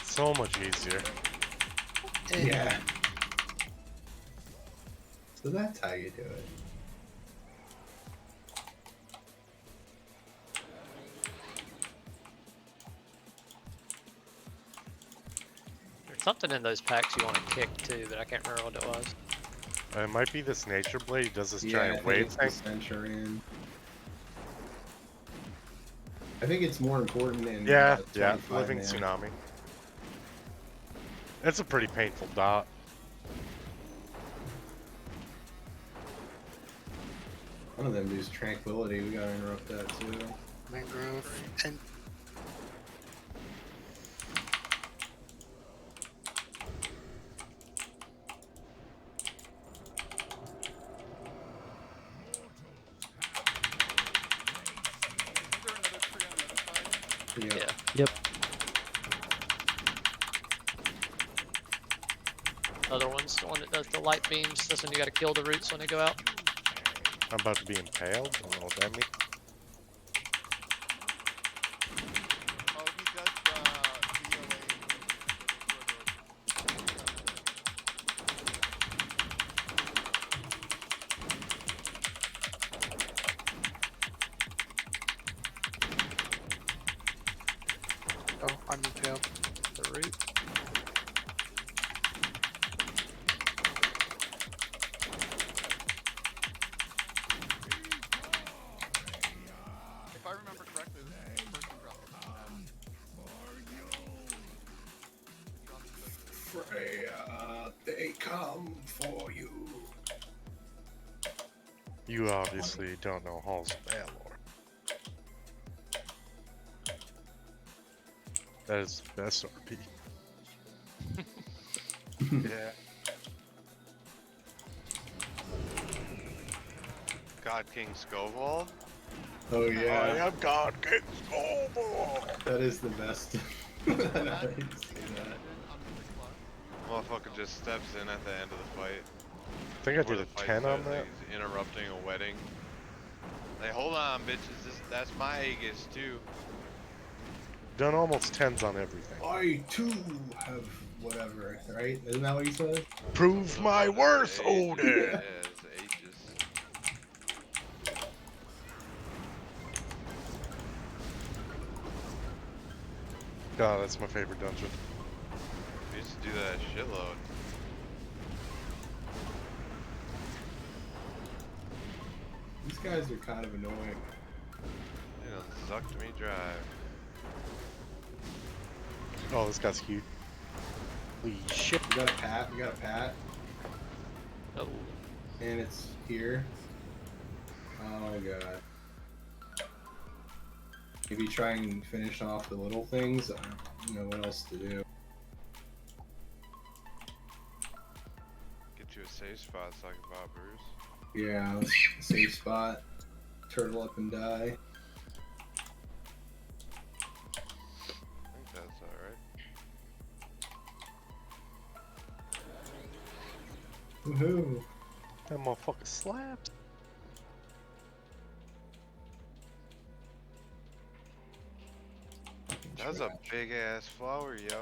So much easier. Yeah. So that's how you do it. There's something in those packs you want to kick too, but I can't remember what it was. It might be this nature blade. It does this Yeah, I giant think wave it's thing. the Centurion. I think it's more important in Yeah, 25 living man. tsunami. It's a pretty painful dot. One of them does tranquility. We gotta interrupt that too. Mangrove. And Is there another tree on the other side? Yeah. Yeah. Yep. Other one's the one that does the light beams. This one you got to kill the roots when they go out. I'm about to be impaled. I don't know what that means. Oh, he does the DOA. oh, I'm impaled. The root. If I remember correctly, this is the person dropped it. Freya, they come for you. You obviously don't know Halls of Balor. That is the best RP. Yeah. God King Scovold? Oh yeah, am God King Scovold. that is the best. I didn't see that. Motherfucker just steps in at the end of the fight. I think I Before did the a fight 10 on starts, that. like he's interrupting a wedding. Like, hold on, bitches. That's my Aegis too. Done almost 10s on everything. I too have whatever, right? Isn't that what he said? Prove my worth, Aegis. Odin! Yeah, it's Aegis. God, that's my favorite dungeon. We used to do that shitload. These guys are kind of annoying. You know, sucked me dry. Oh, this guy's huge. Holy shit. We got a pat. We got a pat. Oh, And it's here. Oh god. Maybe try and finish off the little things. I don't know what else to do. Get you a safe spot so I can pop Bruce. Yeah, let's safe spot. Turtle up and die. I think that's alright. Woohoo! That motherfucker slapped. That was a big ass flower, yo.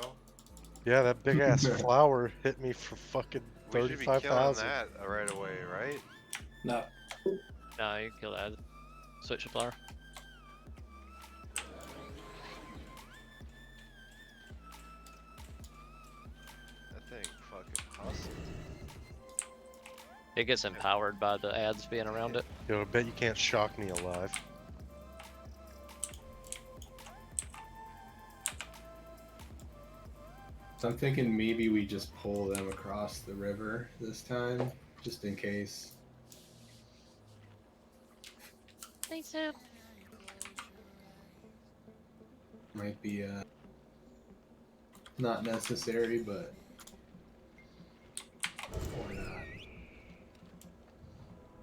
Yeah, that big ass flower hit me for fucking We should be killing 35,000. that right away, right? No. no, you can kill that. Switch the flower. That thing fucking hustled. It gets empowered by the ads being around it. Yo, I bet you can't shock me alive. So I'm thinking maybe we just pull them across the river this time, just in case. Thanks, Soup. Might be not necessary, but why not?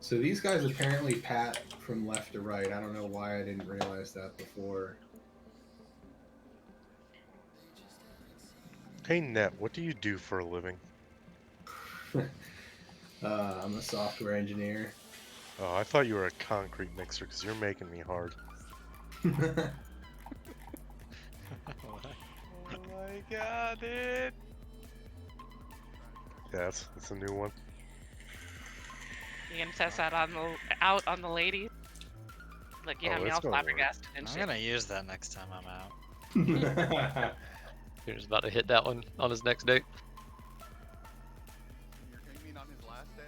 So these guys apparently pat from left to right. I don't know why I didn't realize that before. Hey, Net, what do you do for a living? I'm a software engineer. Oh, I thought you were a concrete mixer because you're making me hard. Oh my god, dude! Yeah, that's a new one. You gonna test that on the out on the lady? Like you Oh, have me it's all gonna work. flabbergasted and I'm shit. gonna use that next time I'm out. He was about to hit that one on his next date. You mean on his last day?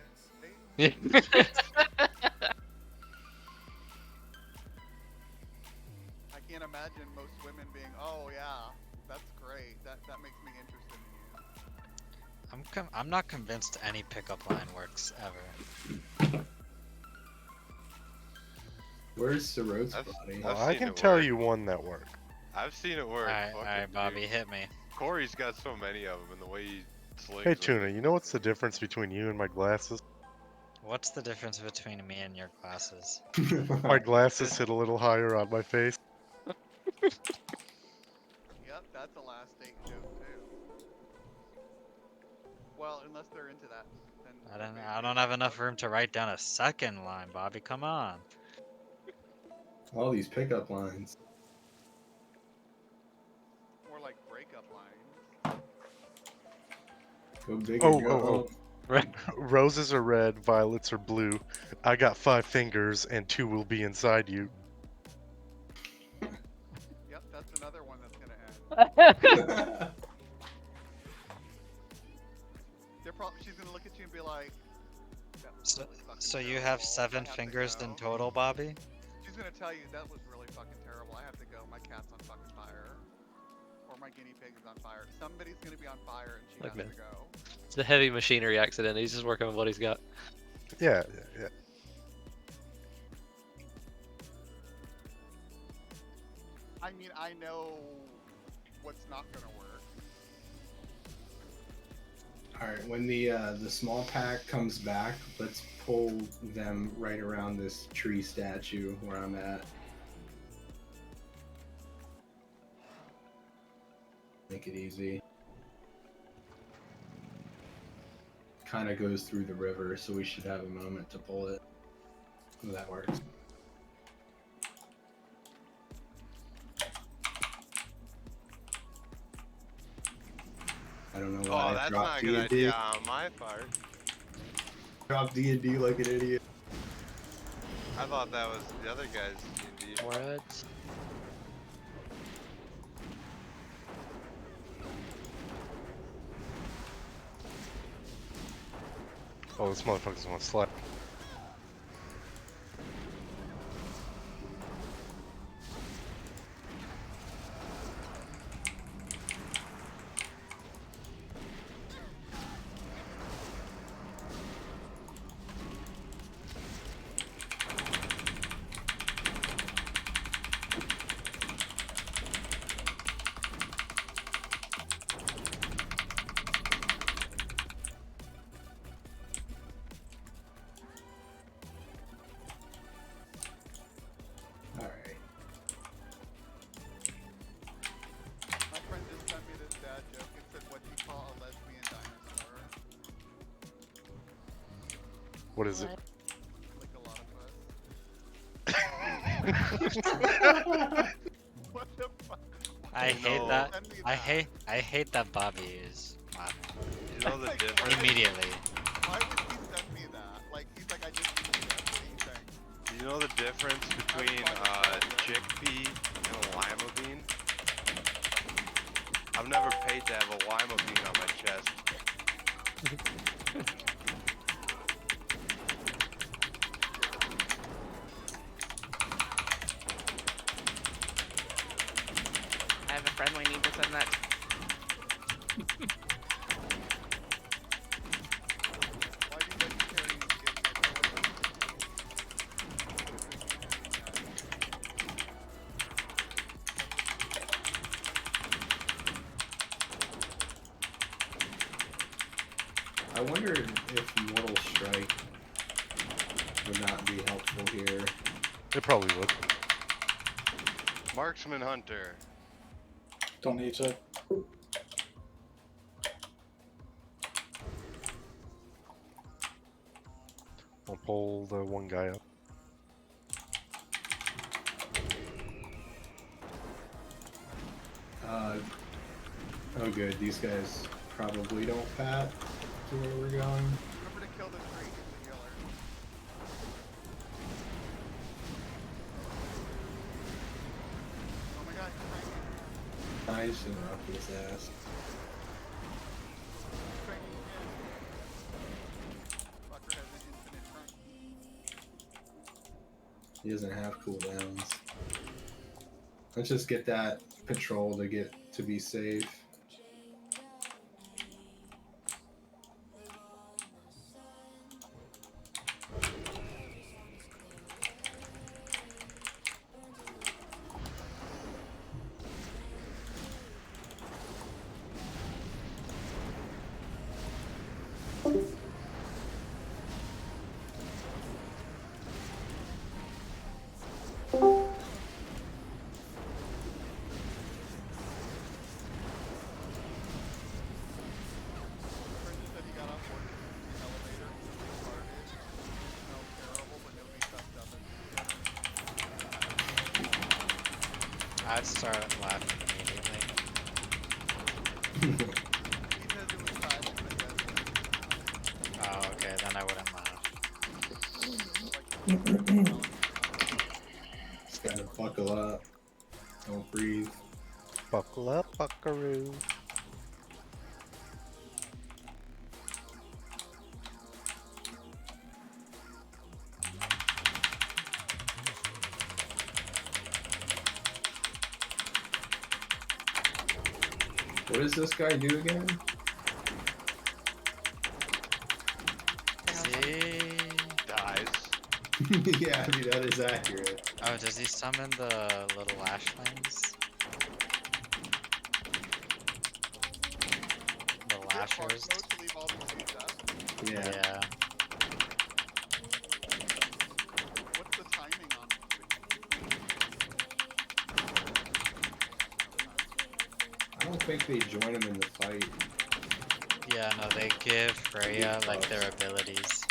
Yeah. I can't imagine most women being, oh yeah, that's great. That makes me interested in you. I'm not convinced any pickup line works ever. Where's Sirot's I've- body? I've Well, I seen can it tell work. you one that worked. I've seen it work. Alright, fucking alright, Bobby, dude. hit me. Corey's got so many of them, and the way he slings Hey, them. Tuna, you know what's the difference between you and my glasses? What's the difference between me and your glasses? My glasses sit a little higher on my face. Yep, that's a last date joke too. Well, unless they're into that. Then I don't have enough room to write down a second line, Bobby. Come on. All these pickup lines. More like breakup lines. Go big Oh, or go oh, home. Right. Roses are red, violets are blue. I got 5 fingers, and 2 will be inside you. Yep, that's another one that's gonna end. She's gonna look at you and be like, "That was So, really fucking so you terrible. have I 7 have to fingers go." in total, Bobby? She's gonna tell you that was really fucking terrible. I have to go. My cat's on fucking fire. Or my guinea pig is on fire. Somebody's gonna be on fire and she Like has me. to go. It's a heavy machinery accident. He's just working with what he's got. Yeah, yeah. I mean, I know what's not gonna work. Alright, when the small pack comes back, let's pull them right around this tree statue where I'm at. Make it easy. Kind of goes through the river, so we should have a moment to pull it. That works. I don't know why Oh, I that's dropped not a good D&D. idea on my part. Drop D&D like an idiot. I thought that was the other guy's D&D. More ads. Oh, this motherfucker's gonna slap. What is it? Like a lot of What the fuck? I hate that. Send me I that. hate that Bobby is laughing. You know the difference? Immediately. Why would he send me that? Like, he's like, I just need this. What do you think? You know the difference between chickpea and a lima bean? I've never paid to have a lima bean on my chest. I have a friend we need to send that. Why do vegetarians get I wonder if Mortal Strike would not be helpful here. It probably would. Marksman Hunter. Don't need to. I'll pull the one guy up. Oh good, these guys probably don't pat to where we're going. Remember to kill this tree, the killer. Oh my god, he's cranking. I just interrupt his ass. He's cranking again. Fucker has an infinite crank. He doesn't have cooldowns. Let's just get that patrol to get to be safe. Brendan said he got on board the elevator when we started. It smelled terrible, but nobody sucked up it. I'd start laughing immediately. He says it was silent, but yes. Oh, okay, then I wouldn't laugh. Just gotta buckle up. Don't breathe. Buckle up, buckaroo. What does this guy do again? See? Dies. Yeah, I mean that is accurate. Oh, does he summon the little ash things? The lashers? To leave all these dudes up. Yeah. Yeah. What's the timing on I don't think they join him in the fight. Yeah, no, they give Freya, like, their abilities.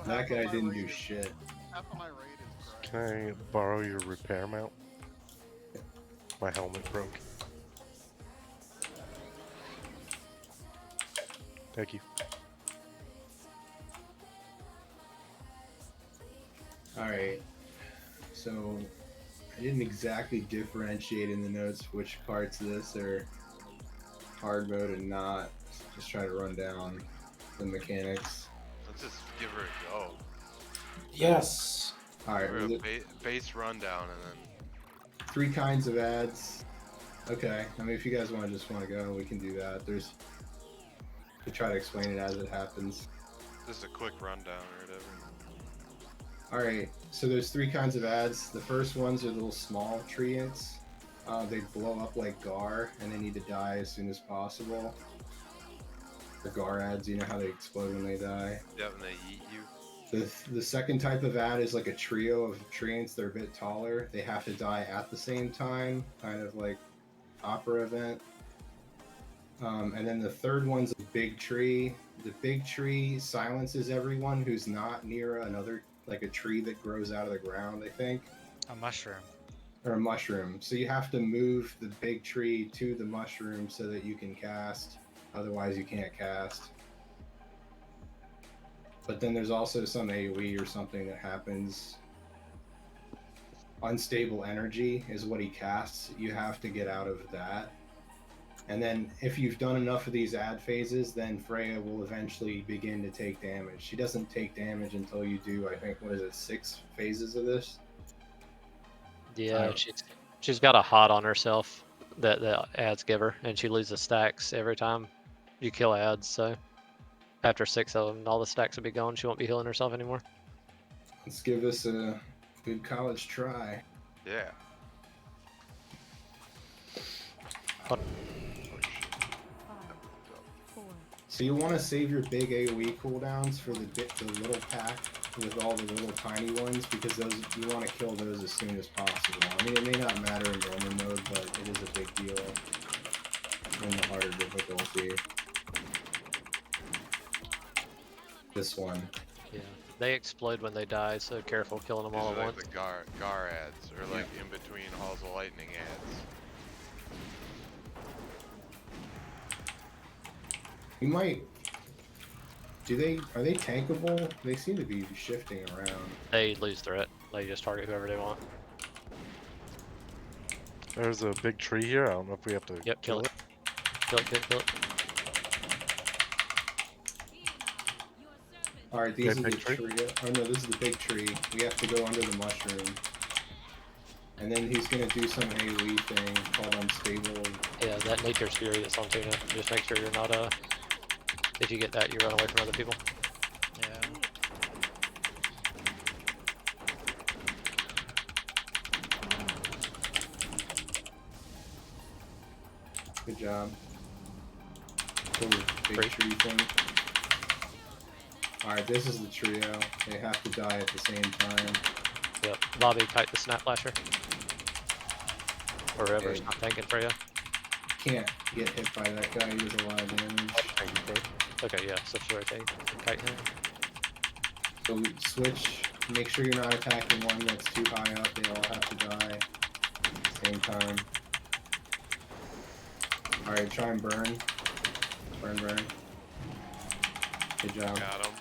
That guy didn't do shit. Half of my raid is correct. Can I borrow your repair mount? My helmet broke. Thank you. Alright. So I didn't exactly differentiate in the notes which parts of this are hard mode and not. Just try to run down the mechanics. Let's just give her a go. Yes. Alright, Give her a base rundown and then 3 kinds of ads. Okay, I mean if you guys want to go, we can do that. There's to try to explain it as it happens. just a quick rundown or whatever. Alright, so there's 3 kinds of ads. The first ones are little small treants. They blow up like Gar, and they need to die as soon as possible. The Gar ads, you know how they explode when they die? Yep, and they eat you. The second type of ad is like a trio of treants. They're a bit taller. They have to die at the same time, kind of like opera event. And then the third one's a big tree. The big tree silences everyone who's not near another, like a tree that grows out of the ground, I think. A mushroom. Or a mushroom. So you have to move the big tree to the mushroom so that you can cast. Otherwise, you can't cast. But then there's also some AoE or something that happens. Unstable energy is what he casts. You have to get out of that. And then if you've done enough of these ad phases, then Freya will eventually begin to take damage. She doesn't take damage until you do, I think, what is it, 6 phases of this? Yeah, she's got a hot on herself that the ads give her, and she loses stacks every time you kill ads. So after 6 of them, all the stacks will be gone. She won't be healing herself anymore. Let's give this a good college try. Yeah. So you want to save your big AoE cooldowns for the little pack with all the little tiny ones, because those you want to kill those as soon as possible. I mean, it may not matter in normal mode, but it is a big deal in the harder difficulty. This one. Yeah, they explode when they die, so careful killing them all These at are once. like the Gar ads, or like in between Halls of Lightning ads. You might. Are they tankable? They seem to be shifting around. They lose threat. They just target whoever they want. There's a big tree here. I don't know if we have to Yep, kill it. Kill it. Alright, these Okay, are the big tree? tree. Oh no, this is the big tree. We have to go under the mushroom. And then he's gonna do some AoE thing called unstable. Yeah, that Nature's Fury that's on Tuna. Just make sure you're not if you get that, you run away from other people. Yeah. Good job. Kill the big tree thing. Alright, this is the trio. They have to die at the same time. Yep. Bobby, kite the snap flasher. Or whoever's Okay. not tanking for you. Can't get hit by that guy, he does a lot of damage. Okay, yeah, so sure, okay. Kite him. So we switch, make sure you're not attacking one that's too high up, they all have to die at the same time. Alright, try and burn. Burn. Good job. Got him.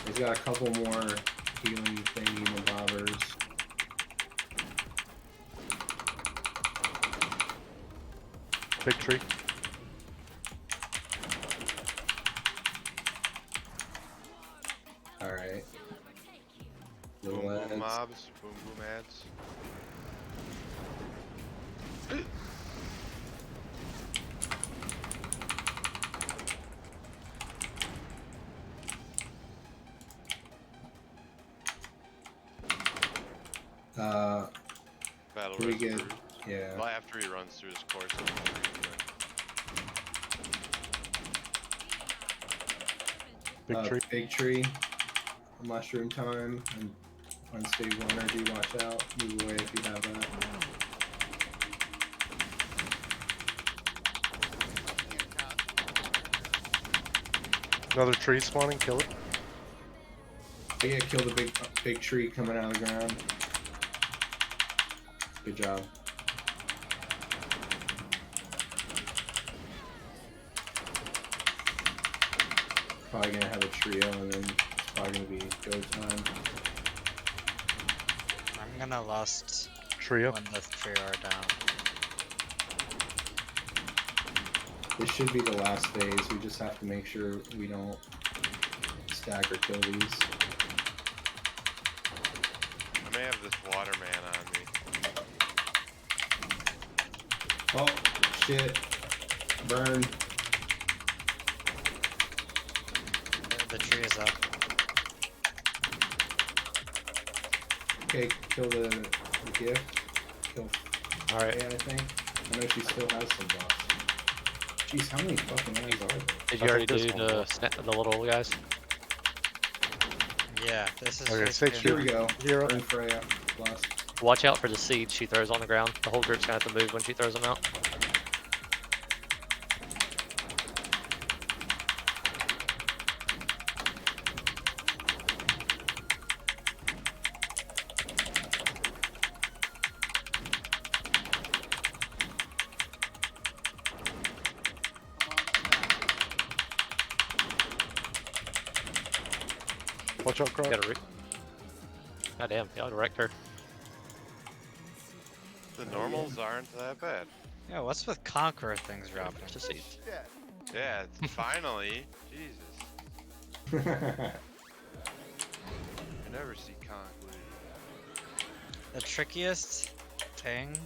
He's got a couple more healing thingy bobbers. Big tree. Alright. Boom Little boom ads. mobs, boom boom ads. Battle pretty Rest good. Cruise. Yeah. Well, after he runs through his course. Big tree. Mushroom time, and unstable energy, watch out. Move away if you have that. Another tree spawning. Kill it. Yeah, kill the big tree coming out of the ground. Good job. Probably gonna have a trio, and then it's probably gonna be go time. I'm gonna last Trio. when the trio are down. This should be the last phase. We just have to make sure we don't stack or kill these. I may have this water man on me. Oh, shit. Burn. The tree is up. Okay, kill the gift. Kill Alright. Freya, I think. I know she still has some buffs. Jeez, how many fucking ads are there? Did you already do the little guys? Yeah, this is. Okay, just stage Here we go. Hero. Burn Freya. Plus. Watch out for the seeds she throws on the ground. The whole group's gonna have to move when she throws them out. Watch out, Croc. Got a God damn, y'all wrecked her. The normals aren't that bad. Yeah, what's with Conqueror things dropping? Just eat. Shit. Yeah, it's finally. Jesus. I never see Conk lose. The trickiest thing,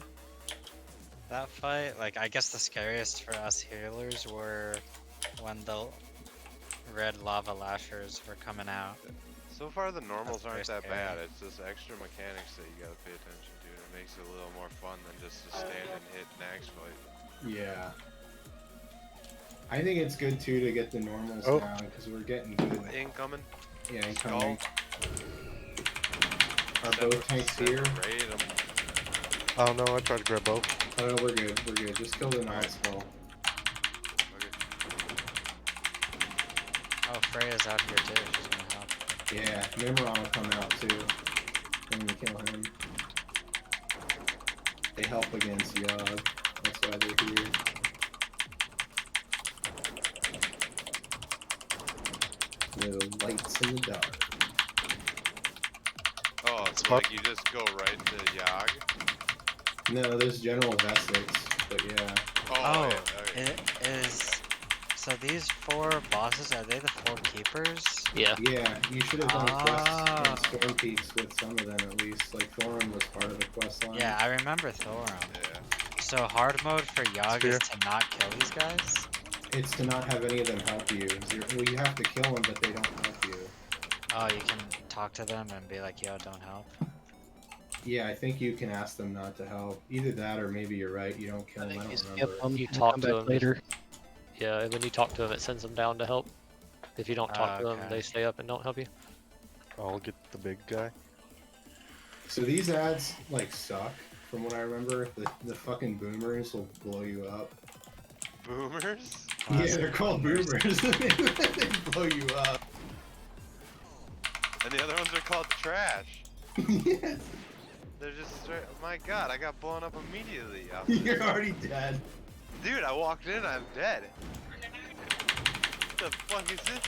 that fight, like I guess the scariest for us healers were when the red lava lashers were coming out. So far, the normals That's aren't very that scary. bad. It's just extra mechanics that you gotta pay attention to. And it makes it a little more fun than just to stand and hit nags fight. Yeah. I think it's good too to get the normals Oh. down because we're getting good. Incoming. Yeah, incoming. Are Send- both tanks send here? raid 'em. Oh no, I tried to grab both. Oh, no, we're good. We're good. Just kill the Night Skull. Okay. Oh, Freya's out here too. She's gonna help. Yeah, Nimron will come out too. When we kill him. They help against Yogg. That's why they're here. Little lights in the dark. Oh, so like you just go right to Yogg? No, there's General Vessix, but yeah. Oh, yeah, okay. It is. So these 4 bosses, are they the 4 keepers? Yeah. Yeah, you should have done quests Ah. in Storm Peaks with some of them at least. Like Thorin was part of the quest line. Yeah, I remember Thorum. Yeah. So hard mode for Yogg Spear. is to not kill these guys? It's to not have any of them help you. Well, you have to kill them, but they don't help you. Oh, you can talk to them and be like, yo, don't help. Yeah, I think you can ask them not to help. Either that or maybe you're right, you don't kill I them. I think you don't skip remember. them You and talk come to back them later. Yeah, and when you talk to them, it sends them down to help. If you don't talk to them, Okay. they stay up and don't help you. I'll get the big guy. So these ads, like, suck, from what I remember. The fucking boomers will blow you up. Boomers? Yeah, they're called boomers. They blow you up. And the other ones are called trash. Yes. They're just straight. My god, I got blown up immediately. You're already dead. Dude, I walked in, I'm dead. What the fuck is this?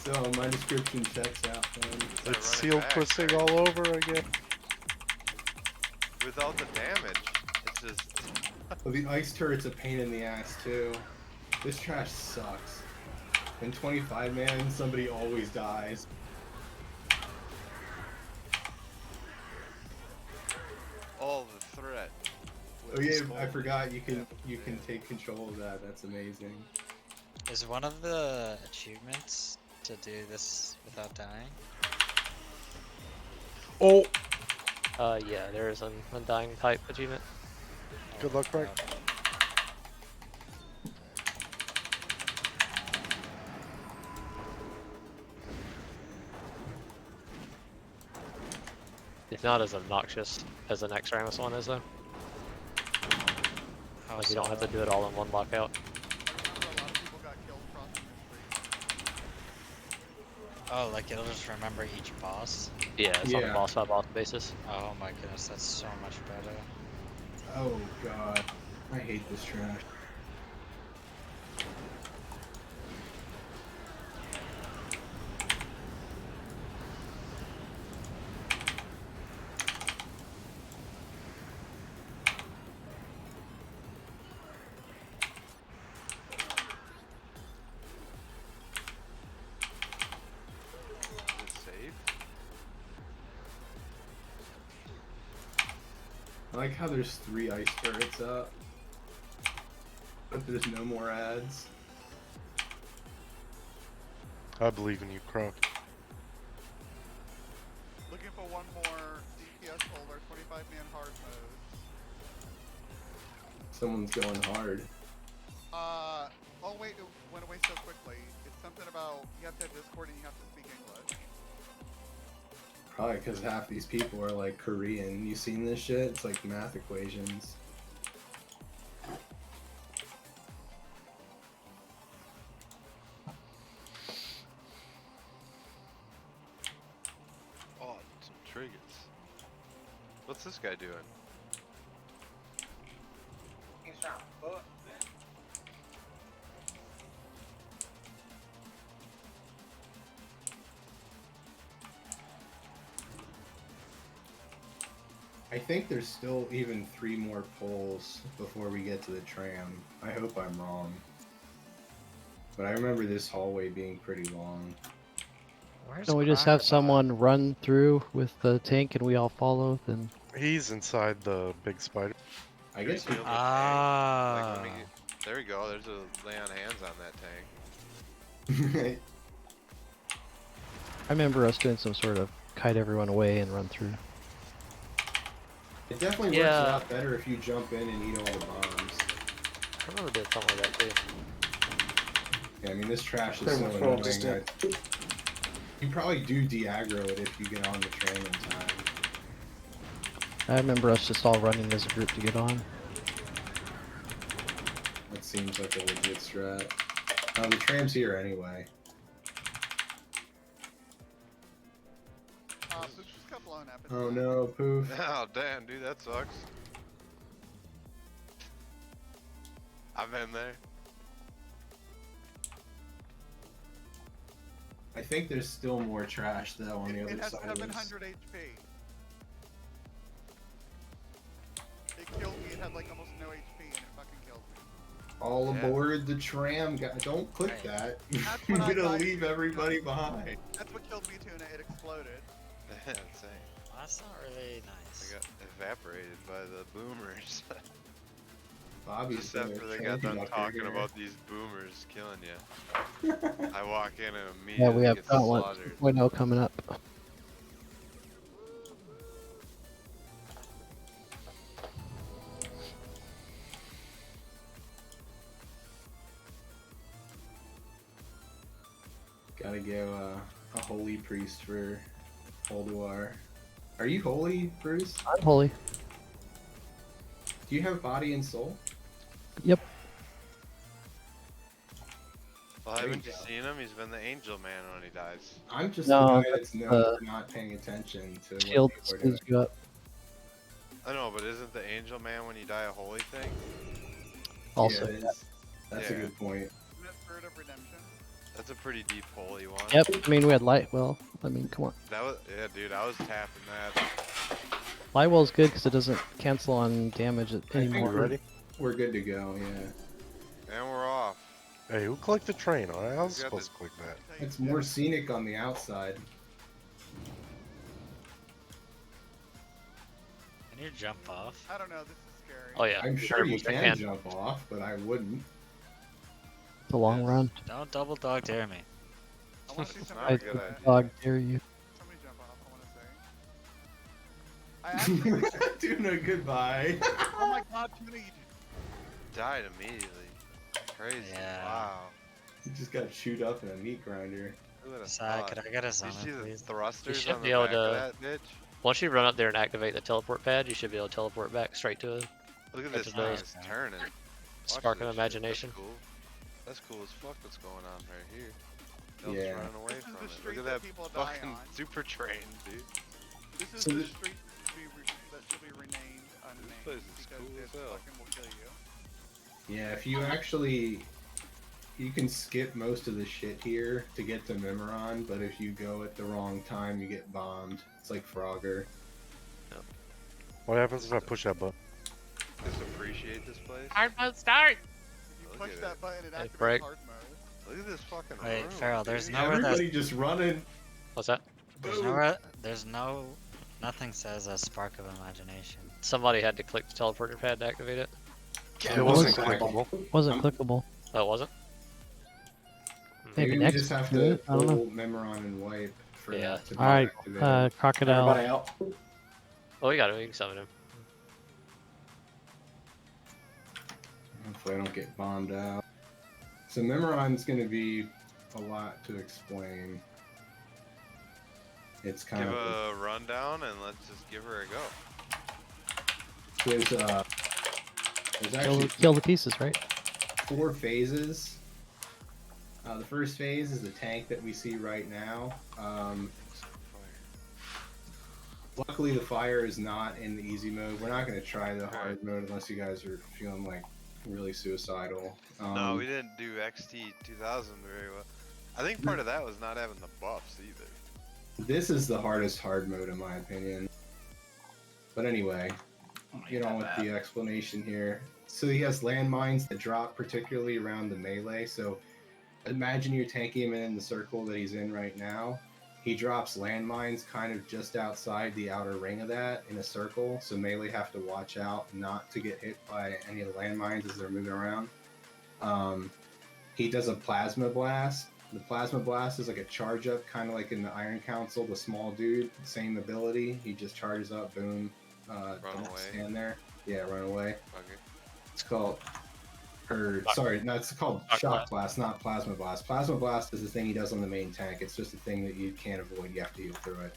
So my description checks out, man. It's seal twisting all over again. Without the damage, it's just. Well, the ice turret's a pain in the ass too. This trash sucks. In 25 man, somebody always dies. All the threat. Oh yeah, I forgot you can take control of that. That's amazing. Is one of the achievements to do this without dying? Oh! Yeah, there is an undying type achievement. Good luck, Frank. It's not as obnoxious as the next Ramus one is, though. How Like, you don't have to so? do it all in one lockout. A lot of people got killed crossing the street. Oh, like it'll just remember each boss? Yeah, it's on a Yeah. boss by boss basis. Oh my goodness, that's so much better. Oh god, I hate this trash. Is it safe? I like how there's 3 ice turrets up, but there's no more ads. I believe in you, Croc. Looking for one more DPS holder, 25 man hard mode. Someone's going hard. Oh wait, it went away so quickly. It's something about you have to have Discord and you have to speak English. Probably because half these people are like Korean. You seen this shit? It's like math equations. Oh, some triggers. What's this guy doing? I think there's still even 3 more poles before we get to the tram. I hope I'm wrong. But I remember this hallway being pretty long. Where's Don't we just have Crocodile? someone run through with the tank and we all follow? Then He's inside the big spider. I Should we guess kill the tank? Like, Ah. let me get... There we go. There's a lay on hands on that tank. we... I remember us doing some sort of kite everyone away and run through. It definitely works a lot better if you jump in and eat all the bombs. I remember doing something like that too. Yeah, I mean, this trash is Pretty so much what I annoying. just did. You probably do de-aggro it if you get on the train in time. I remember us just all running as a group to get on. That seems like a legit strat. The tram's here anyway. Pooch just got blown up. Oh no, poof. Oh damn, dude, that sucks. I've been there. I think there's still more trash though on the It other has side of this. 700 HP. It killed me. It had like almost no HP and it fucking killed me. All aboard the tram, don't click that. You're what I gonna died leave everybody behind. That's what killed me too, and it exploded. Same. Well, that's not really nice. I got evaporated by the boomers. Bobby's Just the after they got train done conductor talking here. about these boomers killing you. I walk in and immediately Yeah, we have get Gauntlet slaughtered. 2.0 coming up. Gotta go a holy priest for Holduar. Are you holy, Bruce? I'm holy. Do you have body and soul? Yep. Well, There you haven't you go. seen him? He's been the angel man when he dies. I'm just No, the guy that's that's known the for not paying attention to what Shield people are doing. speeds you up. I know, but isn't the angel man when you die a holy thing? Also, Yeah, it is. That's a Yeah. good point. Isn't that Spirit of Redemption? That's a pretty deep holy one. yep. I mean, we had light. Well, I mean, come on. That was, yeah, dude, I was tapping that. Lightwell's good because it doesn't cancel on damage I think anymore. we're good to go, yeah. And we're off. Hey, who clicked the train? I was We got supposed to click that. It's more scenic on the outside. Can you jump off? I don't know. This is scary. Oh yeah. I'm sure you 100% can jump off, but I wouldn't. It's a long run. Don't double dog dare me. I want to see Not somebody a I good jump idea. off. dog dare you. Somebody jump off. I want to say. I actually. Tuna, goodbye. Oh my God, Tuna, you Died immediately. Crazy. Yeah. Wow. He just got chewed up in a meat grinder. Who would have Sai, thought? could I get a Did zona, you see the please? thrusters should on be the able back of to- that bitch? Once you run up there and activate the teleport pad, you should be able to teleport back straight to it. Look at That's this what thing, those- it's turning. Watch Spark of this shit, imagination. That's cool. That's cool as fuck what's going on right here. Yeah. Elf's running away This is from the it. street Look that at people that die fucking on. super train, dude. This is So the the- street that should be renamed unnamed place is because cool it as hell. fucking will kill you. Yeah, if you actually... You can skip most of the shit here to get to Memoron, but if you go at the wrong time, you get bombed. It's like Frogger. What happens if I push that button? Just appreciate this place. Hard mode start. If you Look push at that it. button, it Hey, activates break. hard mode. Look at this fucking Wait, room, Farrell, there's dude. nowhere that's Everybody just running. What's that? there's no nothing says a spark of imagination. Somebody had to click the teleporter pad to activate it. It wasn't Exactly. clickable. Wasn't clickable. Oh, it wasn't? Maybe we next just have to to it, I don't know. pull Memoron and wipe for Yeah. that to be Alright, activated. Crocodile. Everybody out. Oh, we got him. We can summon him. Hopefully I don't get bombed out. So Memoron's going to be a lot to explain. It's kind Give of... a rundown and let's just give her a go. There's actually Kill the pieces, right? 4 phases. The first phase is the tank that we see right now. Luckily the fire is not in the easy mode. We're not going to try the hard mode unless you guys are feeling like really suicidal. No, we didn't do XT 2000 very well. I think part of that was not having the buffs either. This is the hardest hard mode in my opinion. But anyway, get on with the explanation here. So he has landmines that drop particularly around the melee. So imagine you're tanking him in the circle that he's in right now. He drops landmines kind of just outside the outer ring of that in a circle. So melee have to watch out not to get hit by any of the landmines as they're moving around. He does a plasma blast. The plasma blast is like a charge up, kind of like in the Iron Council, the small dude, same ability. He just charges up, boom. Run Don't away. stand there. Yeah, run away. Okay. It's called, it's called shock blast, not plasma blast. Plasma blast is the thing he does on the main tank. It's just a thing that you can't avoid. You have to heal through it.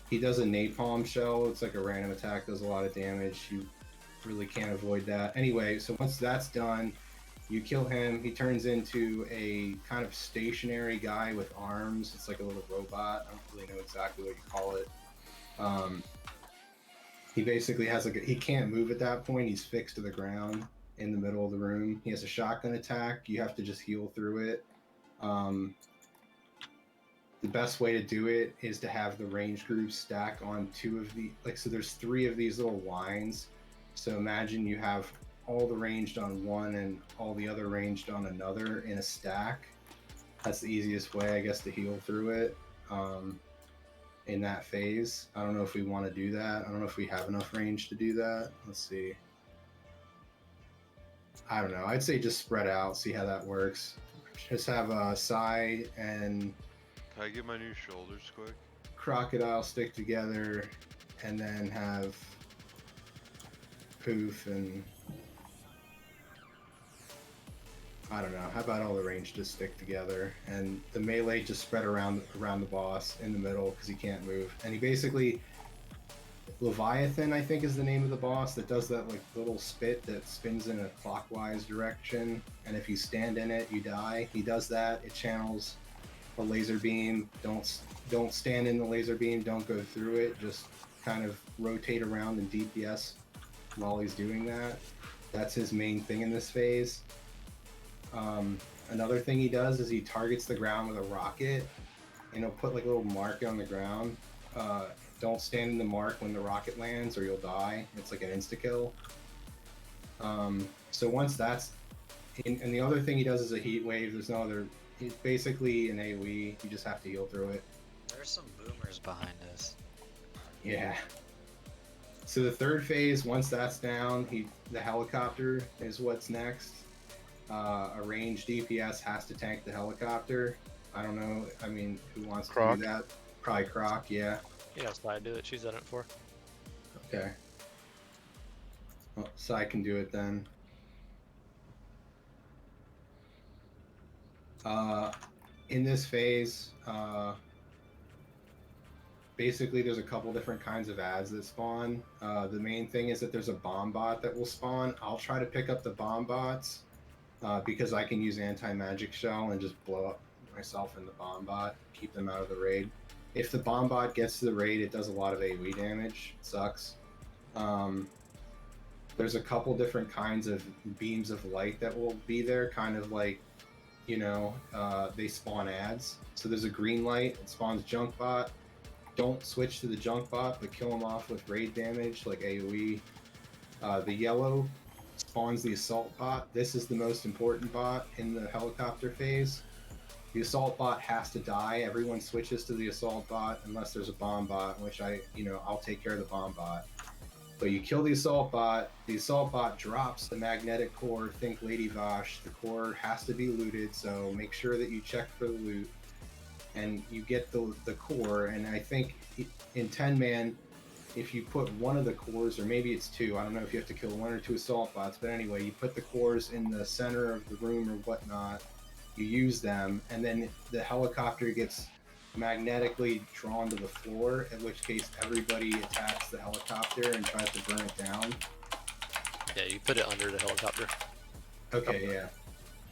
He does a napalm shell. It's like a random attack, does a lot of damage. You really can't avoid that. Anyway, so once that's done, you kill him. He turns into a kind of stationary guy with arms. It's like a little robot. I don't really know exactly what you call it. He basically has he can't move at that point. He's fixed to the ground in the middle of the room. He has a shotgun attack. You have to just heal through it. The best way to do it is to have the range groups stack on two of the, so there's three of these little lines. So imagine you have all the ranged on one and all the other ranged on another in a stack. That's the easiest way, I guess, to heal through it in that phase. I don't know if we want to do that. I don't know if we have enough range to do that. Let's see. I don't know. I'd say just spread out, see how that works. Just have Psy and Can I get my new shoulders quick? Crocodile stick together, and then have Poof and I don't know. How about all the range just stick together and the melee just spread around the boss in the middle because he can't move. And he basically, Leviathan I think is the name of the boss that does that like little spit that spins in a clockwise direction. And if you stand in it, you die. He does that. It channels a laser beam. Don't stand in the laser beam. Don't go through it. Just kind of rotate around in DPS while he's doing that. That's his main thing in this phase. Another thing he does is he targets the ground with a rocket, and he'll put like a little mark on the ground. Don't stand in the mark when the rocket lands or you'll die. It's like an insta-kill. So once that's and the other thing he does is a heat wave. There's no other. It's basically an AoE. You just have to heal through it. There's some boomers behind us. Yeah. So the third phase, once that's down, the helicopter is what's next. A ranged DPS has to tank the helicopter. I don't know. I mean, who wants to do that? Probably Croc, yeah. Yeah, Sly do it. She's done it before. Okay. Well, so I can do it then. In this phase, basically there's a couple different kinds of ads that spawn. The main thing is that there's a bomb bot that will spawn. I'll try to pick up the bomb bots because I can use anti-magic shell and just blow up myself in the bomb bot, keep them out of the raid. If the bomb bot gets to the raid, it does a lot of AoE damage. It sucks. There's a couple different kinds of beams of light that will be there, kind of like, you know, they spawn ads. So there's a green light, it spawns junk bot. Don't switch to the junk bot, but kill them off with raid damage, like AoE. The yellow spawns the assault bot. This is the most important bot in the helicopter phase. The assault bot has to die. Everyone switches to the assault bot unless there's a bomb bot, which I'll take care of the bomb bot. But you kill the assault bot drops the magnetic core, think Lady Vosh. The core has to be looted, so make sure that you check for the loot. And you get the core, and I think in 10-man, if you put one of the cores, or maybe it's two, I don't know if you have to kill one or two assault bots, but anyway, you put the cores in the center of the room or whatnot, you use them, and then the helicopter gets magnetically drawn to the floor, in which case everybody attacks the helicopter and tries to burn it down. Yeah, you put it under the helicopter. Okay, yeah.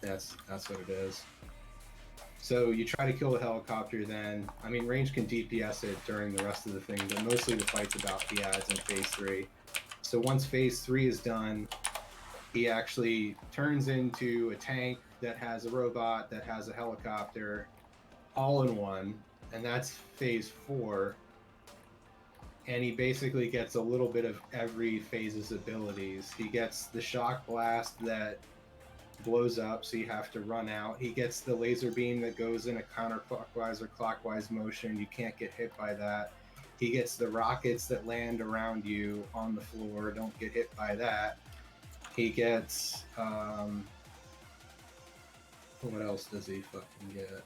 That's what it is. So you try to kill the helicopter then. I mean, range can DPS it during the rest of the thing, but mostly the fight's about the ads in phase 3. So once phase 3 is done, he actually turns into a tank that has a robot, that has a helicopter, all in one, and that's phase 4. and he basically gets a little bit of every phase's abilities. He gets the shock blast that blows up, so you have to run out. He gets the laser beam that goes in a counterclockwise or clockwise motion. You can't get hit by that. He gets the rockets that land around you on the floor. Don't get hit by that. He gets what else does he fucking get?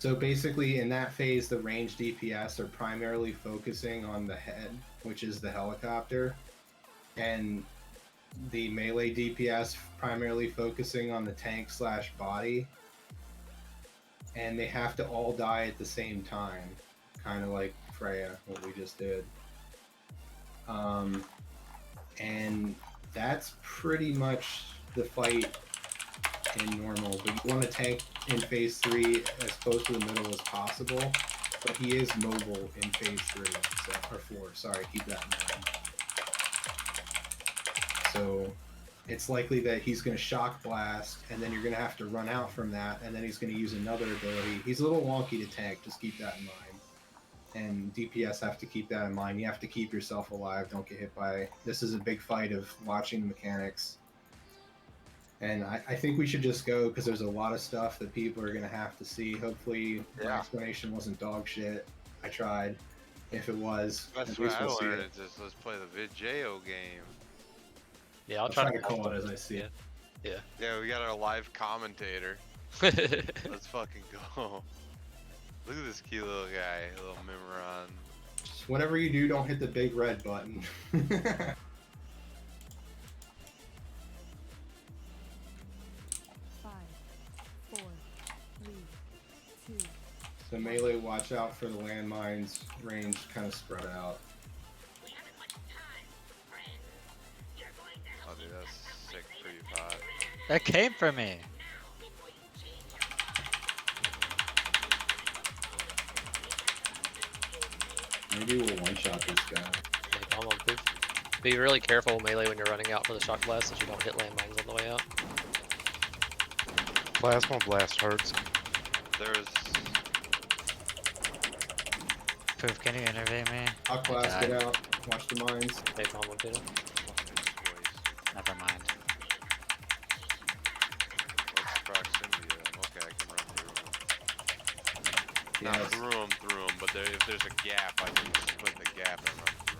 So basically, in that phase, the ranged DPS are primarily focusing on the head, which is the helicopter, and the melee DPS primarily focusing on the tank / body. And they have to all die at the same time, kind of like Freya, what we just did. And that's pretty much the fight in normal, but you want to tank in phase 3 as close to the middle as possible, but he is mobile in phase 3, so, or 4, sorry, keep that in mind. So it's likely that he's going to shock blast, and then you're going to have to run out from that, and then he's going to use another ability. He's a little wonky to tank, just keep that in mind. And DPS have to keep that in mind. You have to keep yourself alive, don't get hit by... This is a big fight of watching the mechanics. And I think we should just go, because there's a lot of stuff that people are going to have to see. Hopefully my explanation wasn't dog shit. I tried. If it was, That's at what least I we'll see learned. it. Is just let's play the VidJo game. Yeah, I'll I'll try to call it as I see it. Yeah. Yeah, we got our live commentator. Let's fucking go. Look at this cute little guy, little Mimiron. Just whatever you do, don't hit the big red button. 5, 4, 3, 2. So melee, watch out for the landmines. Range kind of spread out. Oh, dude, that's sick, pretty hot. That came from me. Maybe we'll one-shot this guy. Yeah, almost be really careful melee when you're running out for the shock blast, so you don't hit landmines on the way out. Plasma blast hurts. There's... Poof, can you intervene me? Shock blast, get out. Watch the mines. Hey, Palm one, Peter. Never mind. What's the proximity of them? Okay, I can run through them. Yeah, Not through them, but if there's a gap, I can split the gap and run through.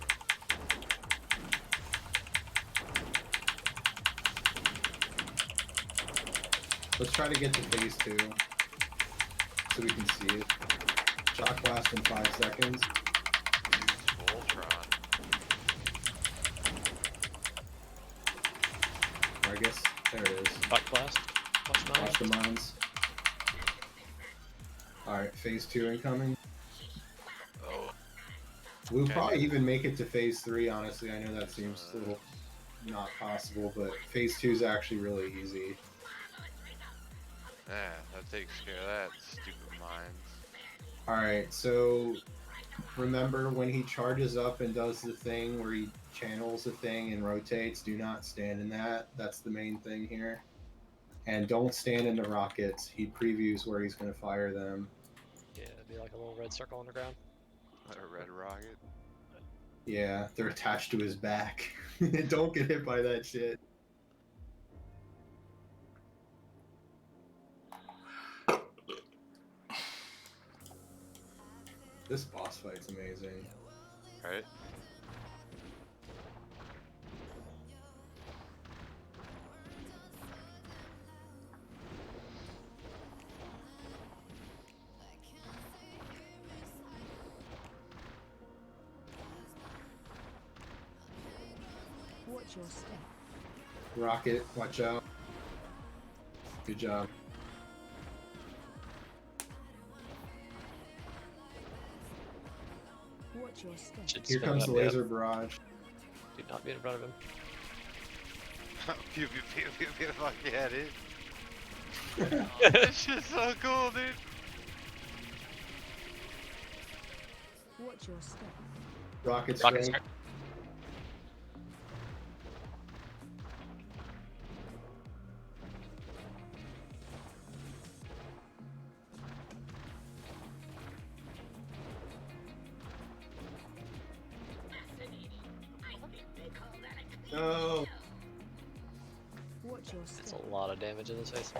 let's try to get to phase 2 so we can see it. Shock blast in 5 seconds. Use Voltron. Or I guess, there it is. Shock blast. Watch the mines. Alright, phase 2 incoming. Oh. We'll Okay. probably even make it to phase 3, honestly. I know that seems a little not possible, but phase 2 is actually really easy. Yeah, that takes care of that, stupid mines. Alright, so remember when he charges up and does the thing where he channels the thing and rotates, do not stand in that. That's the main thing here. And don't stand in the rockets. He previews where he's going to fire them. Yeah, it'd be like a little red circle on the ground. A red rocket. Yeah, they're attached to his back. Don't get hit by that shit. This boss fight's amazing. Right? Watch your step. Rocket, watch out. Good job. Watch your step. Should Here spin comes up, the yeah. laser barrage. Do not be in front of him. Pew pew pew pew pew, fuck yeah, dude. This shit's so cool, dude. Watch your step. Rocket Rocket strike. strike. No. Watch your It's step. a lot of damage in this face.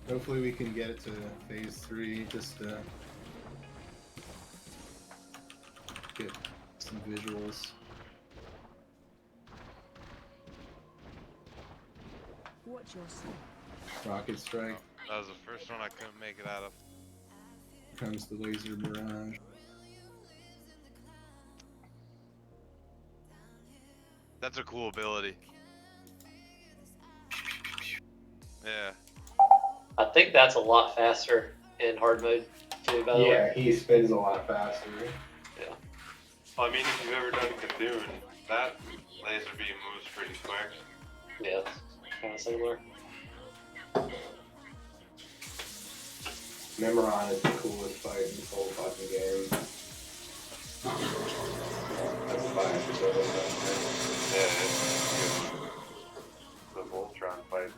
Hopefully we can get it to phase 3 just to get some visuals. Watch your step. Rocket strike. That was the first one I couldn't make it out of. Comes the laser barrage. That's a cool ability. Yeah. I think that's a lot faster in hard mode too, by the way. Yeah, he spins a lot faster. Yeah. I mean, if you've ever done Cthulhu, that laser beam moves pretty quick. Yeah, it's kind of similar. Memoron is the coolest fight in this whole fucking game. That's fine. The Voltron fight is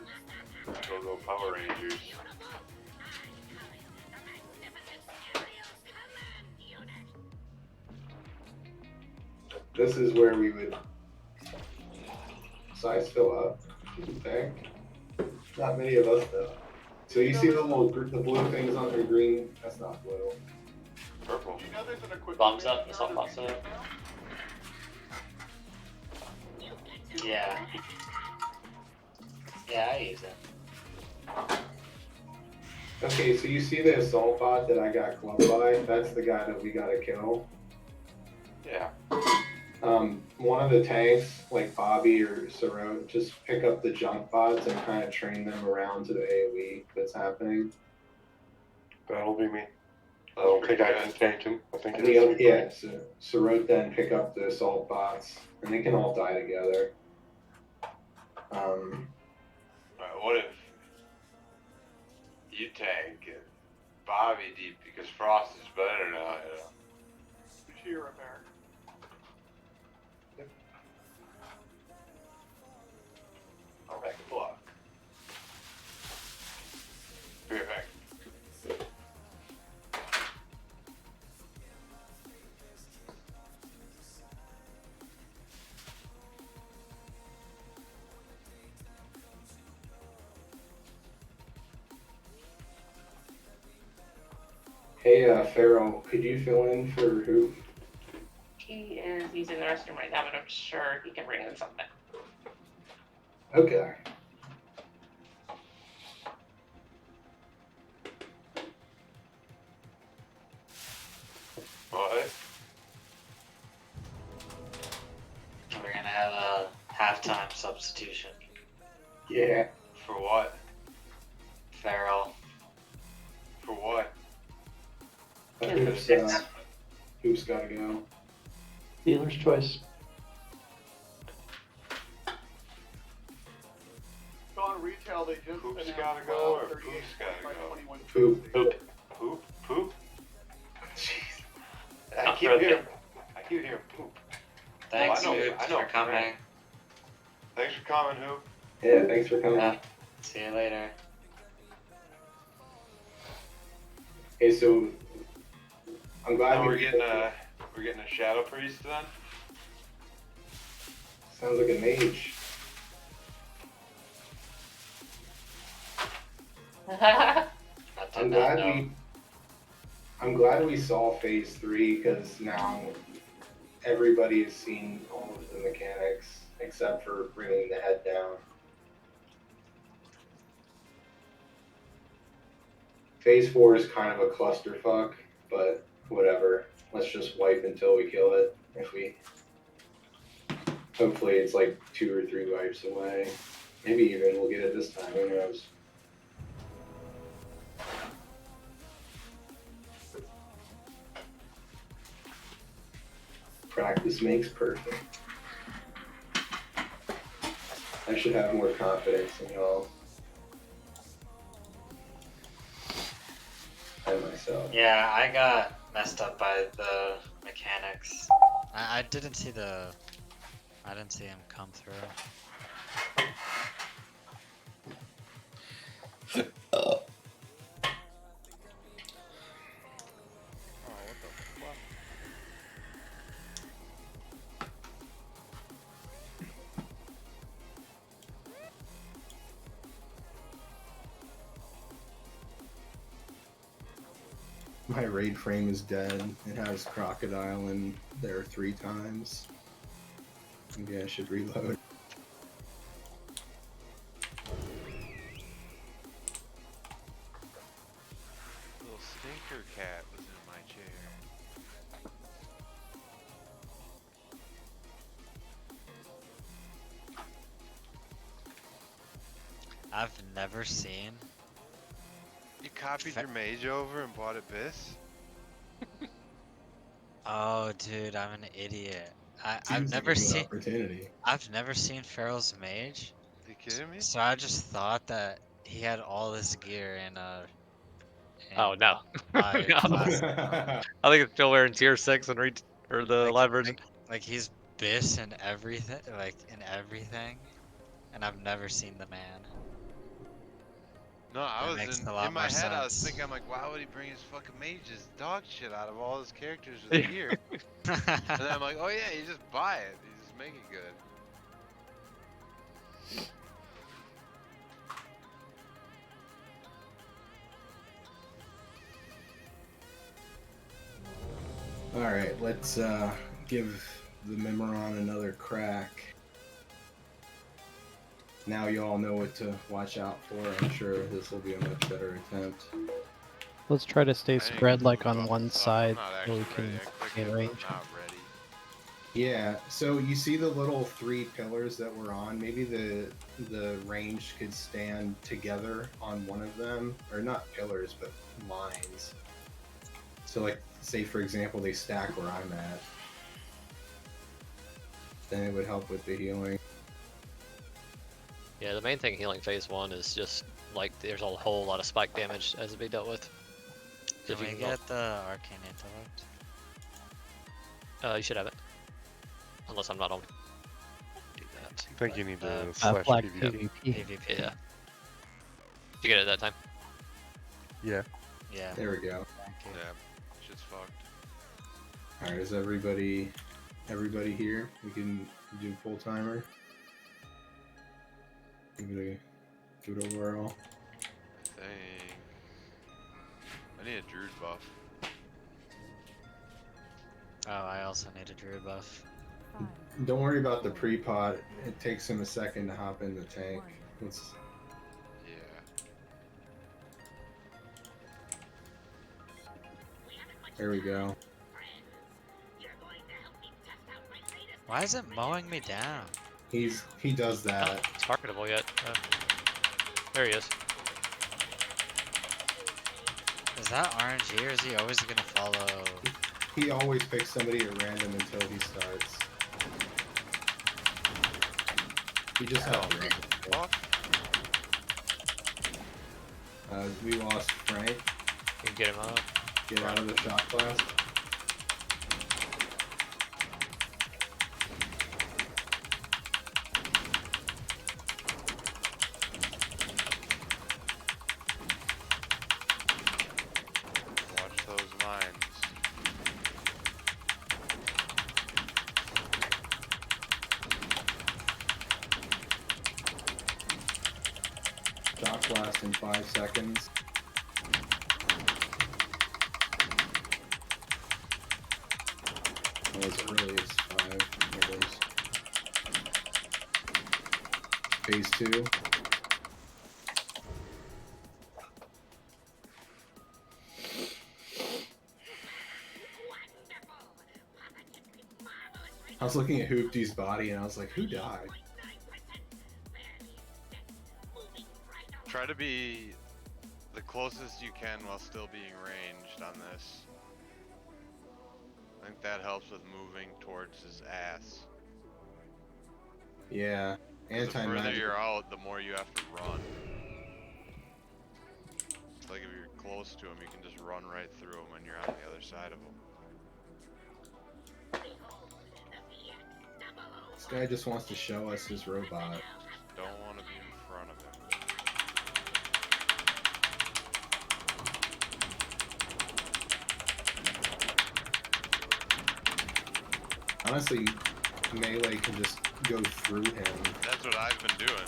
Go-Go Power Rangers. This is where we would size fill up. You think? Not many of us though. So you see the little the blue things on the green? That's not blue. Purple. You know there's an equipment Bombs up, manager it's all that's bombs up. Yeah. Yeah, I use it. Okay, so you see the assault bot that I got clubbed by? That's the guy that we gotta kill. Yeah. One of the tanks, like Bobby or Soro, just pick up the junk bots and kind of train them around to the AoE that's happening. That'll be me. I don't think I can tank him. I think And yeah, so Soro then pick up the assault bots, and they can all die together. Alright, what if you tank and Bobby deep because Frost is better now, you know? shear repair. I'll make a block. Be right back. Hey, Pharaoh, could you fill in for who? He is using the restroom right now, but I'm sure he can bring in something. Okay. What? We're gonna have a halftime substitution. Yeah. For what? Farrell. For what? Who's gotta go? Dealer's choice. So on retail, they just Poop's announced gotta go or 38 Poop's gotta by go? 21 Poop. Poop? Poop? Not I keep hearing poop. Thanks I know, for coming. Thanks for coming, Hoop. Yeah, thanks for coming. Yeah. See you later. Okay, so I'm glad Now we're we getting a Shadow Priest then? Sounds like a mage. I'm glad we saw phase 3 because now everybody has seen all of the mechanics except for bringing the head down. Phase 4 is kind of a clusterfuck, but whatever. Let's just wipe until we kill it. Hopefully it's like 2 or 3 wipes away. Maybe even we'll get it this time, who knows. Practice makes perfect. I should have more confidence in y'all. And myself. Yeah, I got messed up by the mechanics. I didn't see him come through. My raid frame is dead. It has Krokodile in there 3 times. Maybe I should reload. Little stinker cat was in my chair. I've never seen. You copied your mage over and bought Abyss? Oh, dude, I'm an idiot. I've Seems like a never good seen. opportunity. I've never seen Pharaoh's mage, Are you kidding me? so I just thought that he had all this gear in Oh no. five No. class. I think it's still wearing tier 6 and or the live version. Like he's Biss and everything, like in everything, and I've never seen the man. No, I That was makes a lot in my more head. I was sense. thinking, I'm like, why would he bring his fucking mages dog shit out of all his characters with gear? And then I'm like, oh yeah, you just buy it. You just make it good. Alright, let's give the Memoron another crack. Now you all know what to watch out for. I'm sure this will be a much better attempt. Let's try to stay I didn't spread get like to on move one up, so side I'm not so we actually ready. can I clicked gain it, but range. I'm not ready. Yeah, so you see the little 3 pillars that we're on? Maybe the range could stand together on one of them. Or not pillars, but lines. So like, say for example, they stack where I'm at. Then it would help with the healing. Yeah, the main thing healing phase 1 is just like there's a whole lot of spike damage as to be dealt with. Can If you we can get the arcane intellect? you should have it. Unless I'm not on. Do that. I think you need to Flag slash PvP. PvP. PvP. Yeah. Did you get it at that time? Yeah. Yeah. There we go. Thank you. Yeah, shit's fucked. Alright, is everybody here? We can do full timer. Give it a whirl. I think I need a druid buff. Oh, I also need a druid buff. Don't worry about the pre-pot. It takes him a second to hop in the tank. Let's, Yeah. there we go. Why is it mowing me down? He does Not that. targetable yet. There he is. Is that RNG or is he always gonna follow? He always picks somebody at random until he starts. He just had we lost Frank. You can get him up. Get out of the shot class. Watch those mines. Shot blast in 5 seconds. Oh, as early as 5. There it is. Phase 2. I was looking at Hoopty's body and I was like, who died? Try to be the closest you can while still being ranged on this. I think that helps with moving towards his ass. Yeah. 'Cause the further Anti-magic. you're out, the more you have to run. It's like if you're close to him, you can just run right through him when you're on the other side of him. This guy just wants to show us his robot. Don't want to be in front of him. Honestly, melee can just go through him. That's what I've been doing.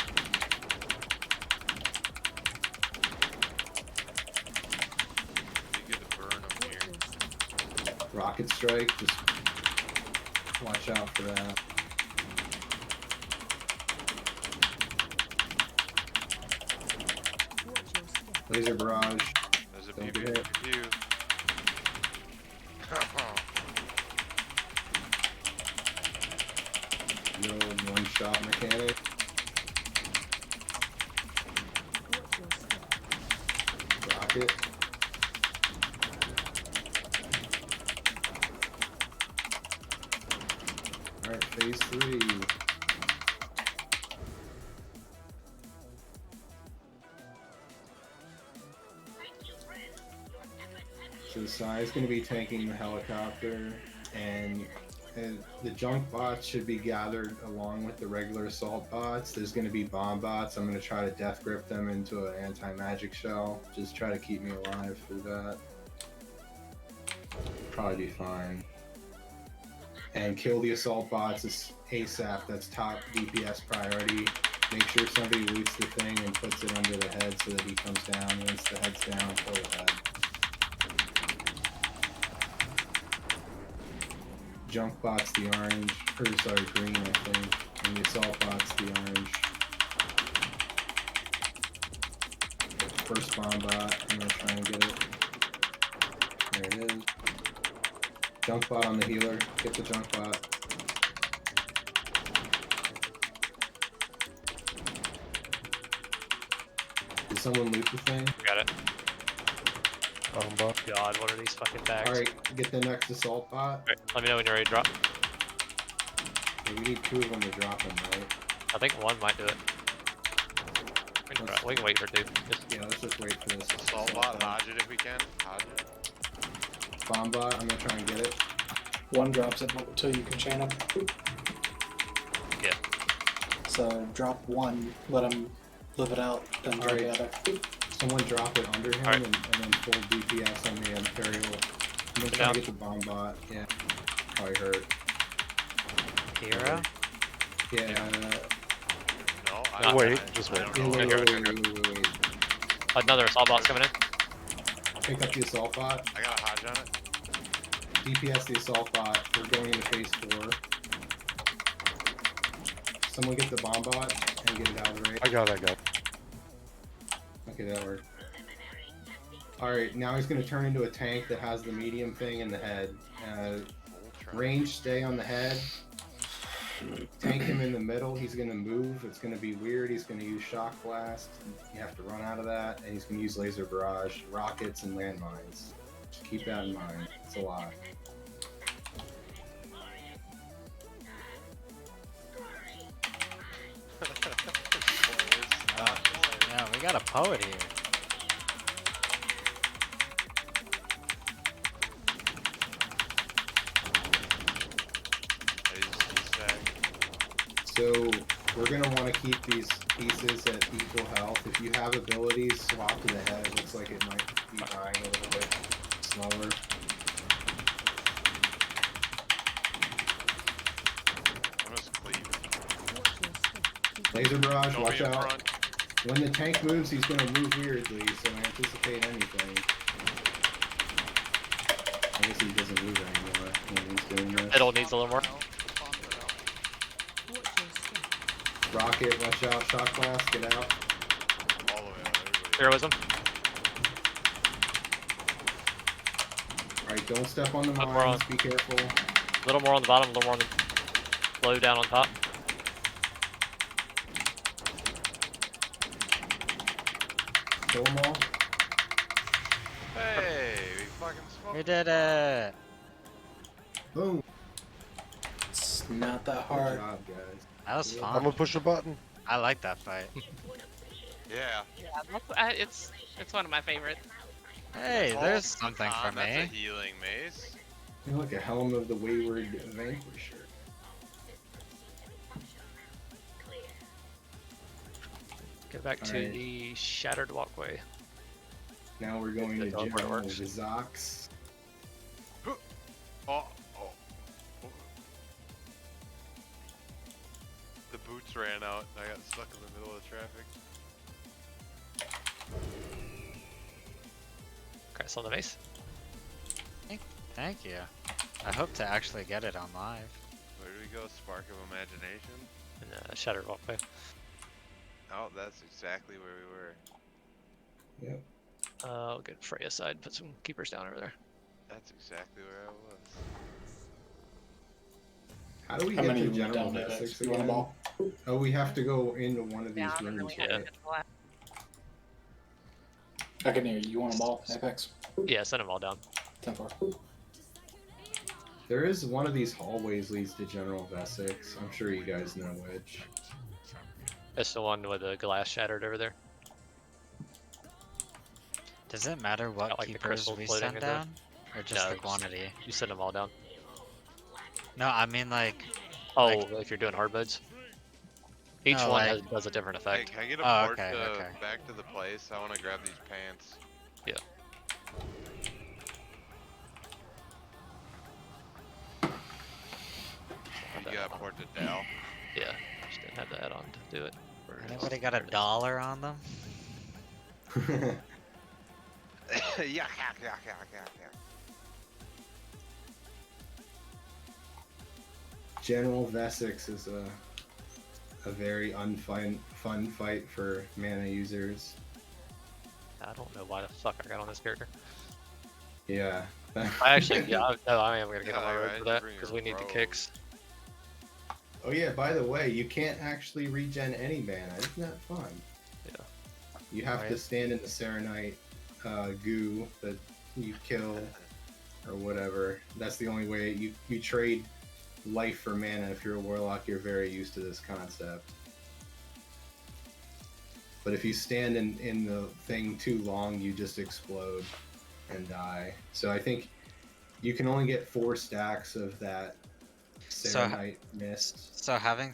You get to burn him here. Rocket strike, just watch out for that. Laser barrage. There's a Don't pew get hit. pew. The old one-shot mechanic. Rocket. Alright, phase 3. So Sai is going to be tanking the helicopter, and the junk bots should be gathered along with the regular assault bots. There's going to be bomb bots. I'm going to try to death grip them into an anti-magic shell. Just try to keep me alive through that. Probably be fine. And kill the assault bots ASAP. That's top DPS priority. Make sure somebody loots the thing and puts it under the head so that he comes down. Once the head's down, kill the head. Junk bot's the orange, or sorry, green, I think, and the assault bot's the orange. First bomb bot, I'm gonna try and get it. There it is. Junk bot on the healer, get the junk bot. Did someone loot the thing? Got it. Bomb bot. God, what are these fucking bags? Alright, get the next assault bot. Right, let me know when you're ready to drop. Yeah, we need 2 of them to drop them, right? I think one might do it. We can wait for 2. Yeah, let's just wait for this. Assault bot, dodge it if we can. Dodge it. Bomb bot, I'm gonna try and get it. One drops it until you can chain them. Yeah. So drop one, let him live it out, then drop the other. Someone drop it under him, Alright. and then full DPS on the Imperial. I'm gonna try Down. to get the bomb bot. Yeah. Probably hurt. Hero? Yeah. No, Not Wait, just wait. Wait. Another assault bot's coming in. Pick up the assault bot. I got a hodge on it. DPS the assault bot. We're going into phase 4. Someone get the bomb bot and get it out of the raid. I got it. Okay, that worked. Alright, now he's going to turn into a tank that has the medium thing in the head. Range, stay on the head. Tank him in the middle. He's going to move. It's going to be weird. He's going to use shock blast. You have to run out of that. And he's going to use laser barrage, rockets, and landmines. Just keep that in mind. It's a lot. Yeah, we got a poet here. So we're going to want to keep these pieces at equal health. If you have abilities, swap to the head. It looks like it might be dying a little bit slower. I'm just cleave. Laser barrage, Don't watch be in out. front. When the tank moves, he's going to move weirdly, so anticipate anything. I guess he doesn't move anymore when he's doing this. Middle needs a little more. Rocket, watch out. Shock blast, get out. All the way out. Everybody. Heroism. Alright, don't step on the Up, we're mines, on. be careful. A little more on the bottom, a little more on the low down on top. Kill them all. Hey, we fucking smoked. We did it! Boom. It's not that Good hard. job, guys. That was I'm fun. gonna push a button. I like that fight. Yeah. Yeah, it's one of my favorites. Hey, there's something for That's a me. healing mace. You're like a helm of the wayward vanquisher. Get back to Alright. the shattered walkway. Now we're going to That's where it General works. Vizox. Oh, oh. The boots ran out and I got stuck in the middle of the traffic. Congrats on the mace. Thank you. I hope to actually get it on live. Where do we go? Spark of Imagination? And Shattered Walkway. Oh, that's exactly where we were. Yep. I'll get Frey aside, put some keepers down over there. That's exactly where I was. How do we How get many to you want General down, Basics Alex? You want again? them all? Oh, we have to go into one of these Down, and then rooms, we had right? to get the last. I can hear you. You want them all, Apex? Yeah, send them all down. 10-4. There is one of these hallways leads to General Basics. I'm sure you guys know which. It's the one with the glass shattered over there. Does it matter what Got, like, the keepers crystals we floating send in there? down? Or just No, the quantity? You send them all down. No, I mean like... Oh, like- if you're doing hard modes? Each No, one like- does a different Hey, effect. can I get a Oh, port okay, okay. back to the place? I want to grab these pants. Yeah. You got a port to Dal? Yeah, just didn't have the add-on to do it. Anybody got $1 on them? Yeah. General Basics is a very fun fight for mana users. I don't know why the fuck I got on this character. Yeah. I actually, yeah, I am gonna get on my road for that bring because your we need the robe. kicks. Oh yeah, by the way, you can't actually regen any mana. Isn't that fun? Yeah. You have to Right. stand in the Serenite goo that you kill or whatever. That's the only way you trade life for mana. If you're a warlock, you're very used to this concept. But if you stand in the thing too long, you just explode and die. So I think you can only get 4 stacks of that Serenite mist. So having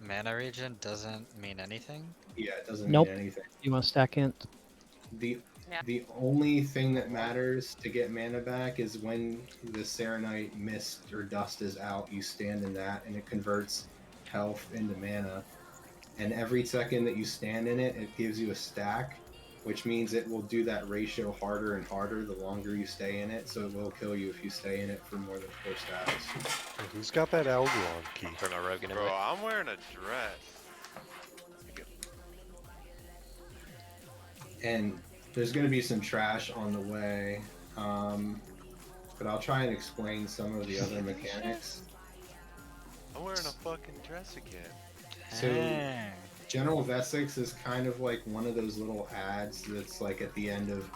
mana regen doesn't mean anything? Yeah, it doesn't Nope. mean anything. You want stack int? The only thing that matters to get mana back is when the Serenite mist or dust is out, you stand in that and it converts health into mana. And every second that you stand in it, it gives you a stack, which means it will do that ratio harder and harder the longer you stay in it, so it will kill you if you stay in it for more than 4 stacks. Who's got that Algalon key? For my rogue Bro, I'm wearing a dress. And there's going to be some trash on the way, but I'll try and explain some of the other mechanics. I'm wearing a fucking dress again. So, Dang. General Basics is kind of like one of those little ads that's like at the end of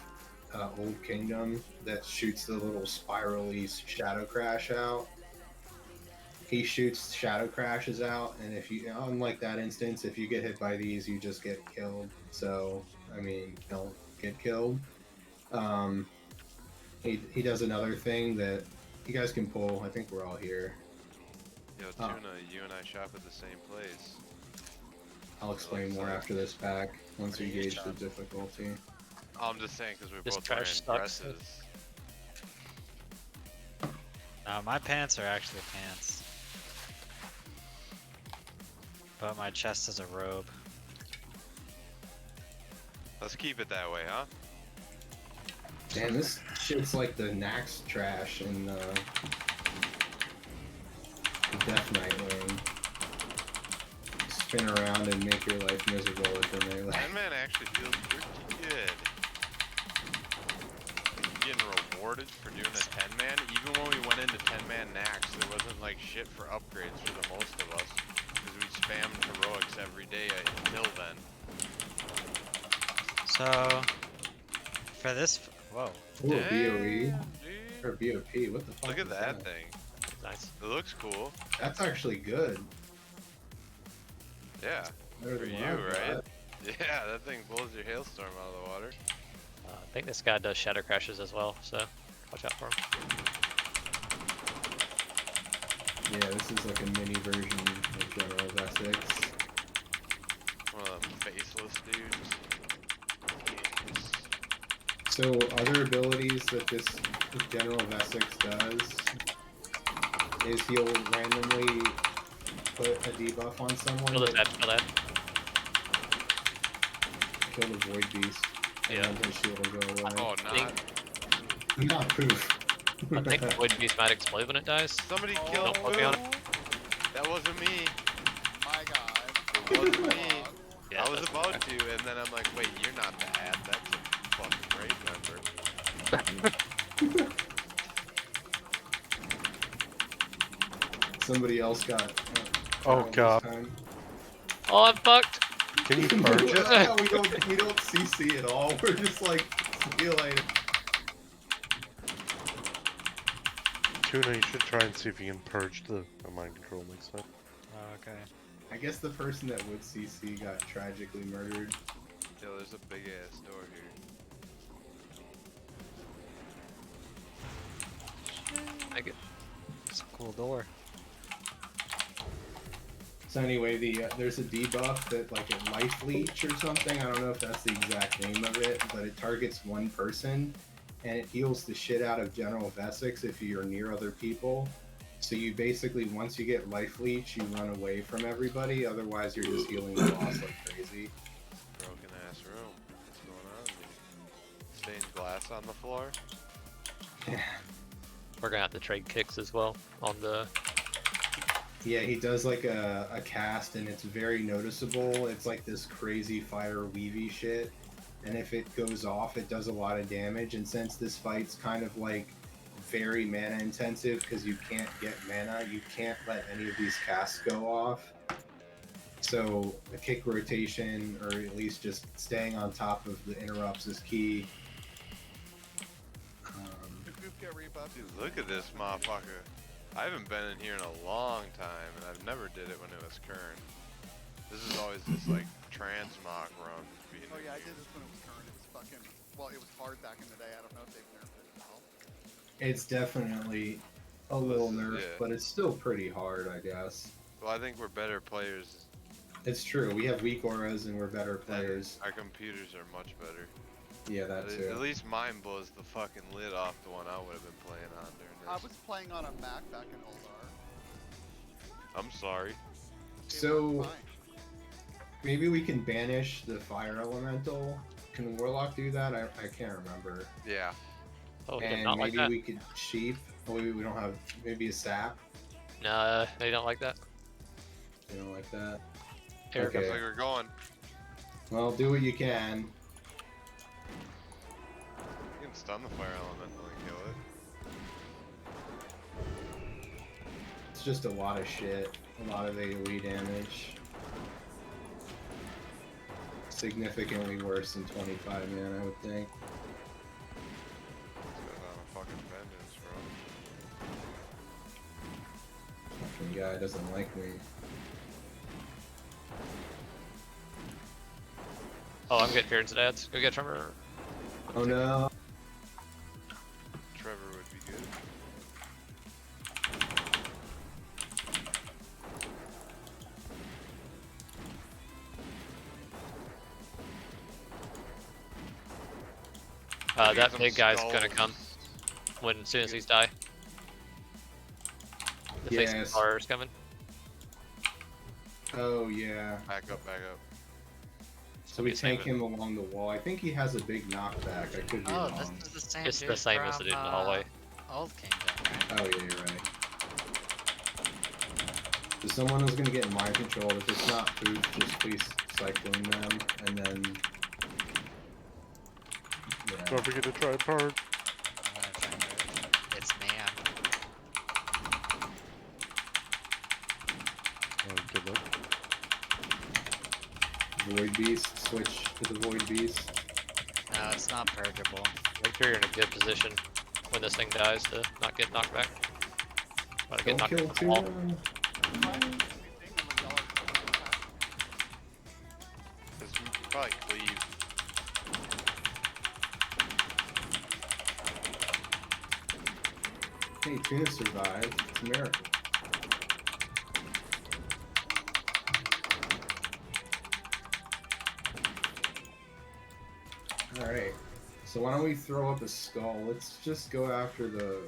Old Kingdom that shoots the little spirally Shadow Crash out. He shoots Shadow Crashes out, and if you, unlike that instance, if you get hit by these, you just get killed. So, I mean, don't get killed. He does another thing that you guys can pull. I think we're all here. Yo, Tuna, you and I shop at the same place. I'll explain more after this pack once we gauge the difficulty. I'm just saying because we're This both wearing trash sucks. dresses. No, my pants are actually pants. But my chest is a robe. Let's keep it that way, huh? Damn, this shit's like the Nax trash in the Death Knight lane. Spin around and make your life miserable with the melee. That man actually feels pretty good. Getting rewarded for doing a 10-man. Even when we went into 10-man Nax, there wasn't like shit for upgrades for the most of us. Because we spammed heroics every day until then. So, for this... Whoa. Ooh, Damn, BOE. dude. Or BOP, what the fuck Look at is that thing. Nice. It looks cool. That's actually good. Yeah. Better For than you, what I've right? got. Yeah, that thing blows your hailstorm out of the water. I think this guy does Shadow Crashes as well, so watch out for him. Yeah, this is like a mini version of General Basics. One of them faceless dudes. So other abilities that this General Basics does is he'll randomly put a debuff on someone. Kill this that- head, kill that. Kill the Void Beast. And Yeah. then his shield will go away. Oh, not. Not poof. I think Void Beast might explode when it dies. Somebody Oh, killed Don't quote me on it. That wasn't me. my God. It wasn't me. Yeah, I was that's about okay. to, and then I'm like, wait, you're not the ad. That's a fucking raid member. Somebody else got. Oh, this God. time. Oh, I'm fucked. Can you purge it? Yeah, we don't CC at all. We're just like, see you later. Tuna, you should try and see if you can purge the mind control next time. Oh, okay. I guess the person that would CC got tragically murdered. Yo, there's a big ass door here. Make it. It's a cool door. So anyway, there's a debuff that like a life leech or something. I don't know if that's the exact name of it, but it targets one person, and it heals the shit out of General Vessex if you're near other people. So you basically, once you get life leech, you run away from everybody. Otherwise, you're just healing the boss like crazy. Broken ass room. What's going on here? Stained glass on the floor. We're gonna have to trade kicks as well on the. Yeah, he does like a cast, and it's very noticeable. It's like this crazy fire weavy shit, and if it goes off, it does a lot of damage. And since this fight's kind of like very mana intensive because you can't get mana, you can't let any of these casts go off. So a kick rotation, or at least just staying on top of the interrupts, is key. Did Goof get rebuffed? Dude, look at this motherfucker. I haven't been in here in a long time, and I've never did it when it was current. This is always this like transmog run. Being Oh in yeah, I here. did this when it was current. It was fucking. Well, it was hard back in the day. I don't know if they've nerfed it now. It's definitely a little This is- nerfed, yeah. but it's still pretty hard, I guess. Well, I think we're better players. It's true. We have weak auras and we're better players. Our computers are much better. Yeah, that At too. least mine blows the fucking lid off the one I would have been playing on during I this. was playing on a Mac back in Oldar. I'm sorry. So maybe we can banish the fire elemental. Can Warlock do that? I can't remember. Yeah. Oh, he did And not like maybe that. we could sheep. Oh, we don't have maybe a sap. No, they don't like that. You know, like that. Eric, Looks Okay. like we're going. Well, do what you can. You can stun the fire elemental and kill it. It's just a lot of shit. A lot of AoE damage. Significantly worse than 25 man, I would think. This guy's on a fucking vengeance, bro. Fucking guy doesn't like me. Oh, I'm getting Feared ads. Go get Trevor. Oh no. Trevor would be good. That Some big guy's gonna skulls. come when as soon as he's die. The face Yes. car is coming. Oh yeah. Back up, back up. So we Be the same tank him along the wall. I think he has a big knockback. I could be Oh, wrong. this is the same It's dude the same from, as the dude in the hallway. Old Kingdom, right? Oh yeah, you're right. So someone is gonna get mind control. If it's not proof, just please cycling them, and then yeah. Don't forget to try purge. I'm gonna try and do it. It's man. Oh, good luck. Void Beast. Switch to the Void Beast. No, it's not purgeable. Make sure you're in a good position when this thing dies to not get knocked back. About to get Don't knocked kill off the wall. Tuna. This probably cleave. Hey, Tuna survived. It's a miracle. Alright. So why don't we throw up a skull? Let's just go after the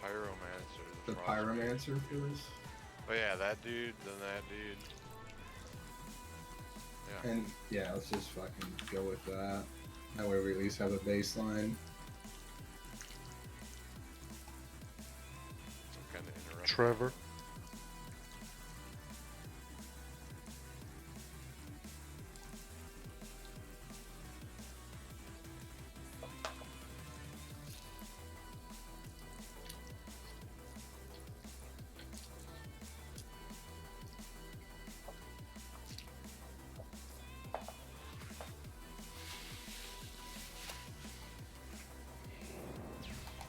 Pyromancer. the Frost. pyromancer first. Oh yeah, that dude, then that dude. Yeah. And yeah, let's just fucking go with that. That way we at least have a baseline. Trevor.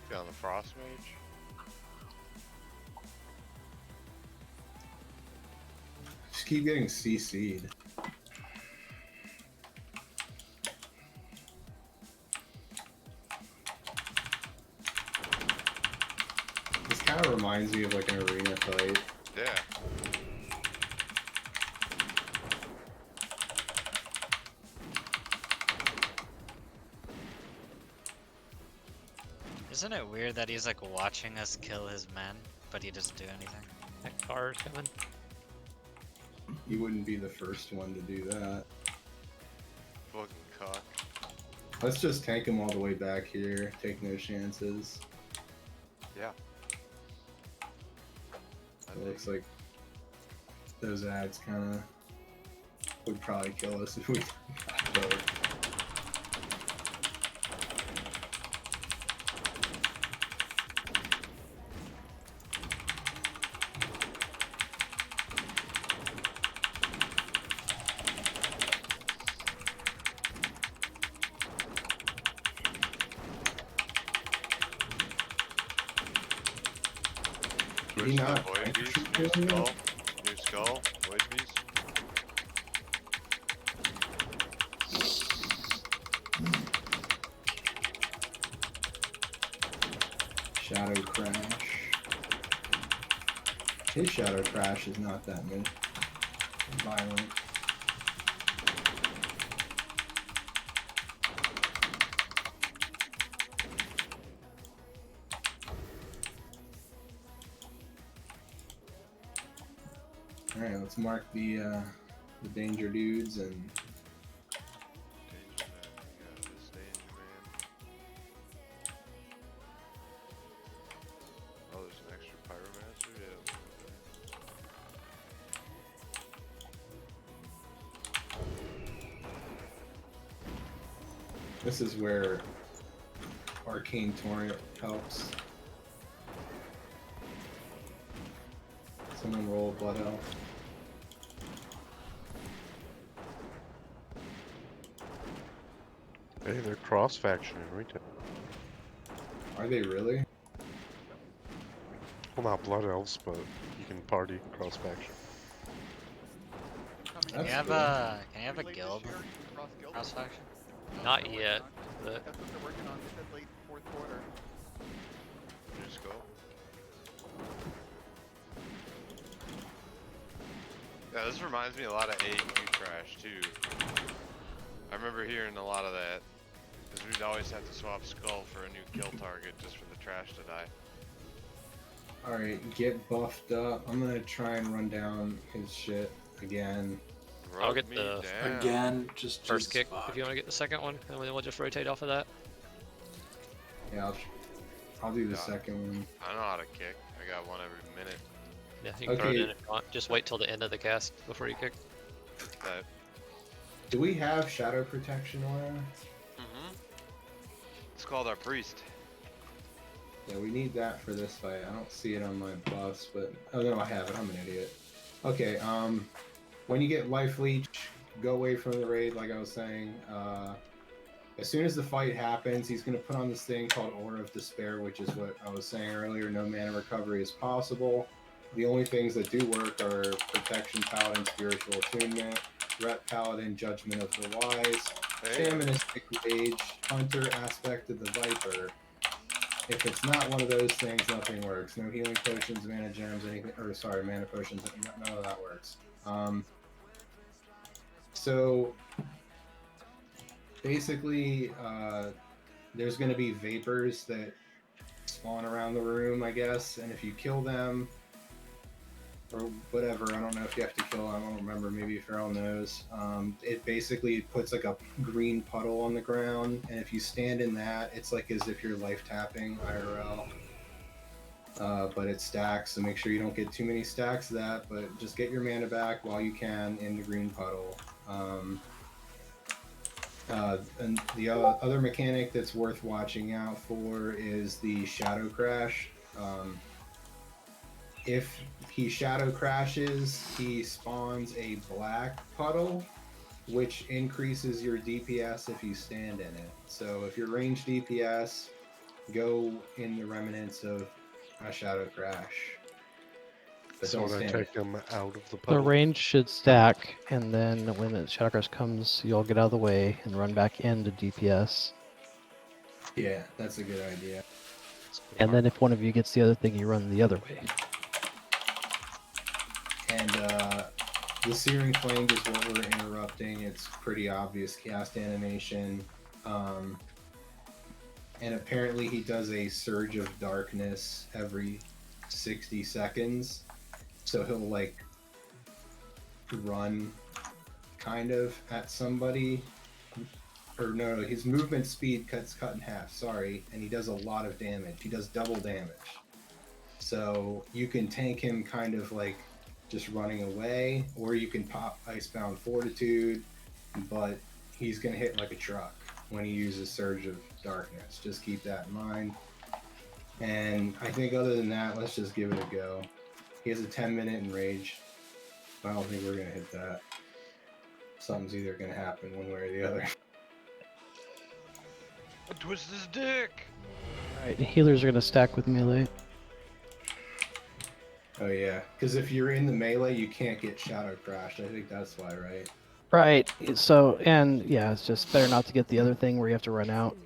Get on the Frost Mage. Just keep getting CC'd. This kind of reminds me of like an arena fight. Yeah. Isn't it weird that he's like watching us kill his men, but he doesn't do anything? That car's coming. You wouldn't be the first one to do that. Fucking cock. Let's just tank him all the way back here. Take no chances. Yeah. It looks like those ads kind of would probably kill us if we got both. Did he not Void Beast, shoot new him? skull, new skull, Void Beast. Shadow Crash. His Shadow Crash is not that violent. Alright, let's mark the danger dudes and Danger Man, yeah, this Danger Man. Oh, there's an extra Pyromancer? Yeah. this is where Arcane Torrent helps. Someone roll a Blood Elf. Hey, they're cross faction in retail. Are they really? Well, not blood elves, but you can party cross faction. Can you That's have cool. can you have a Late this guild year, you can cross guild. cross faction? Not They're working yet, on- but That's what they're working on. They said late fourth quarter. New skull. Yeah, this reminds me a lot of AQ Trash too. I remember hearing a lot of that. Because we'd always have to swap skull for a new kill target just for the trash to die. Alright, get buffed up. I'm gonna try and run down his shit again. I'll Rub get me the down. Again, just first Jesus kick fuck. if you want to get the second one, and then we'll just rotate off of that. Yeah, I'll do the Yeah. second one. I know how to kick. I got one every minute. Yeah, you can throw it Okay. in if you want. Just wait till the end of the cast before you kick. That. Do we have Shadow Protection Aura? It's called our priest. Yeah, we need that for this fight. I don't see it on my buffs, but oh no, I have it. I'm an idiot. Okay, when you get Life Leech, go away from the raid, like I was saying. As soon as the fight happens, he's going to put on this thing called Aura of Despair, which is what I was saying earlier. No mana recovery is possible. The only things that do work are Protection Paladin, Spiritual Attunement, Rep Paladin, Judgment of the Wise, Hey, Shamanistic Rage, Hunter Aspect of the Viper. If it's not one of those things, nothing works. No healing potions, mana gems, anything. Or sorry, mana potions. None of that works. So basically, there's going to be vapors that spawn around the room, I guess. And if you kill them, or whatever, I don't know if you have to kill them. I don't remember. Maybe Farrell knows. It basically puts like a green puddle on the ground, and if you stand in that, it's like as if you're life tapping IRL. but it stacks, so make sure you don't get too many stacks of that, but just get your mana back while you can in the green puddle. And the other mechanic that's worth watching out for is the Shadow Crash. If he Shadow Crashes, he spawns a black puddle, which increases your DPS if you stand in it. So if you're ranged DPS, go in the remnants of a Shadow Crash. But So don't when I stand take him out of the The puddle. range should stack, and then when the Shadow Crush comes, you'll get out of the way and run back into DPS. Yeah, that's a good idea. And then if one of you gets the other thing, you run the other way. And the Searing Flame is what we're interrupting. It's pretty obvious cast animation. And apparently he does a Surge of Darkness every 60 seconds. So he'll like run kind of at somebody. Or no, his movement speed gets cut in half, sorry. And he does a lot of damage. He does double damage. So you can tank him kind of like just running away, or you can pop Icebound Fortitude, but he's going to hit like a truck when he uses Surge of Darkness. Just keep that in mind. And I think other than that, let's just give it a go. He has a 10-minute enrage. I don't think we're going to hit that. Something's either going to happen one way or the other. Twist his dick! Alright, healers are going to stack with melee. Oh yeah, because if you're in the melee, you can't get Shadow Crashed. I think that's why, right? Right, so, and yeah, it's just better not to get the other thing where you have to run out.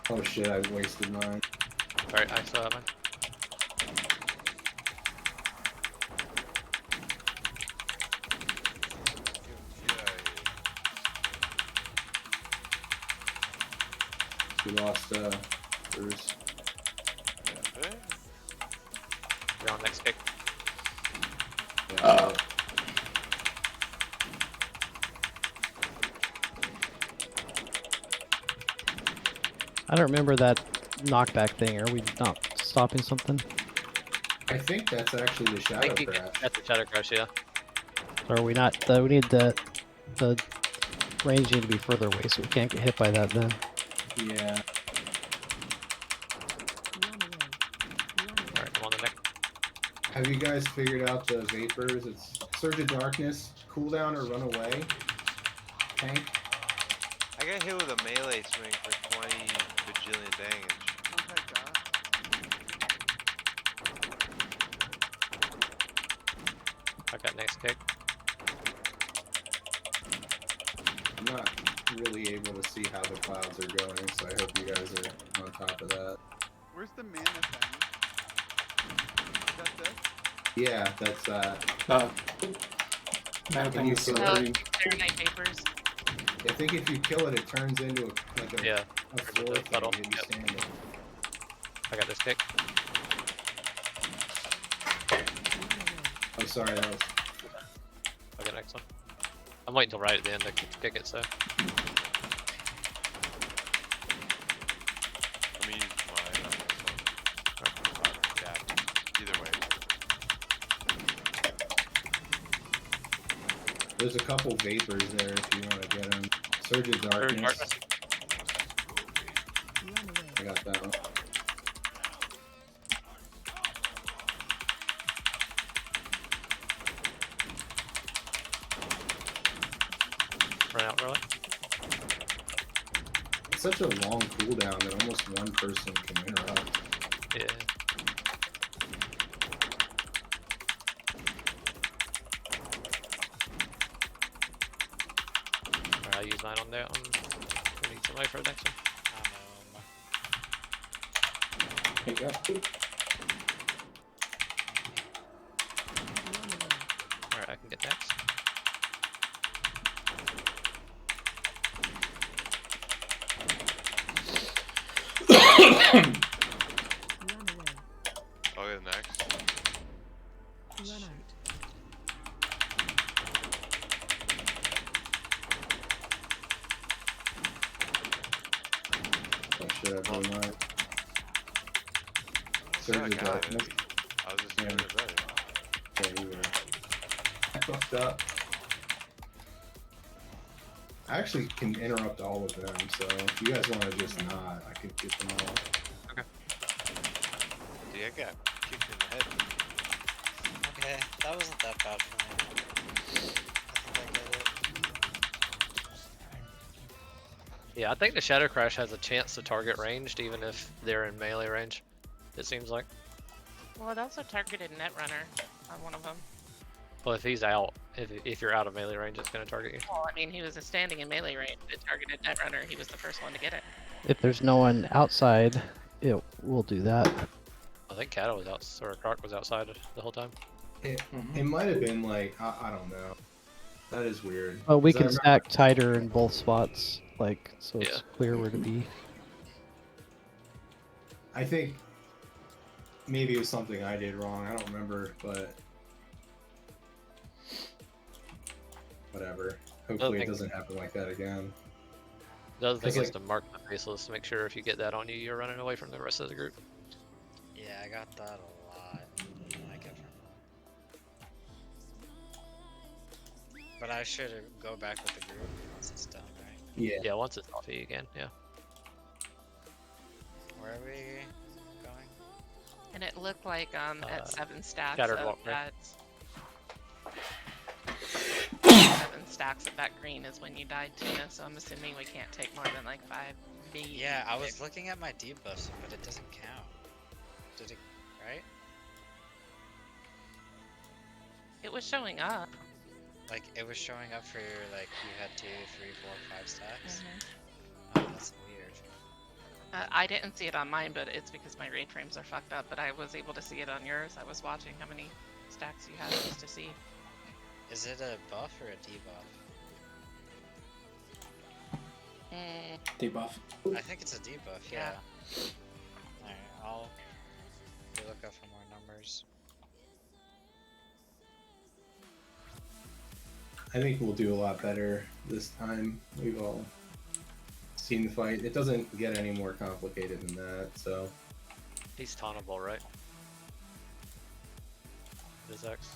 Oh shit, I wasted mine. Alright, I still have mine. We lost Bruce. You're on next kick. Yeah, I don't remember that knockback thing. Are we not stopping something? I think that's actually the Shadow Crash. That's the Shadow Crash, yeah. Or are we not? We need the range need to be further away, so we can't get hit by that then. Yeah. Alright, I'm on the next. Have you guys figured out the vapors? It's Surge of Darkness, cooldown or run away. Tank. I got hit with a melee swing for 20 bajillion damage. I got next kick. I'm not really able to see how the clouds are going, so I hope you guys are on top of that. Where's the mana thing? Is that this? Yeah, that's that. Mana Can thing you is kill so it? pretty. Fahrenheit vapors. I think if you kill it, it turns into a Yeah. floor thing puddle. that you stand in. I got this kick. Oh, sorry, that was... I got next one. I'm waiting till right at the end to kick it, so. Let me use mine on this one. Yeah, either way. There's a couple vapors there if you want to get them. Surge of Darkness. I got that one. Run out, really. It's such a long cooldown that almost one person can interrupt. Yeah. Alright, I'll use mine on that one. We need somebody for the next one. There you go. Alright, I can get next. I'll get next. Run out. should have blue mine. So I Surge of got it. darkness. I was just doing it better. Yeah, you were. I fucked up. I actually can interrupt all of them, so if you guys want to just not, I could get them all. Dude, I got kicked in the head. Okay, that wasn't that bad for me. I think I get it. Yeah, I think the Shadow Crash has a chance to target ranged, even if they're in melee range. It seems like. Well, it also targeted Netrunner on one of them. Well, if he's out, if you're out of melee range, it's going to target you. Well, I mean, he was standing in melee range. It targeted Netrunner. He was the first one to get it. If there's no one outside, it will do that. I think Kato was out, or Croc was outside the whole time. It might have been like, I don't know. That is weird. Well, we 'Cause I can stack tighter in both spots, like, so it's Yeah. clear where to be. I think maybe it was something I did wrong. I don't remember, but whatever. Hopefully it doesn't happen like that again. The other thing is like- to mark the faceless to make sure if you get that on you, you're running away from the rest of the group. Yeah, I got that a lot. I get from but I should go back with the group once it's done, right? Yeah. Yeah, once it's off you again, yeah. Where are we going? And it looked like at 7 stacks scattered of walkway. that. 7 stacks of that green is when you died, Tina. So I'm assuming we can't take more than like 5. Maybe Yeah, I was 6. looking at my debuffs, but it doesn't count. Did it, right? It was showing up. Like, it was showing up for, like, you had 2, 3, 4, 5 stacks? Mhm. Oh, that's weird. I didn't see it on mine, but it's because my raid frames are fucked up. But I was able to see it on yours. I was watching how many stacks you had just to see. Is it a buff or a debuff? Debuff. I think it's a debuff, yeah. Alright, I'll look up for more numbers. I think we'll do a lot better this time. We've all seen the fight. It doesn't get any more complicated than that, so. He's tauntable, right? His X.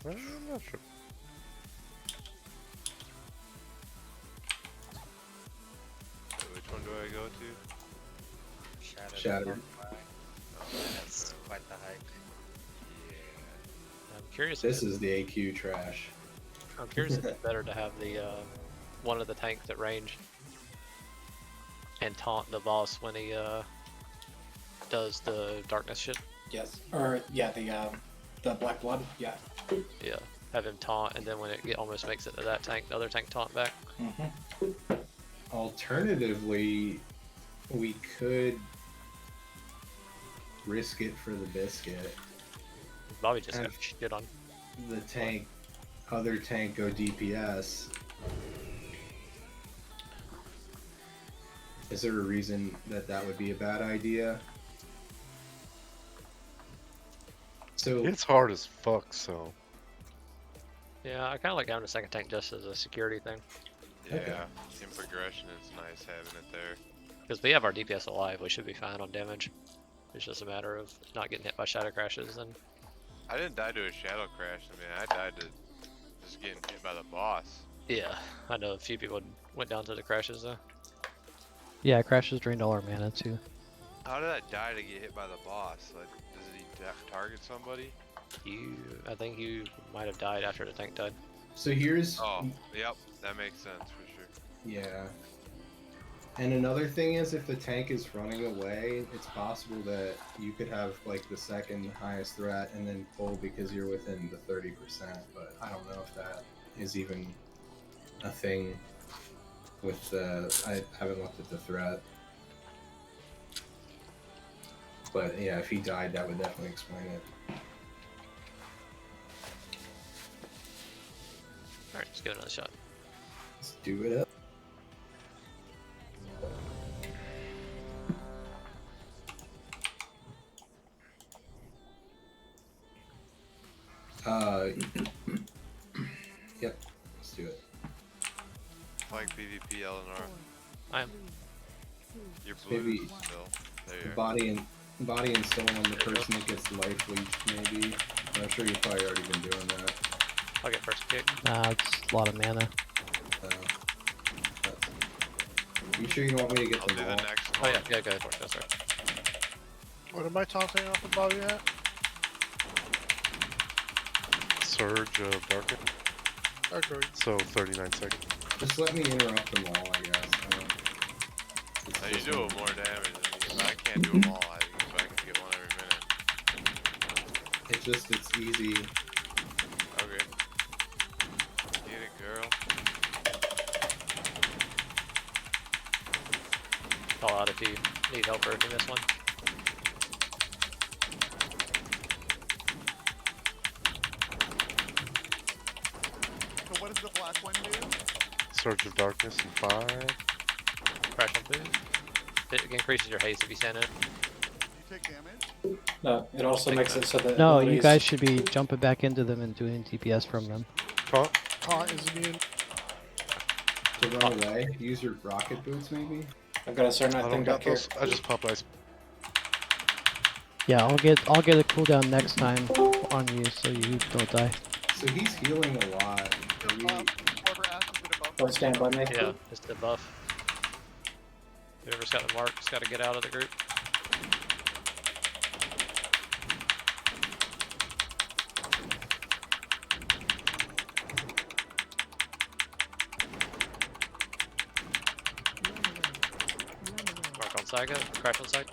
I'm not sure. Wait, which one do I go to? Shattered. That's quite the hike. I'm curious. This if is the AQ trash. I'm curious if it's better to have the one of the tanks at range and taunt the boss when he does the darkness shit. Yes. Or yeah, the black blood. Yeah. Yeah, have him taunt, and then when it almost makes it to that tank, the other tank taunt back. Alternatively, we could risk it for the biscuit. Bobby just And got shit on. the tank, other tank go DPS. Is there a reason that that would be a bad idea? So It's hard as fuck, so. Yeah, I kind of like having a second tank just as a security thing. Yeah, Okay. in progression, it's nice having it there. Because we have our DPS alive, we should be fine on damage. It's just a matter of not getting hit by shadow crashes and I didn't die to a shadow crash. I mean, I died to just getting hit by the boss. yeah, I know a few people went down to the crashes though. Yeah, crashes drained all our mana too. How did I die to get hit by the boss? Like, does he target somebody? I think you might have died after the tank died. So here's Oh, yep, that makes sense for sure. yeah. And another thing is, if the tank is running away, it's possible that you could have like the second highest threat and then pull because you're within the 30%. But I don't know if that is even a thing with the. I haven't looked at the threat. But yeah, if he died, that would definitely explain it. Alright, let's give it another shot. Let's do it up. Yep, let's do it. Like PvP, Eleanor. I am. Your blue Maybe still. There you the are. body and soul on the person that gets life leached, maybe. I'm sure you've probably already been doing that. I'll get first kick. Nah, it's a lot of mana. You sure you don't want me to get I'll them do all? the next Oh one. yeah, go for it. That's right. What am I taunting off the body at? Surge of darkness. Okay. So 39 seconds. Just let me interrupt them all, I guess. Now you do more damage than me, but I can't do them all. I think so I can get one every minute. It's easy. Okay. Get it, girl. Call out if you need help or if you miss one. So what does the black one do? Surge of darkness in 5. Crash on food. It increases your haste if you stand it. You take damage? No, it also makes it so that No, you abilities- guys should be jumping back into them and doing DPS from them. Taunt. Taunt is immune. To run away, use your rocket boots, maybe? I've got a certain I thing don't got back here. those. I just pop ice. Yeah, I'll get a cooldown next time on you so you don't die. So he's healing a lot. Whoever asks is it above? Don't stand by me. Yeah, it's the buff. Whoever's got the mark's got to get out of the group. Mark on side, go. Crash on side.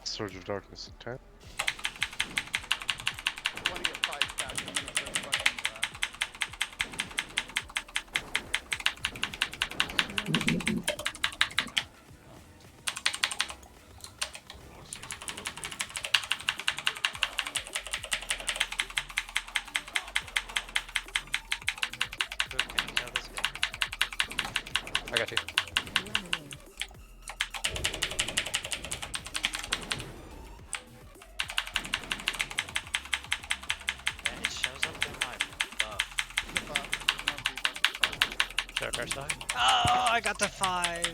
Surge of darkness in 10. I want to get 5 stacks and then start fucking, I got you. Yeah, it shows up in my buff. Shadow crash side. Oh, I got to 5.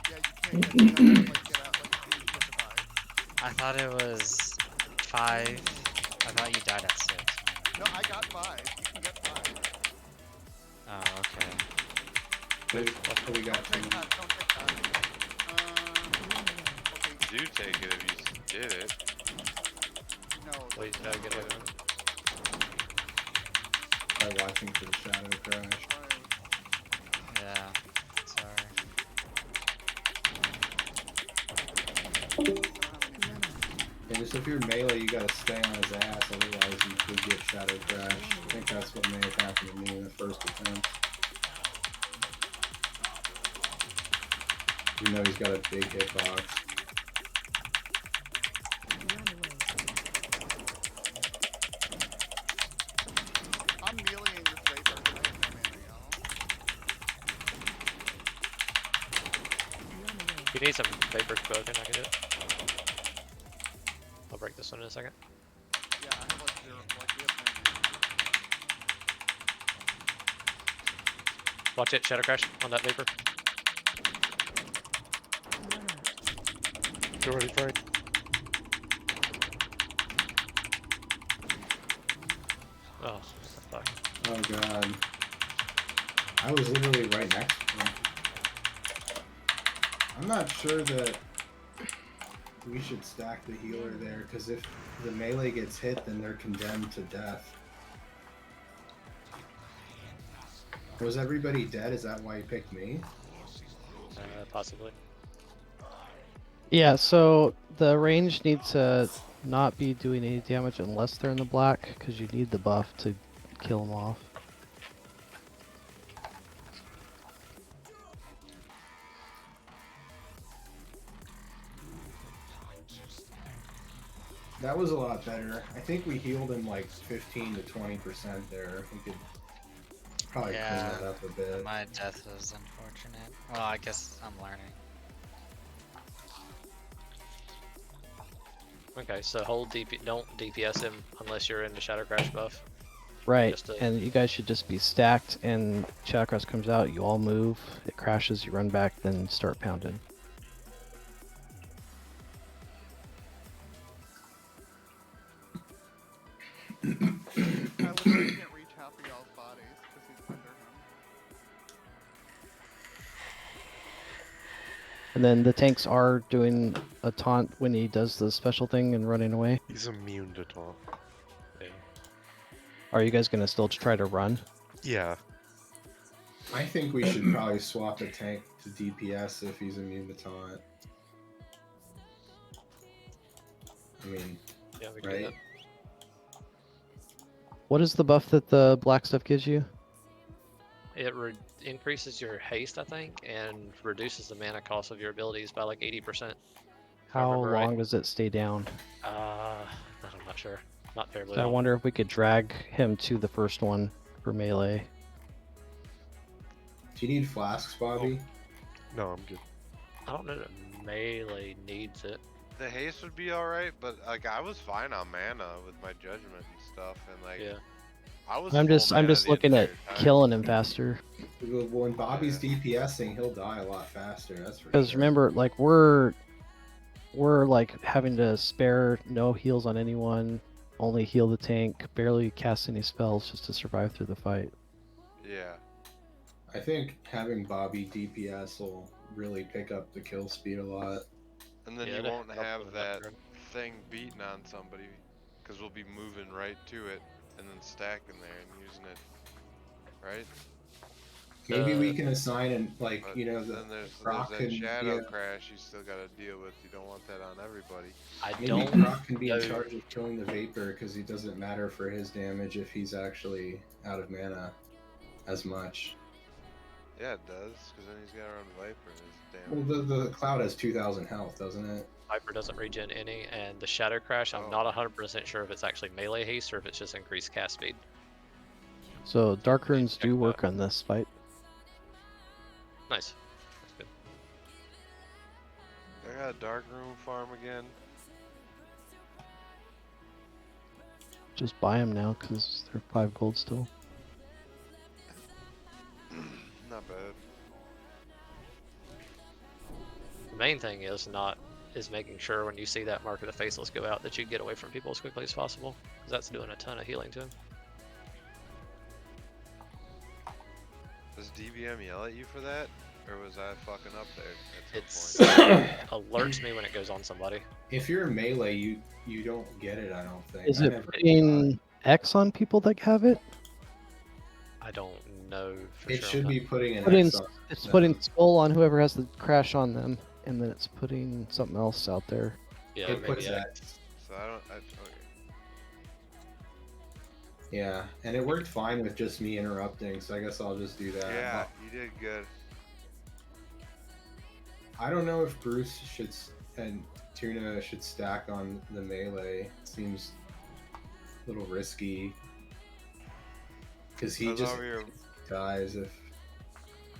yeah, you can't get to that, like, get out, like, you get to 5. I thought it was 5. I thought you died at 6. No, I got 5. You can get 5. Oh, okay. What do we got? Don't take that, don't take that. Okay, Do take it if you did it. no. Please get away from it. By watching for the shadow crash. Yeah. Sorry. And just if you're melee, you gotta stay on his ass, otherwise you could get shadow crash. I think that's what may have happened to me in the first attempt. Even though he's got a big hitbox. I'm meleeing this vapor because I have no mana, y'all. If you need some vapor explosion, I can do it. I'll break this one in a second. Yeah, I have like 0, like we have no mana. Watch it, shadow crash on that vapor. Get ready, Frank. Oh, fuck. Oh god. I was literally right next to him. I'm not sure that we should stack the healer there, because if the melee gets hit, then they're condemned to death. Was everybody dead? Is that why you picked me? Possibly. Yeah, so the range needs to not be doing any damage unless they're in the black, because you need the buff to kill them off. That was a lot better. I think we healed him like 15 to 20% there. We could probably clean that up a bit. My death was unfortunate. Well, I guess I'm learning. Okay, so hold don't DPS him unless you're in the Shadow Crash buff. Right, Just to, and you guys should just be stacked, and Chakras comes out, you all move, it crashes, you run back, then start pounding. I literally can't reach half of y'all's bodies because he's under him. And then the tanks are doing a taunt when he does the special thing and running away. He's immune to taunt. yeah. Are you guys gonna still try to run? Yeah. I think we should probably swap a tank to DPS if he's immune to taunt. I mean, Yeah, we can do right? that. What is the buff that the black stuff gives you? It increases your haste, I think, and reduces the mana cost of your abilities by like 80%. How remember right. long does it stay down? I'm not sure. Not terribly So I long. wonder if we could drag him to the first one for melee. Do you need flasks, Bobby? No, I'm good. I don't know that melee needs it. The haste would be alright, but like I was fine on mana with my judgment and stuff, and like Yeah. I was. I'm full just mana the looking at entire time. killing him faster. When Bobby's DPSing, he'll die a lot faster. That's for Because sure. remember, like we're like having to spare no heals on anyone, only heal the tank, barely cast any spells just to survive through the fight. Yeah. I think having Bobby DPS will really pick up the kill speed a lot. And then Yeah, you to won't help have with that background. thing beating on somebody, because we'll be moving right to it and then stacking there and using it, right? Maybe we can assign and like But you know the then there's Croc that can shadow be crash you still got to deal with. You don't want that on everybody. I maybe don't Croc can be in know. charge of killing the Vapor because it doesn't matter for his damage if he's actually out of mana as much. Yeah, it does, because then he's got to run Viper and his Well, damage. the Cloud has 2,000 health, doesn't it? Viper doesn't regen any, and the Shadow Crash, I'm Oh. not 100% sure if it's actually melee haste or if it's just increased cast speed. So Dark Runes check do that. work on this fight. Nice. That's good. I got a dark room farm again. Just buy them now because they're 5 gold still. Not bad. The main thing is making sure when you see that Mark of the Faceless go out that you get away from people as quickly as possible, because that's doing a ton of healing to him. Does DBM yell at you for that? Or was I fucking up there at It some point? alerts me when it goes on somebody. If you're melee, you don't get it. I don't think. Is I it never putting X on people that have it? I don't know for It sure. should on be putting an Putting, X on. it's them. putting skull on whoever has the crash on them, and then it's putting something else out there. that. Yeah, It maybe puts X. X. So I don't. Okay. Yeah, and it worked fine with just me interrupting, so I guess I'll just do that. Yeah, you did good. I don't know if Bruce and Tuna should stack on the melee. It seems a little risky. Because he I just thought we were- dies if...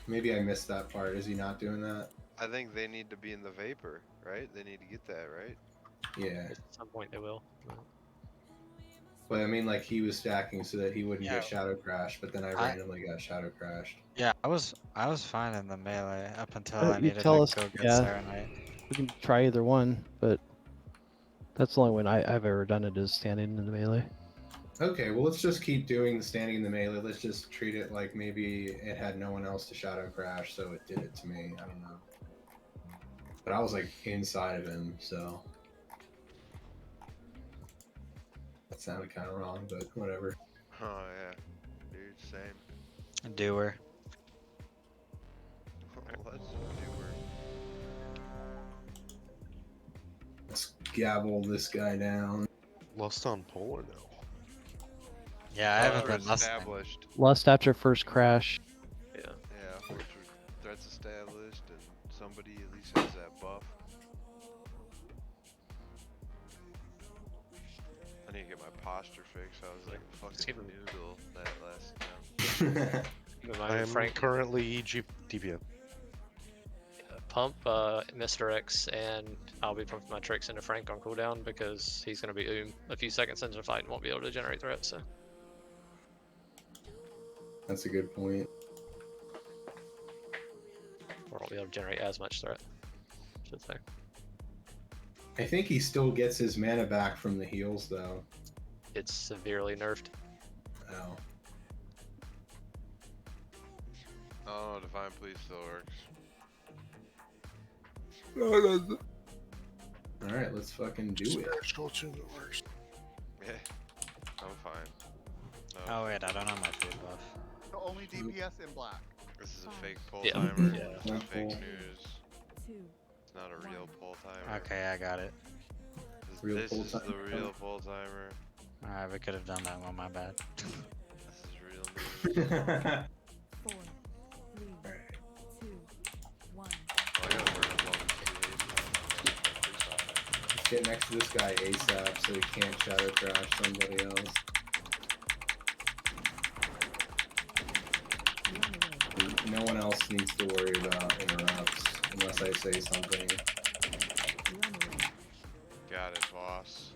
Maybe I missed that part. Is he not doing that? I think they need to be in the Vapor, right? They need to get that, right? Yeah. At some point they will. But I mean, like, he was stacking so that he wouldn't Yeah. get Shadow Crash, but then I randomly got Shadow Crashed. Yeah, I was fine in the melee up until Why I don't you needed tell to us- go get yeah. Serenite. We can try either one, but that's the only one I've ever done it is standing in the melee. Okay, well, let's just keep doing the standing in the melee. Let's just treat it like maybe it had no one else to Shadow Crash, so it did it to me. I don't know. But I was, like, inside of him, so... That sounded kind of wrong, but whatever. Oh yeah, dude, same. Doer. Let's do Let's gavel this guy down. Lost on Polar now. Yeah, I haven't We're been listening. established. Lust after first crash. Yeah. Yeah, threats established, and somebody at least has that buff. I need to get my posture fixed. I was like a Just fucking keep him- noodle that last time. Keep in I mind, am Frank, currently DPM. pump Mr. X, and I'll be pumping my tricks into Frank on cooldown because he's going to be a few seconds into the fight and won't be able to generate threats. So That's a good point. or won't be able to generate as much threat, I should say. I think he still gets his mana back from the heals, though. It's severely nerfed. Oh. Oh, Divine Police still works. Alright, let's fucking do it. Spiritual attunement works. Yeah, I'm fine. No, Oh wait, I don't have my food buff. The only DPS in black. this is a fake pull Yeah. timer. Yeah. It's not fake Pull. news. 2, It's not a real pull timer. Okay, I got it. Real This pull is the timer. real pull timer. Alright, we could have done that one, my bad. This is real news. 4, 3, 2, 1. Oh, I gotta burn up all this Let's get next to this guy ASAP so he can't shadow crash somebody else. No one else needs to worry about interrupts unless I say something. Got it, boss.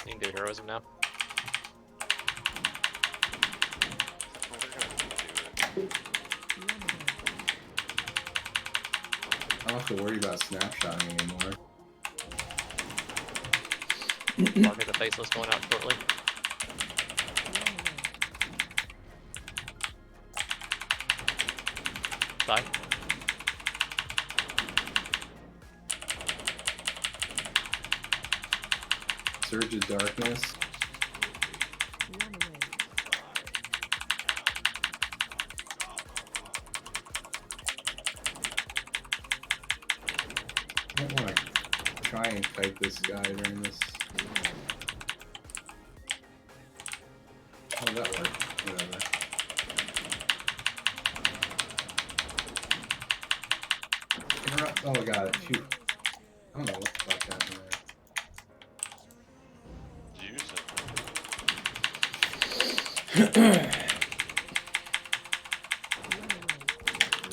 You can do heroism now. We're gonna do it. I don't have to worry about snapshotting anymore. Marking the faceless going out shortly. Bye. Surge of Darkness. I don't want to try and fight this guy during this. Oh, that worked. Whatever. Interrupt. Oh, I got it. Phew. I don't know what the fuck happened there. Use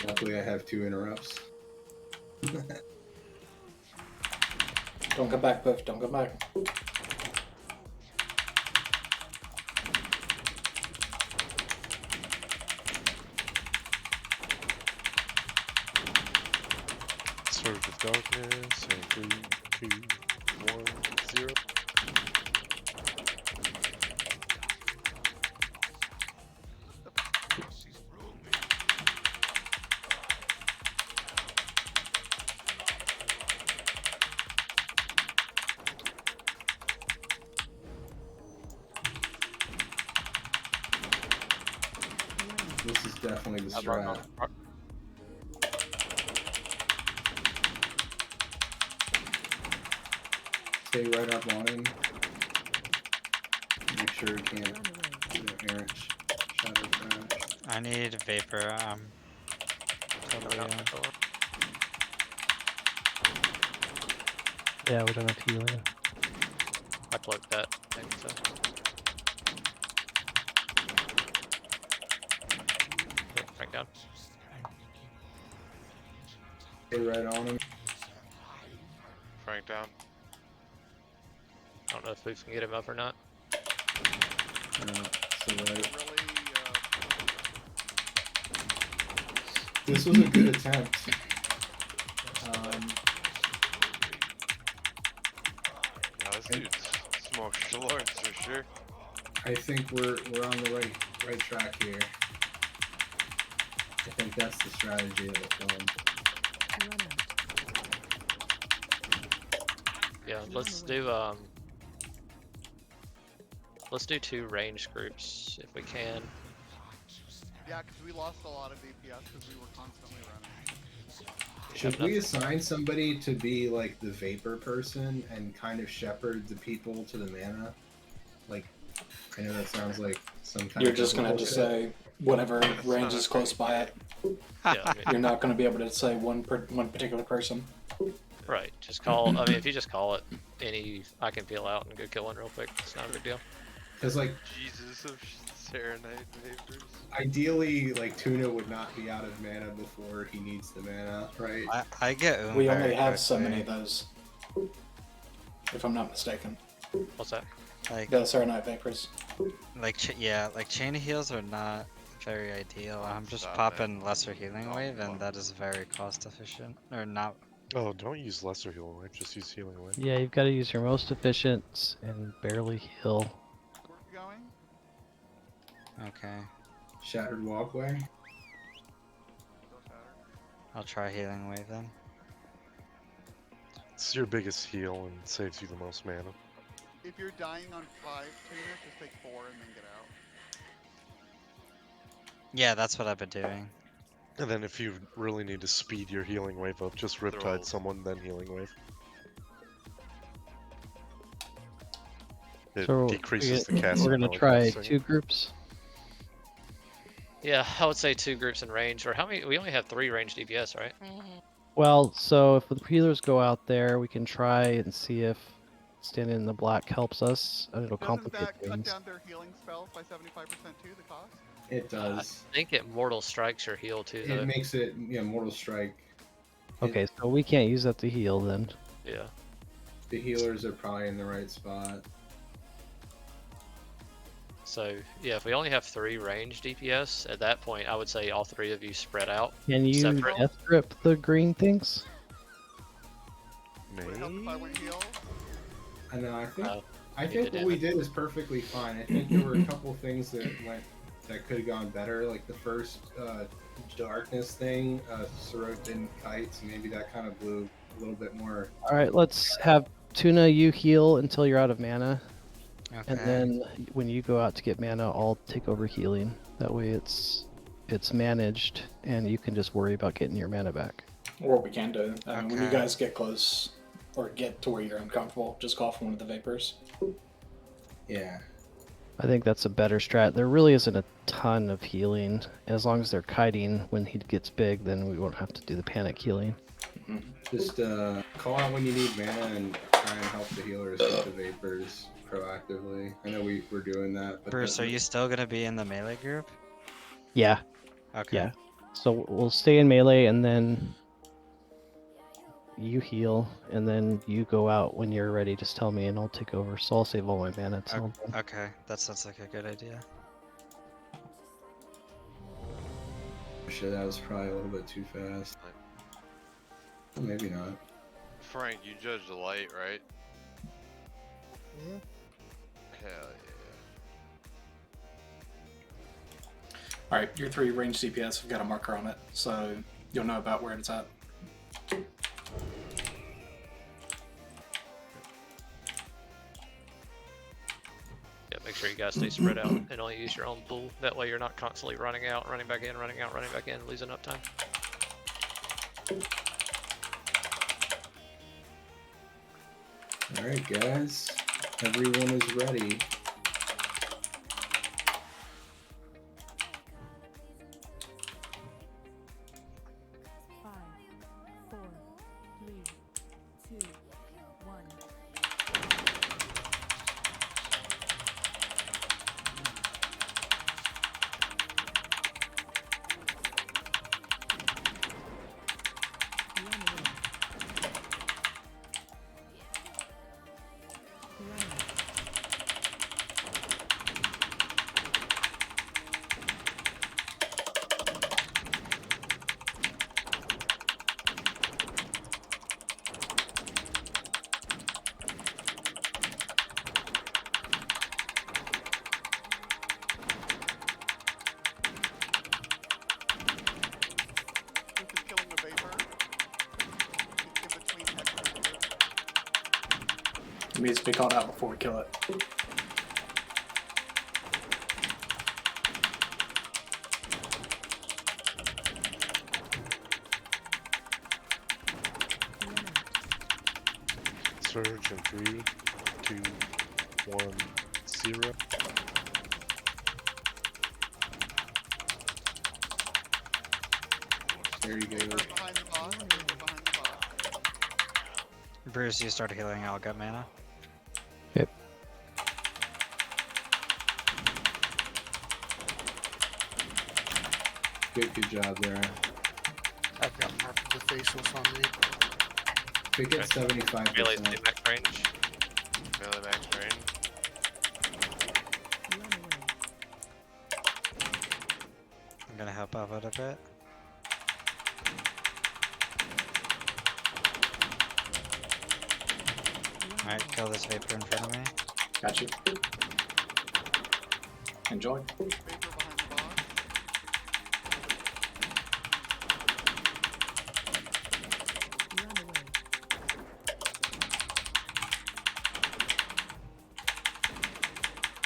it. Luckily, I have 2 interrupts. Don't come back, Puff. Don't come back. Surge of Darkness, and 3, 2, 1, 0. This is definitely the I've run strat. on- Stay right up on him. Make sure he can't do an errant shadow crash. I need vapor. Totally. Yeah, we don't have healer. I plugged that thing, so. Yeah, Frank down. Stay right on him. Frank down. I don't know if we can get him up or not. So right. Really, This was a good attempt. Yeah, this dude's smokes Lawrence for sure. I think we're on the right track here. I think that's the strategy of the film. Yeah, let's do 2 range groups if we can. yeah, because we lost a lot of DPS because we were constantly running. Should we assign somebody to be like the vapor person and kind of shepherd the people to the mana? Like, I know that sounds like some kind You're of just gonna have to bullshit. say, whatever That's range not a is close great by it. Yeah, I mean, You're not going to be able to say one particular person. right. Just call. I mean, if you just call it any, I can peel out and go kill one real quick. It's not a big deal. Because like Jesus of Serenite Vapors. ideally, like Tuna would not be out of mana before he needs the mana, right? I get We very only have so quickly. many of those, if I'm not mistaken. What's that? Like, The Serenite Vapors. yeah, like chain heals are not very ideal. I'm just Stop, popping lesser healing Oh, wave, and fuck. that is very cost efficient. Or not. Oh, don't use lesser healing wave, just use healing wave. Yeah, you've got to use your most efficient and barely heal. Where are we going? Okay, Shattered Walkway. Still shattered. I'll try healing wave then. It's your biggest heal and saves you the most mana. If you're dying on 5 Tuna, just take 4 and then get out. Yeah, that's what I've been doing. And then if you really need to speed your healing wave up, just Throw- Riptide someone, then healing wave. It So decreases the casting. we're gonna power try casting. 2 groups. Yeah, I would say 2 groups in range. Or how many? We only have 3 range DPS, right? Well, so if the healers go out there, we can try and see if standing in the black helps us, and it'll Doesn't complicate that cut things. down their healing spells by 75% too, the cost? It does. I think it mortal strikes your heal too, though. It makes it, Mortal Strike. Okay, so we can't use that to heal then. Yeah. The healers are probably in the right spot. So yeah, if we only have 3 range DPS, at that point, I would say all 3 of you spread out. Can you Separate. death grip the green things? Would it help if I went heal? I know. I think Oh, I you think did what we damage. did is perfectly fine. I think there were a couple things that could have gone better. Like the first darkness thing, Sorot didn't kite, so maybe that kind of blew a little bit more. All right, let's have Tuna you heal until you're out of mana, Okay. and then when you go out to get mana, I'll take over healing. That way, it's managed, and you can just worry about getting your mana back. Or what we can do. I mean, when you Okay. guys get close, or get to where you're uncomfortable, just call for one of the Vapors. Yeah. I think that's a better strat. There really isn't a ton of healing. As long as they're kiting when he gets big, then we won't have to do the panic healing. Just call out when you need mana and try and help the healers get the Vapors proactively. I know we're doing that. But Bruce, are you still gonna be in the melee group? Yeah, Okay. yeah. So we'll stay in melee, and then you heal, and then you go out when you're ready. Just tell me, and I'll take over. So I'll save all my mana. Till I'm done. Okay, that sounds like a good idea. Shit, that was probably a little bit too fast. Well, maybe not. Frank, you judge the light, right? Yeah. Hell All right, your 3 range DPS have got a marker on it, so you'll know about where it's at. Yeah, make sure you guys stay spread out and only use your own pool. That way you're not constantly running out, running back in, running out, running back in, losing uptime. Alright, guys. Everyone is ready. Five, four, three, two, one. This is killing the Vapor. In between heads. It needs to be called out before we kill it. Surge in 3, 2, 1, 0. There you go. Vapor behind the boss. Vapor behind the boss. Bruce, you start healing. I'll get mana. Yep. Good job there. I've got half of the faceless on me. Could get 75%. Melee's in max range. Melee max range. I'm gonna help out a bit. Alright, kill this Vapor in front of me. Got you. Enjoy. Vapor behind the boss.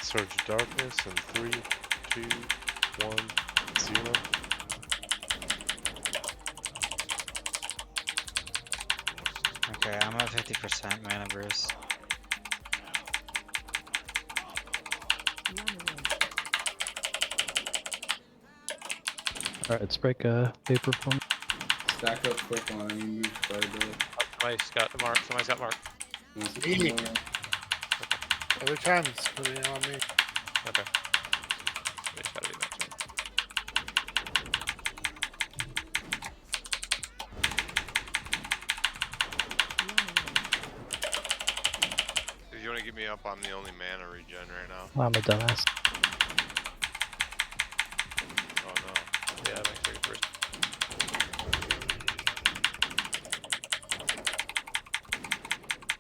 Surge of Darkness in 3, 2, 1, 0. Okay, I'm at 50% mana, Bruce. Alright, let's break a Vapor for me. Stack up quick on him. You moved quite a bit. Somebody's got Mark. Somebody's got Mark. Once it's Easy. more- Every time it's putting it on me. Okay. Somebody's gotta be max range. If you want to get me up, I'm the only mana regen right now. I'm a dumbass. Oh no. Yeah, max range first.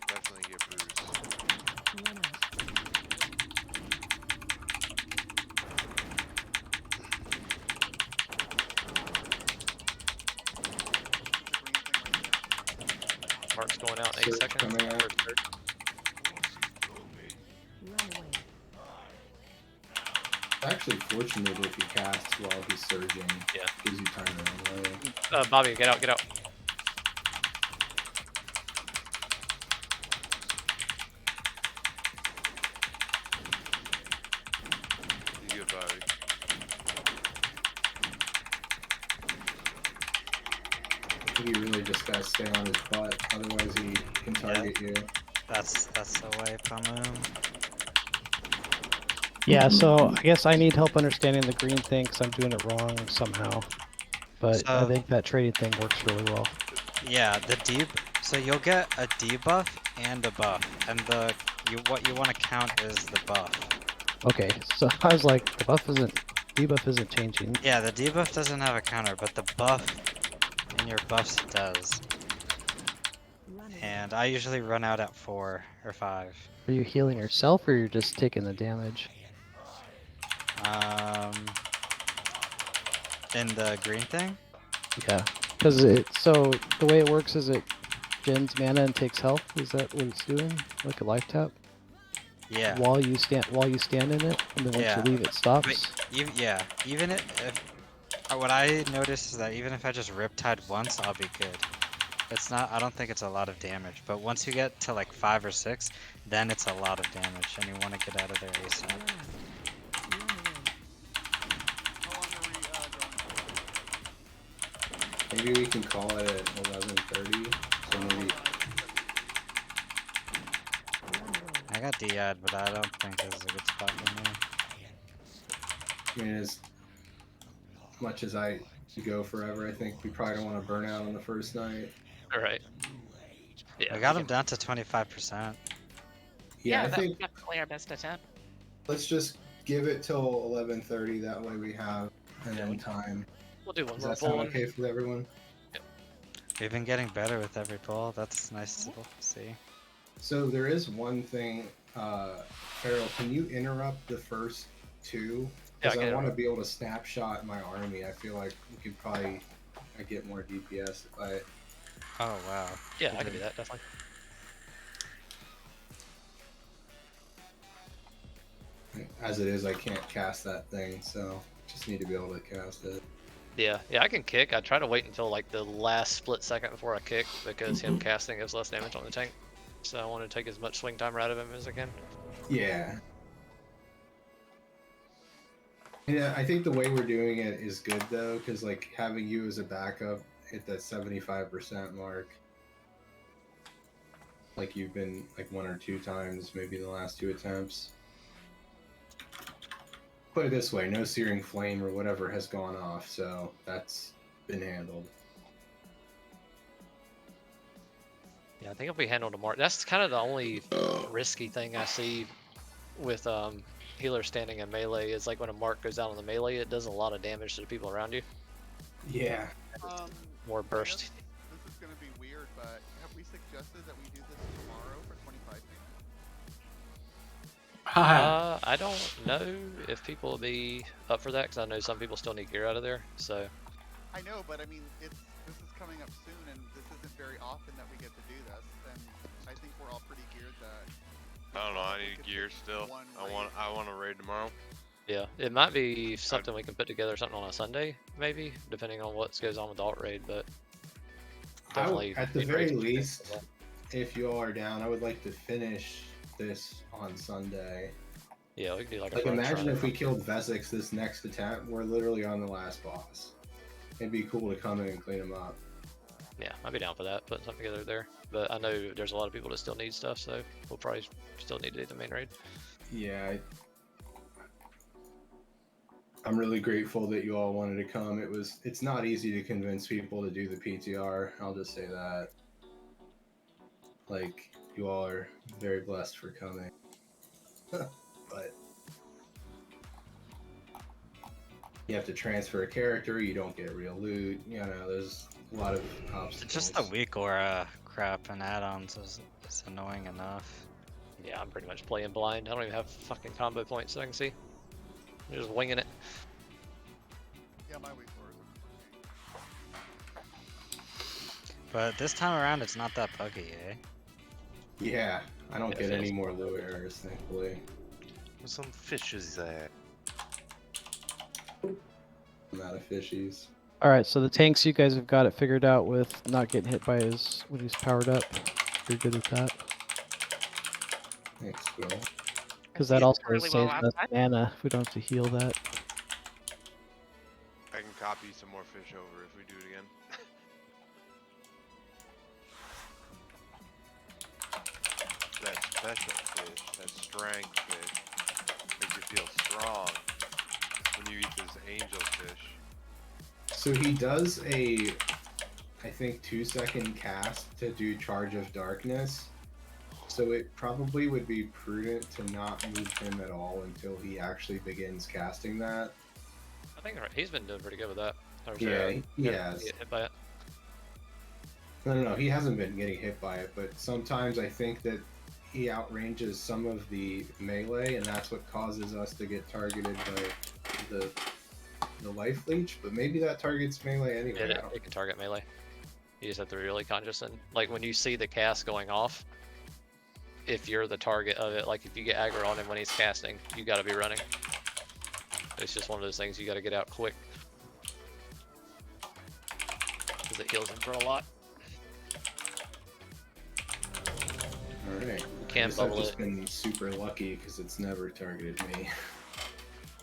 Definitely get bruised. Mark's going out in 8 Surge seconds. coming out. First surge. It's actually fortunate if he casts while he's surging. Yeah. Gives you time to run away. Bobby, get out, get out. You good, Bobby? I think you really just gotta stay on his butt, otherwise he can target you. That's the way, Pamoon. Yeah, so I guess I need help understanding the green thing because I'm doing it wrong somehow. But I So- think that trading thing works really well. Yeah, the deep. So you'll get a debuff and a buff, and what you want to count is the buff. Okay, so I was like, the debuff isn't changing. Yeah, the debuff doesn't have a counter, but the buff in your buffs does. And I usually run out at 4 or 5. Are you healing yourself or you're just taking the damage? In the green thing? Yeah, because so the way it works is it gens mana and takes health. Is that what it's doing? Like a life tap? Yeah. While you stand in it, and then once Yeah. you leave, it stops. Yeah, even if what I noticed is that even if I just Riptide once, I'll be good. It's not. I don't think it's a lot of damage, but once you get to like 5 or 6, then it's a lot of damage, and you want to get out of there ASAP. Maybe we can call it at 11:30. So maybe. I got DI'd, but I don't think this is a good spot for me. I mean, as much as I go forever, I think we probably don't want to burn out on the first night. All right. Yeah. I got him down to 25%. Yeah, I that think was definitely our best attempt. let's just give it till 11:30. That way we have an end time. We'll do one Does more that sound pull. okay for everyone? We've been getting better with every pull. That's nice to see. So there is one thing, Farrell, can you interrupt the first two? Yeah, Because I I can want to be able to snapshot my army. I feel like we could probably get more DPS if I. Oh wow. Yeah, I can do that, definitely. As it is, I can't cast that thing, so just need to be able to cast it. Yeah, I can kick. I try to wait until like the last split second before I kick because him casting gives less damage on the tank. So I want to take as much swing time out of him as I can. Yeah. Yeah, I think the way we're doing it is good though, because like having you as a backup hit that 75% mark. Like you've been like 1 or 2 times, maybe the last 2 attempts. Put it this way, no searing flame or whatever has gone off, so that's been handled. Yeah, I think if we handle the mark, that's kind of the only risky thing I see with healer standing in melee is like when a mark goes out on the melee, it does a lot of damage to the people around you. Yeah. More I burst. guess this is gonna be weird, but have we suggested that we do this tomorrow for 25 feet? I don't know if people will be up for that because I know some people still need gear out of there. So I know, but I mean, this is coming up soon, and this isn't very often that we get to do this. And I think we're all pretty geared that. I don't know. I need gear still. I want to raid tomorrow. yeah, it might be something we can put together something on a Sunday, maybe, depending on what goes on with the alt raid. But definitely, at the very least, if you all are down, I would like to finish this on Sunday. Yeah, we can do like a Like imagine if we killed Vesix this next attempt, we're literally on the last boss. It'd be cool to come in and clean them up. Yeah, I'd be down for that, putting something together there. But I know there's a lot of people that still need stuff, so we'll probably still need to do the main raid. Yeah, I'm really grateful that you all wanted to come. It's not easy to convince people to do the PTR. I'll just say that. Like, you all are very blessed for coming. But you have to transfer a character, you don't get real loot, you know, there's a lot of obstacles. Just the weak aura crap and add-ons is annoying enough. Yeah, I'm pretty much playing blind. I don't even have fucking combo points that I can see. I'm just winging it. Yeah, my weak forward. But this time around, it's not that buggy, eh? Yeah, I don't get any more loot errors, thankfully. There's some fishes there. I'm out of fishies. Alright, so the tanks, you guys have got it figured out with not getting hit by his when he's powered up. You're good with that. Thanks, Will. Because that also really well saves us mana if we don't have to heal that. I can copy some more fish over if we do it again. That special fish, that strength fish, makes you feel strong when you eat this angel fish. So he does a, I think, 2-second cast to do Charge of Darkness. So it probably would be prudent to not move him at all until he actually begins casting that. I think he's been doing pretty good with that. Yeah, he has. Get hit by it. No, he hasn't been getting hit by it, but sometimes I think that he outranges some of the melee, and that's what causes us to get targeted by the life leech. But maybe that targets melee anyway. It can target melee. You just have to be really conscious, and like when you see the cast going off, if you're the target of it, like if you get aggro on him when he's casting, you got to be running. It's just one of those things you got to get out quick because it heals him for a lot. Alright. You can I've bubble just it. been super lucky because it's never targeted me.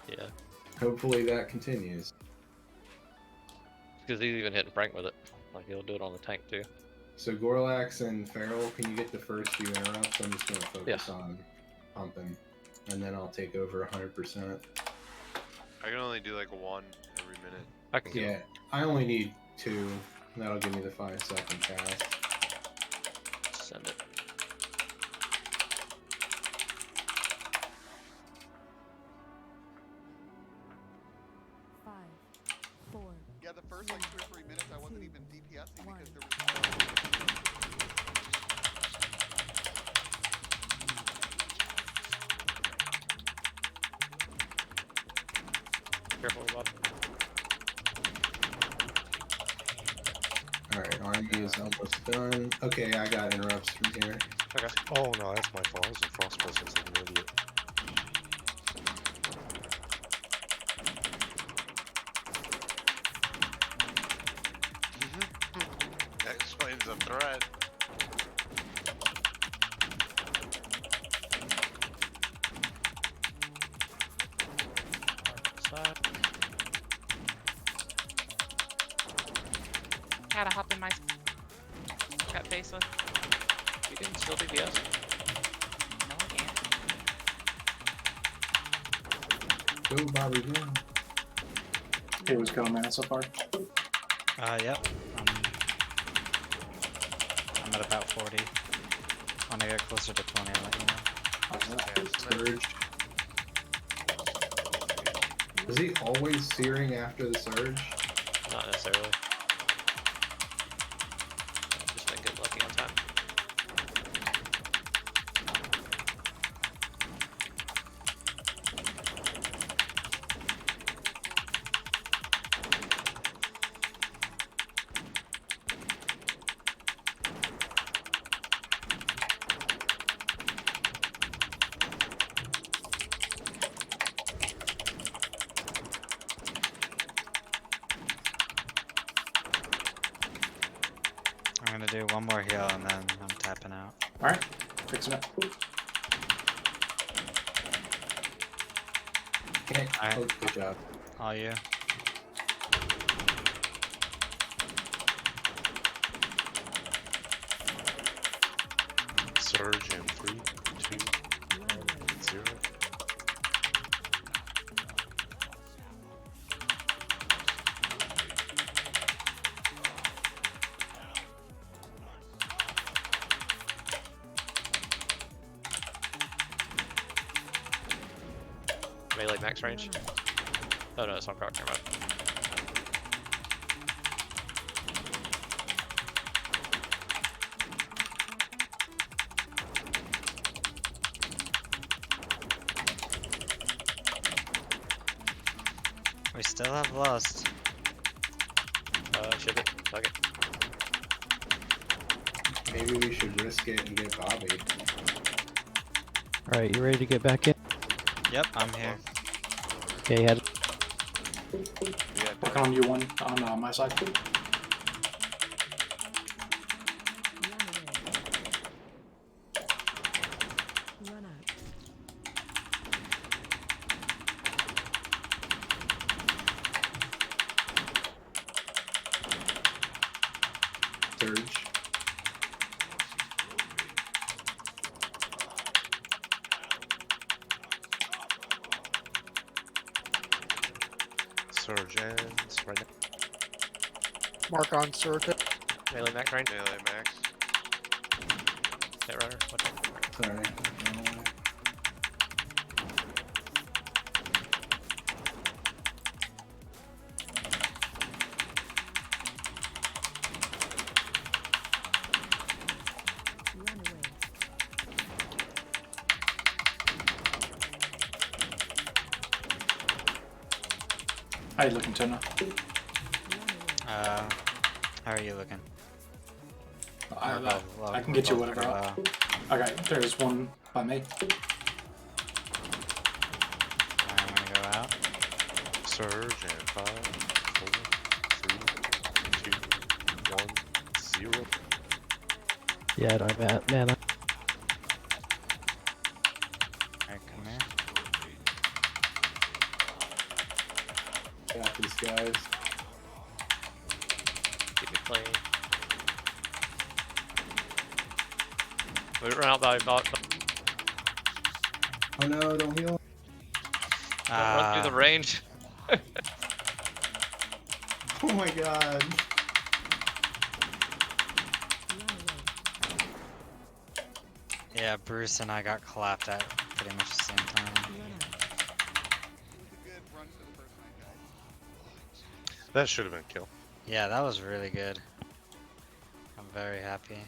Yeah. Hopefully that continues. Because he's even hitting Frank with it. Like he'll do it on the tank too. So Gorlax and Feral, can you get the first few interrupts? I'm just going to focus on pumping, and then I'll take over 100%. I can only do like 1 every minute. I can Yeah, I only need 2. That'll give me the 5-second cast. Send it. Yeah, the first like 2 or 3 minutes I wasn't even DPSing because there was Careful, Bob. Alright, army is almost done. Okay, I got interrupts from here. Okay. Oh no, that's my fault. I was a frost presence, I'm an idiot. That explains the threat. Side. You can still DPS. No, I can't. Go, Bobby, go. It was going, man, so far. Yep. I'm at about 40. When I get closer to 20, I'll let you know. Surge. Is he always searing after the surge? Not necessarily. Just been good lucky on time. I'm gonna do one more heal and then I'm tapping out. Alright, fixing it. Alright. Oh, good job. All you. Surge in 3, 2, 1, 0. Melee max range. Oh no, it's on Croc, never mind. We still have Lust. Ship it. Fuck it. Maybe we should risk it and get Bobby. Alright, you ready to get back in? Yep, I'm here. Okay, head. Working on you one on my side. Run out. Surge. Surge ends right now. Mark on circuit. Melee max range. Melee max. Hit runner. Watch out. Sorry. Run away. How you looking, Tuna? How are you looking? I can get you whatever. Okay, there's one by me. I'm gonna go out. Surge and 5, 4, 3, 2, 1, 0. Yeah, I'm at mana. Alright, come here. Got these guys. Keep it clean. We run out by bot. Oh no, don't heal. Run through the range. Oh my god. Yeah, Bruce and I got clapped at pretty much the same time. That should have been kill. Yeah, that was really good. I'm very happy.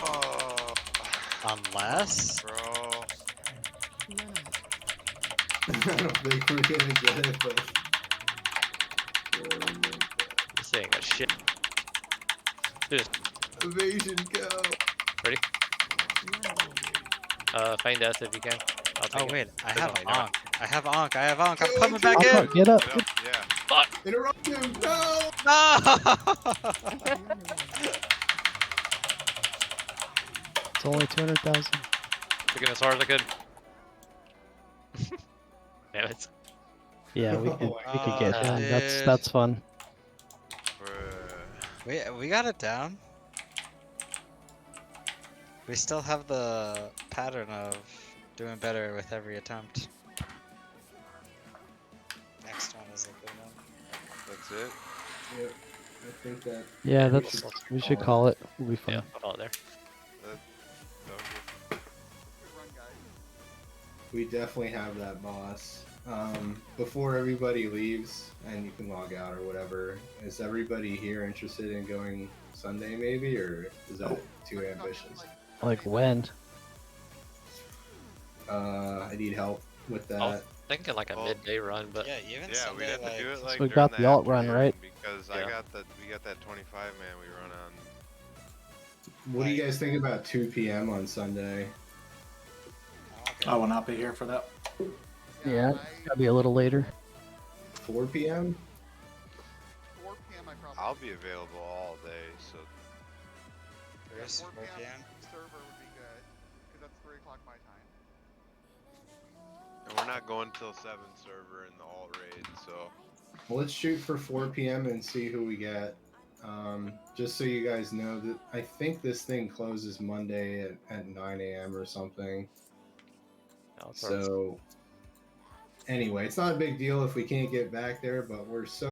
Oh, Unless? bro. I don't think we're gonna get it, but This ain't got shit. Just evasion go. ready? Feign death if you can. I'll take Oh it. wait, I There's have only nine. Ankh. I have Ankh. I have Ankh. I'm Go, coming back Ankh. in. Get up. Get up, yeah. Fuck! Interrupt him. No. No! It's only 200,000. Took it as hard as I could. Damn it. Yeah, we could get Oh, down. dude. That's fun. Bruh. We got it down. We still have the pattern of doing better with every attempt. Next one is a good one. That's it. Yep. I think that. Yeah, we that's should we should call call it. We'll be fine. Yeah, I'll call it there. Sounds good. Good run, guys. We definitely have that boss. Before everybody leaves, and you can log out or whatever, is everybody here interested in going Sunday maybe, or is that too ambitious? Like when? I need help with I was that. thinking like a Well, midday run, but Yeah, even Yeah, Sunday, we'd have to do it like we during got the the alt run, afternoon, right? Because Yeah. we got that 25 man we run on. What do you guys think about 2 p.m. on Sunday? I will not be here for that. Yeah, gotta be a little later. 4 p.m. 4 p.m. I probably. I'll be available all day, so Yeah, Chris, 4 4 p.m. p.m. server would be good, because that's 3 o'clock my time. and we're not going till 7 server in the alt raid, so Well, let's shoot for 4 p.m. and see who we get. Just so you guys know that I think this thing closes Monday at 9 a.m. or something. I'll throw So anyway, it's not a big deal if we can't get back there, but we're so